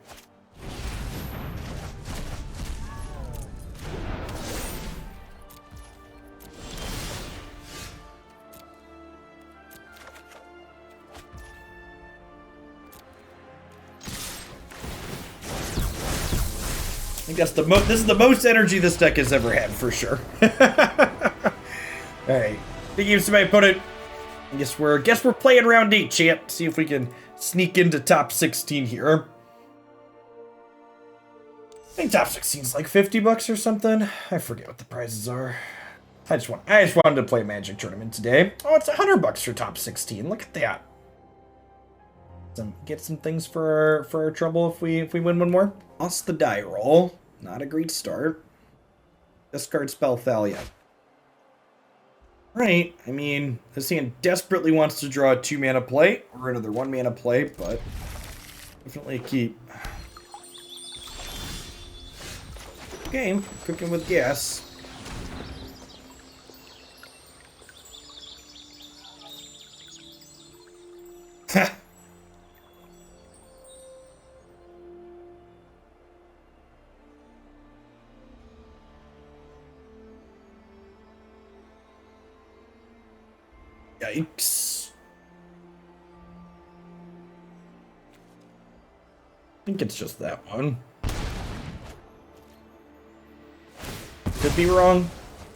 I think this is the most energy this deck has ever had, for sure. Alright. Big games to my opponent. I guess we're playing round 8, chat. See if we can sneak into top 16 here. I think top 16 is like $50 or something. I forget what the prizes are. I just wanted to play a Magic tournament today. Oh, it's $100 for top 16. Look at that. Get some things for our trouble if we win one more. Lost the die roll. Not a great start. Discard spell Thalia. Right, I mean, this hand desperately wants to draw a 2-mana play, or another 1-mana play, but definitely a keep. Okay, cooking with gas. Ha! Yikes. I think it's just that one. Could be wrong.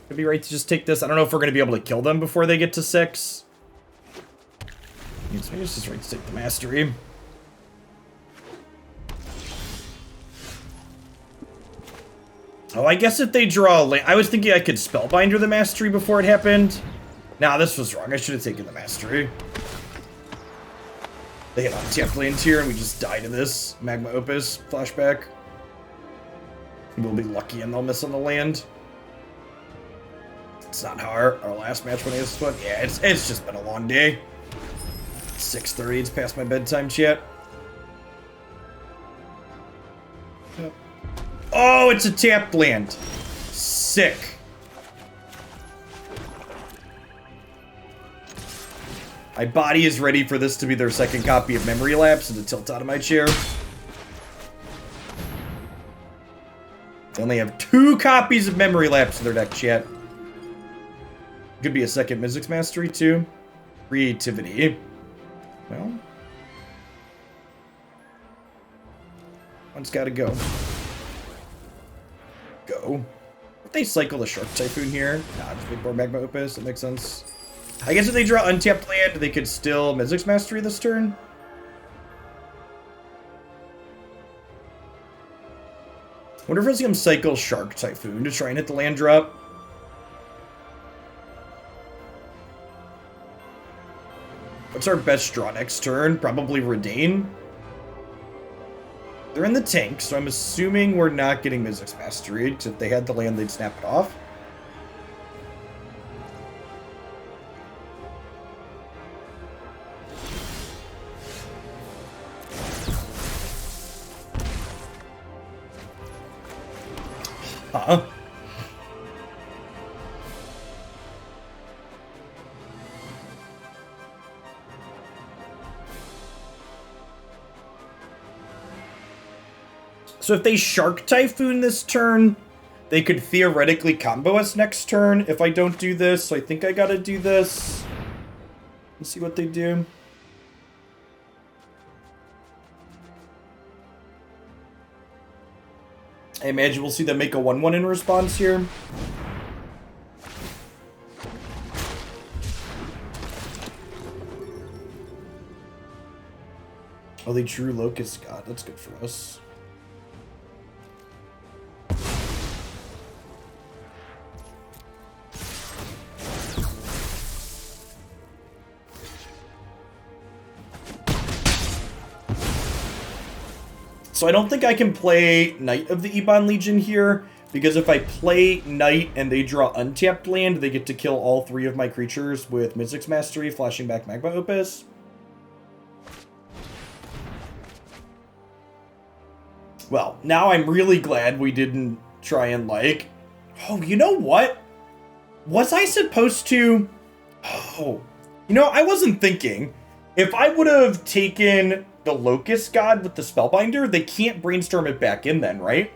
Could be right to just take this. I don't know if we're going to be able to kill them before they get to 6. Maybe it's just right to take the mastery. Oh, I guess if they draw a land... I was thinking I could Spellbinder the mastery before it happened. Nah, this was wrong. I should have taken the mastery. They hit untapped land here, and we just die to this. Magma Opus flashback. We'll be lucky, and they'll miss on the land. It's not how our last match when I was fun. Yeah, it's just been a long day. 6:30. It's past my bedtime, chat. Yep. Oh, it's a tapped land. Sick. My body is ready for this to be their second copy of Memory Lapse and to tilt out of my chair. They only have 2 copies of Memory Lapse in their deck, chat. Could be a second Mizzix Mastery, too. Creativity. Well. One's gotta go. Go. If they cycle the Shark Typhoon here? Nah, just make more Magma Opus. That makes sense. I guess if they draw untapped land, they could still Mizzix Mastery this turn. Wonder if I see him cycle Shark Typhoon to try and hit the land drop. What's our best draw next turn? Probably Reidane. They're in the tank, so I'm assuming we're not getting Mizzix Mastery, because if they had the land, they'd snap it off. Huh? So if they Shark Typhoon this turn, they could theoretically combo us next turn if I don't do this. So I think I gotta do this. Let's see what they do. I imagine we'll see them make a 1/1 in response here. Oh, they drew Locust God. That's good for us. So I don't think I can play Knight of the Ebon Legion here, because if I play Knight and they draw untapped land, they get to kill all 3 of my creatures with Mizzix Mastery, flashing back Magma Opus. Well, now I'm really glad we didn't try and like... Oh, you know what? Was I supposed to... Oh, you know, I wasn't thinking. If I would have taken the Locust God with the Spellbinder, they can't brainstorm it back in then, right?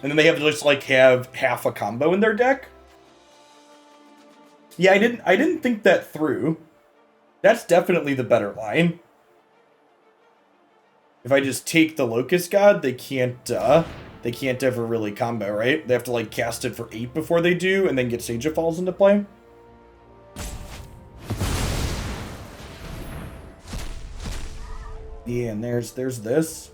And then they have to just like have half a combo in their deck. Yeah, I didn't think that through. That's definitely the better line. If I just take the Locust God, they can't ever really combo, right? They have to like cast it for 8 before they do, and then get Sage of Falls into play. Yeah, and there's this.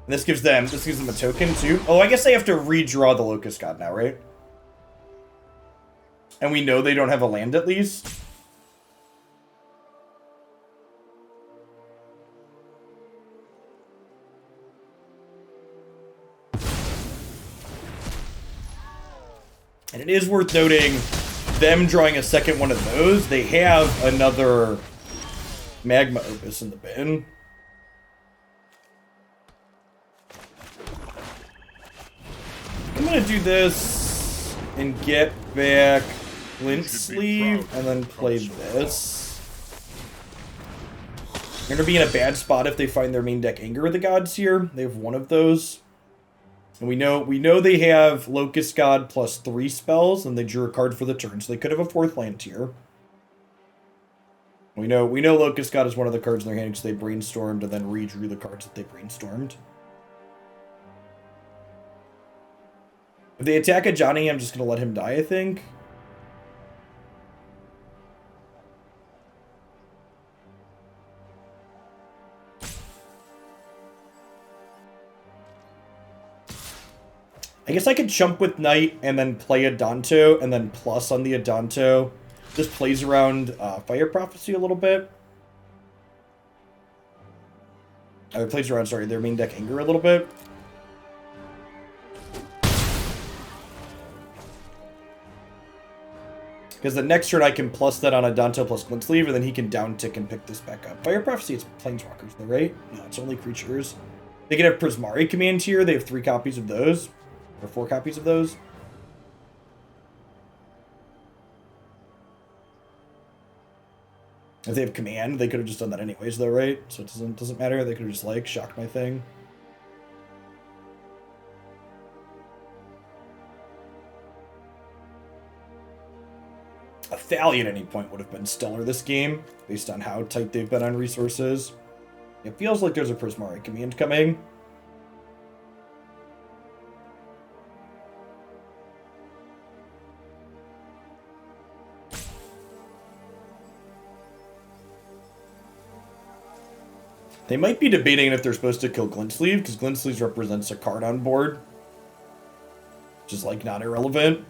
And this gives them a token too. Oh, I guess they have to redraw the Locust God now, right? And we know they don't have a land at least. And it is worth noting, them drawing a second one of those, they have another Magma Opus in the bin. I'm gonna do this and get back Glint-Sleeve and then play this. They're gonna be in a bad spot if they find their main deck Anger of the Gods here. They have one of those. And we know they have Locust God plus 3 spells, and they drew a card for the turn, so they could have a 4th land here. We know Locust God is one of the cards in their hand because they brainstormed and then redrew the cards that they brainstormed. If they attack Ajani, I'm just gonna let him die, I think. I guess I could jump with Knight and then play Adanto and then plus on the Adanto. Just plays around Fire Prophecy a little bit. It plays around, sorry, their main deck Anger a little bit. Because the next turn I can plus that on Adanto plus Glint-Sleeve, and then he can down tick and pick this back up. Fire Prophecy, it's Planeswalkers though, right? No, it's only creatures. They can have Prismari Command here. They have 3 copies of those. Or 4 copies of those. If they have Command, they could have just done that anyways though, right? So it doesn't matter. They could have just, like, shocked my thing. A Thalia at any point would have been stellar this game, based on how tight they've been on resources. It feels like there's a Prismari Command coming. They might be debating if they're supposed to kill Glint-Sleeve, because Glint-Sleeve represents a card on board. Which is, like, not irrelevant.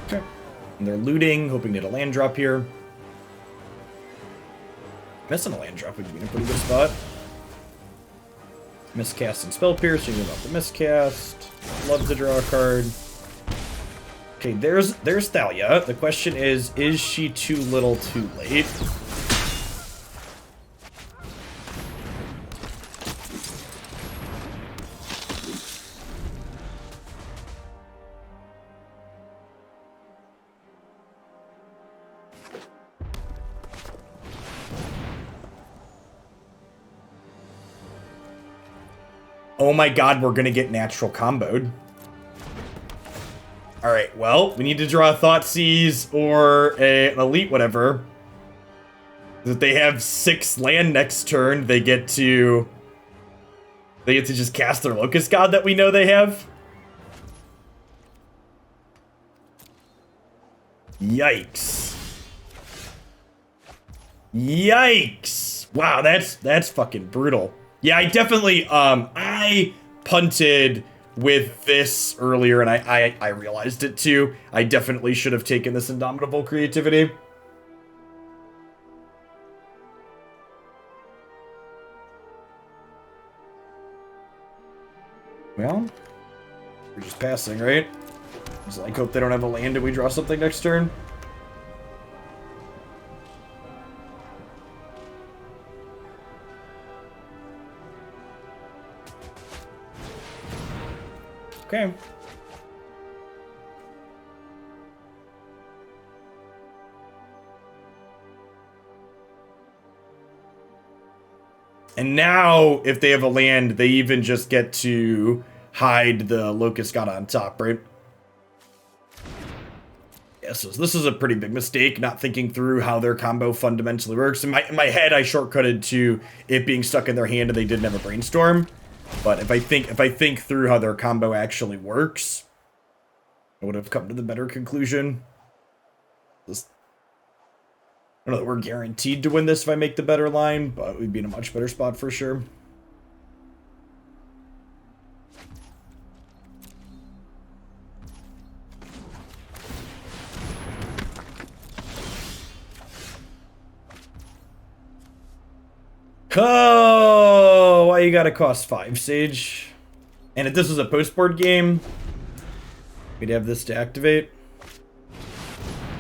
Okay. And they're looting, hoping to get a land drop here. Missing a land drop would be in a pretty good spot. Miscast and Spell Piercing, about the miscast. Love to draw a card. Okay, there's Thalia. The question is she too little too late? Oh my god, we're gonna get natural comboed. Alright, well, we need to draw a Thoughtseize or an Elite whatever. If they have 6 land next turn, they get to just cast their Locust God that we know they have. Yikes. Yikes. Wow, that's fucking brutal. Yeah, I definitely, I punted with this earlier, and I realized it too. I definitely should have taken this Indomitable Creativity. Well, we're just passing, right? Just like hope they don't have a land and we draw something next turn. Okay. And now, if they have a land, they even just get to hide the Locust God on top, right? Yeah, so this is a pretty big mistake, not thinking through how their combo fundamentally works. In my head, I shortcutted to it being stuck in their hand and they didn't have a brainstorm. But if I think through how their combo actually works, I would have come to the better conclusion. I don't know that we're guaranteed to win this if I make the better line, but we'd be in a much better spot for sure. Oh, why you gotta cost 5, Sage? And if this was a post-board game, we'd have this to activate.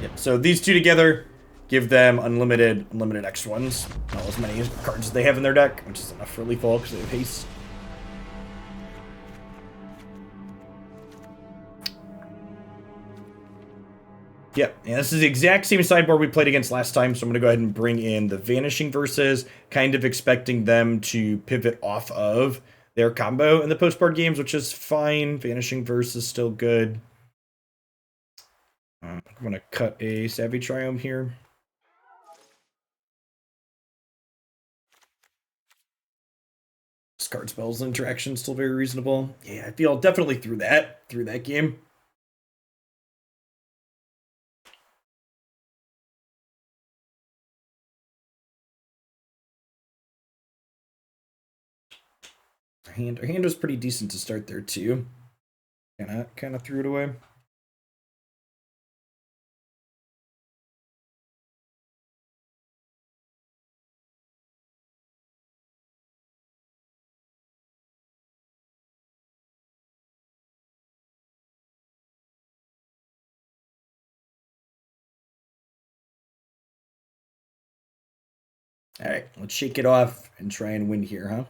Yep, so these two together give them unlimited X1s. Not as many cards as they have in their deck, which is enough for lethal because they have haste. Yep, and this is the exact same sideboard we played against last time, so I'm going to go ahead and bring in the Vanishing Verses, kind of expecting them to pivot off of their combo in the post-board games, which is fine. Vanishing Verse is still good. I'm going to cut a Savai Triome here. Discard spells interaction still very reasonable. Yeah, I feel definitely through that game. Our hand was pretty decent to start there too. Kind of threw it away. All right, let's shake it off and try and win here, huh?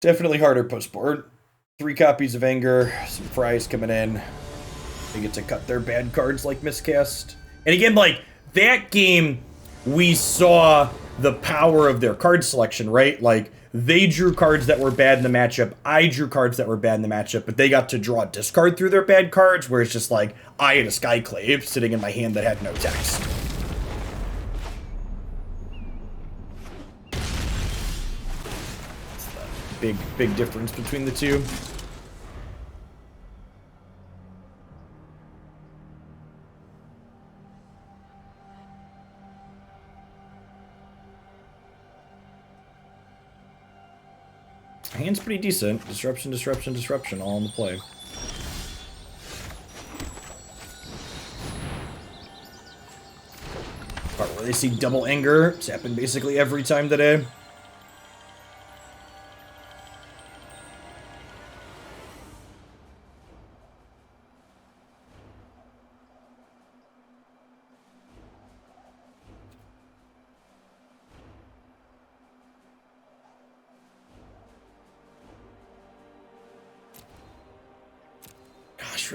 Definitely harder post-board. 3 copies of Anger, some fries coming in. They get to cut their bad cards like Miscast. And again, like, that game, we saw the power of their card selection, right? Like, they drew cards that were bad in the matchup. I drew cards that were bad in the matchup, but they got to draw a discard through their bad cards, where it's just like, I had a Skyclave sitting in my hand that had no text. Big difference between the two. Hand's pretty decent. Disruption, disruption, disruption, all in the play. Part where they see double anger. It's happened basically every time today.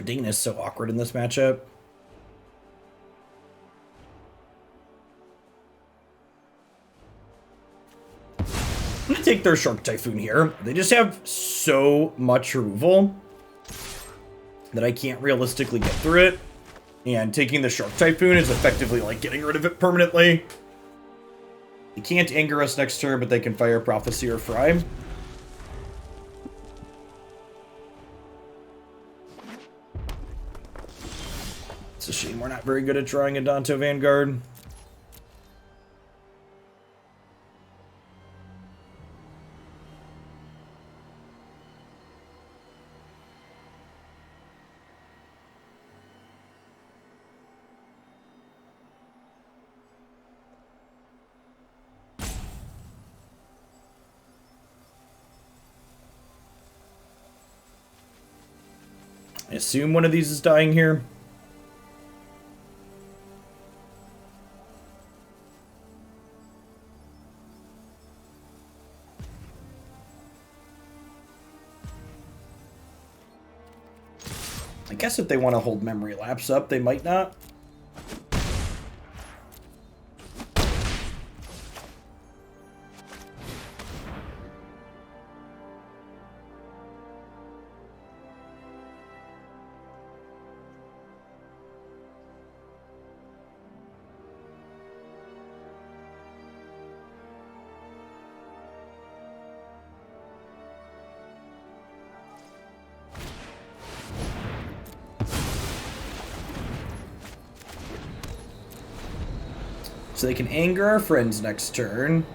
Reidane is so awkward in this matchup. I'm gonna take their Shark Typhoon here. They just have so much removal that I can't realistically get through it. And taking the Shark Typhoon is effectively like getting rid of it permanently. They can't anger us next turn, but they can fire Prophecy or Fry. It's a shame we're not very good at drawing Adanto Vanguard. I assume one of these is dying here. I guess if they want to hold Memory Lapse up, they might not. So they can anger our friends next turn.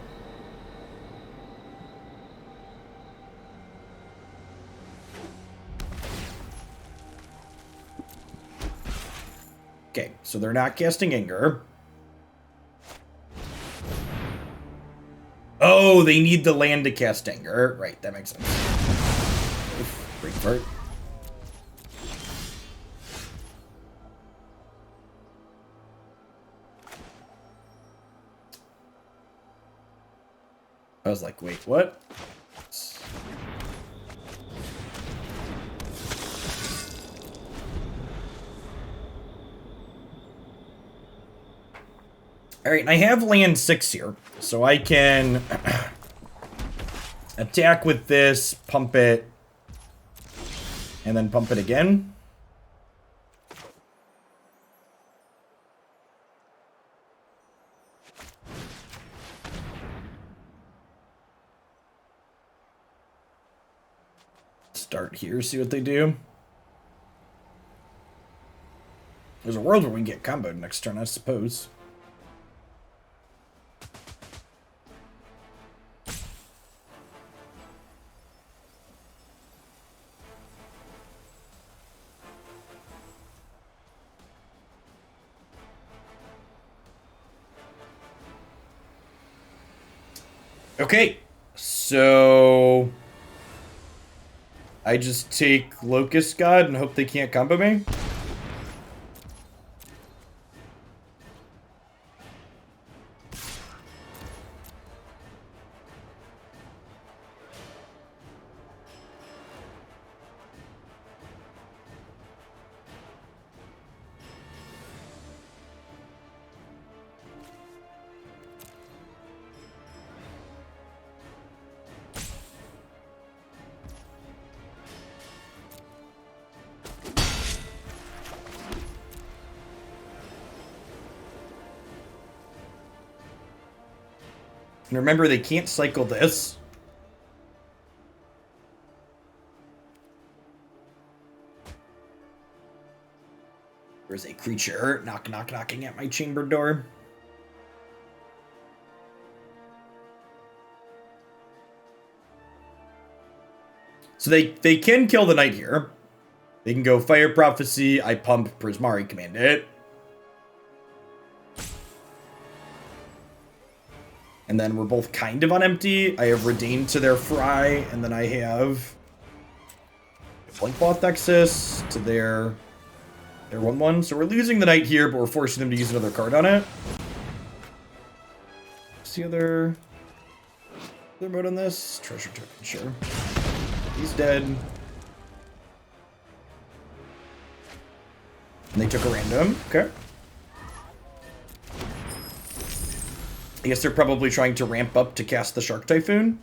Okay, so they're not casting anger. Oh, they need the land to cast Anger. Right, that makes sense. Great part. I was like, wait, what? Alright, I have land 6 here, so I can attack with this, pump it, and then pump it again. Start here, see what they do. There's a world where we can get comboed next turn, I suppose. Okay, so I just take Locust God and hope they can't combo me. And remember, they can't cycle this. There's a creature knocking at my chamber door. So they can kill the knight here. They can go Fire Prophecy, I pump Prismari, command it. And then we're both kind of on empty. I have Reidane to their Fry, and then I have Blinkmoth Nexus to their 1/1. So we're losing the knight here, but we're forcing them to use another card on it. What's the other mode on this? Treasure token, sure. He's dead. And they took a random. Okay. I guess they're probably trying to ramp up to cast the Shark Typhoon.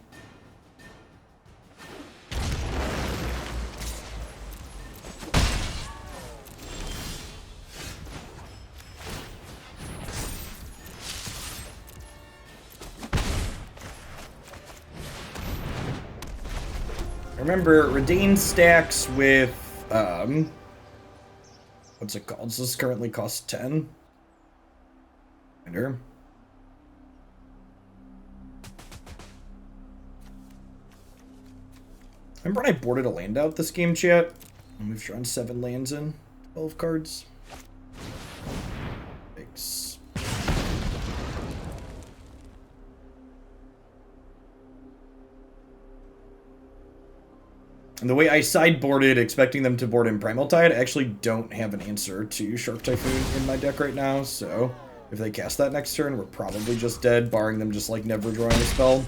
Remember, Reidane stacks with, what's it called? So this currently costs 10. Enter. Remember when I boarded a land out this game, chat? And we've drawn 7 lands in 12 cards. Thanks. And the way I sideboarded, expecting them to board in Primal Tide, I actually don't have an answer to Shark Typhoon in my deck right now, so if they cast that next turn, we're probably just dead, barring them just, like, never drawing a spell.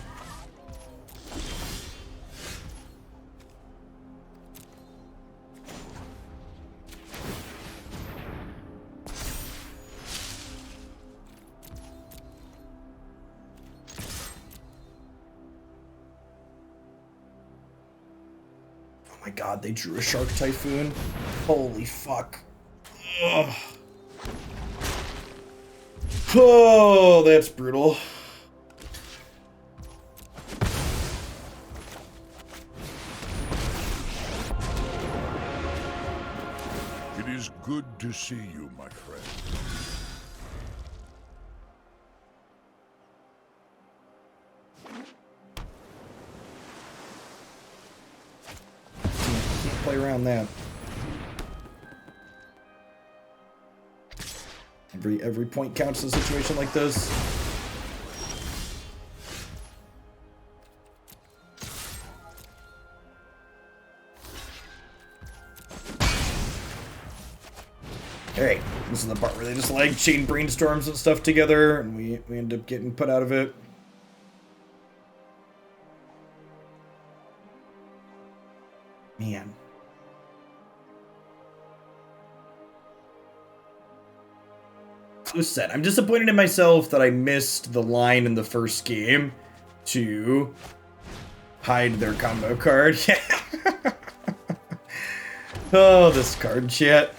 Oh my god, they drew a Shark Typhoon. Holy fuck. Ugh. Oh, that's brutal. It is good to see you, my friend. Can't play around that. Every point counts in a situation like this. Alright, this is the part where they just like chain brainstorms and stuff together, and we end up getting put out of it. Man. Close set. I'm disappointed in myself that I missed the line in the first game to hide their combo card. Oh, this card chat.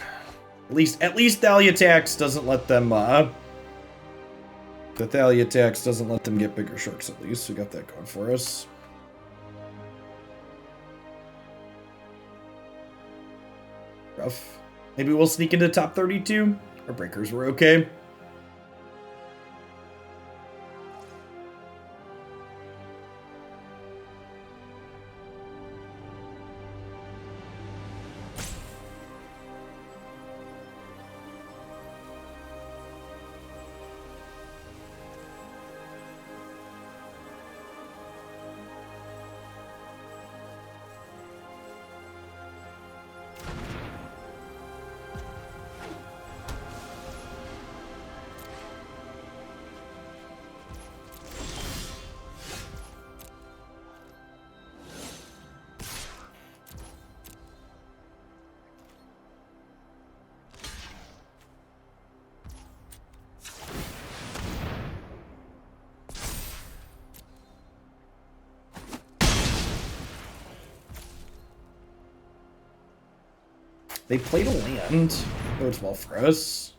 At least Thalia Tax doesn't let them the Thalia Tax doesn't let them get bigger sharks, at least. We got that going for us. Rough. Maybe we'll sneak into top 32. Our breakers were okay. They played a land. Bodes well for us.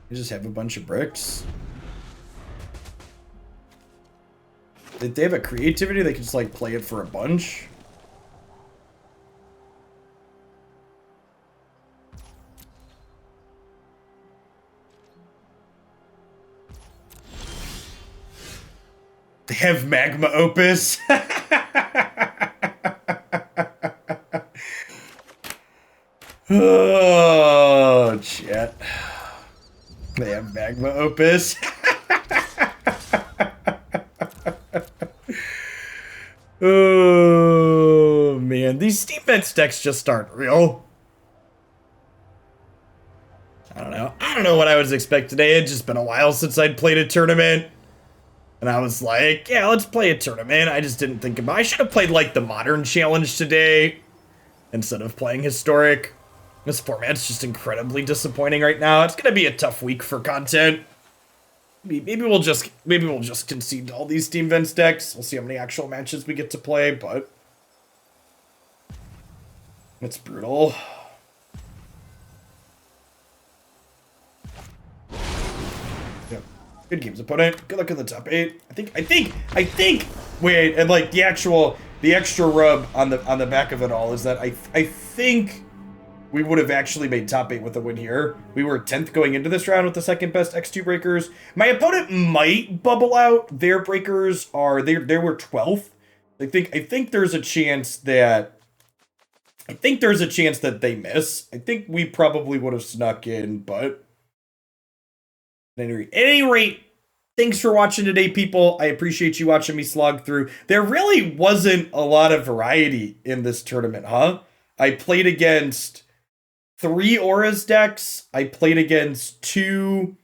We just have a bunch of bricks. Did they have a creativity? They could just like play it for a bunch. They have Magma Opus. Oh, shit. They have Magma Opus. Oh, man. These Steam Vents decks just aren't real. I don't know what I was expecting today. It had just been a while since I'd played a tournament. And I was like, yeah, let's play a tournament. I just didn't think about it. I should have played, like, the Modern Challenge today instead of playing Historic. This format's just incredibly disappointing right now. It's gonna be a tough week for content. Maybe we'll just concede to all these Steam Vents decks. We'll see how many actual matches we get to play, but it's brutal. Yeah. Good games, opponent. Good luck in the top 8. I think. Wait, and like the extra rub on the back of it all is that I think we would have actually made top 8 with a win here. We were 10th going into this round with the second best X2 breakers. My opponent might bubble out. Their breakers are they were 12th. I think there's a chance that they miss. I think we probably would have snuck in, but at any rate, thanks for watching today, people. I appreciate you watching me slog through. There really wasn't a lot of variety in this tournament, huh? I played against 3 Auras decks. I played against I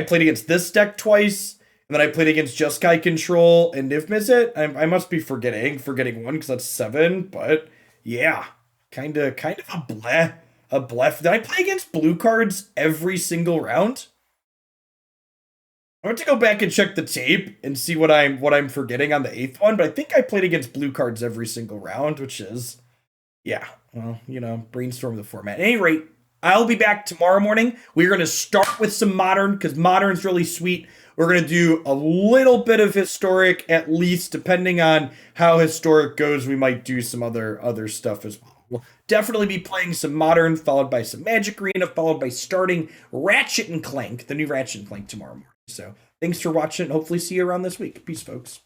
played against this deck twice, and then I played against Jeskai Control and Niv Mizzet. I must be forgetting one because that's 7, but yeah, kind of a blef. Did I play against blue cards every single round? I want to go back and check the tape and see what I'm forgetting on the 8th one, but I think I played against blue cards every single round, which is, yeah, well, brainstorm the format. At any rate, I'll be back tomorrow morning. We're going to start with some Modern, because Modern's really sweet. We're going to do a little bit of Historic, at least, depending on how Historic goes. We might do some other stuff as well. We'll definitely be playing some Modern, followed by some Magic Arena, followed by starting Ratchet and Clank, the new Ratchet and Clank tomorrow morning. So, thanks for watching. Hopefully see you around this week. Peace, folks.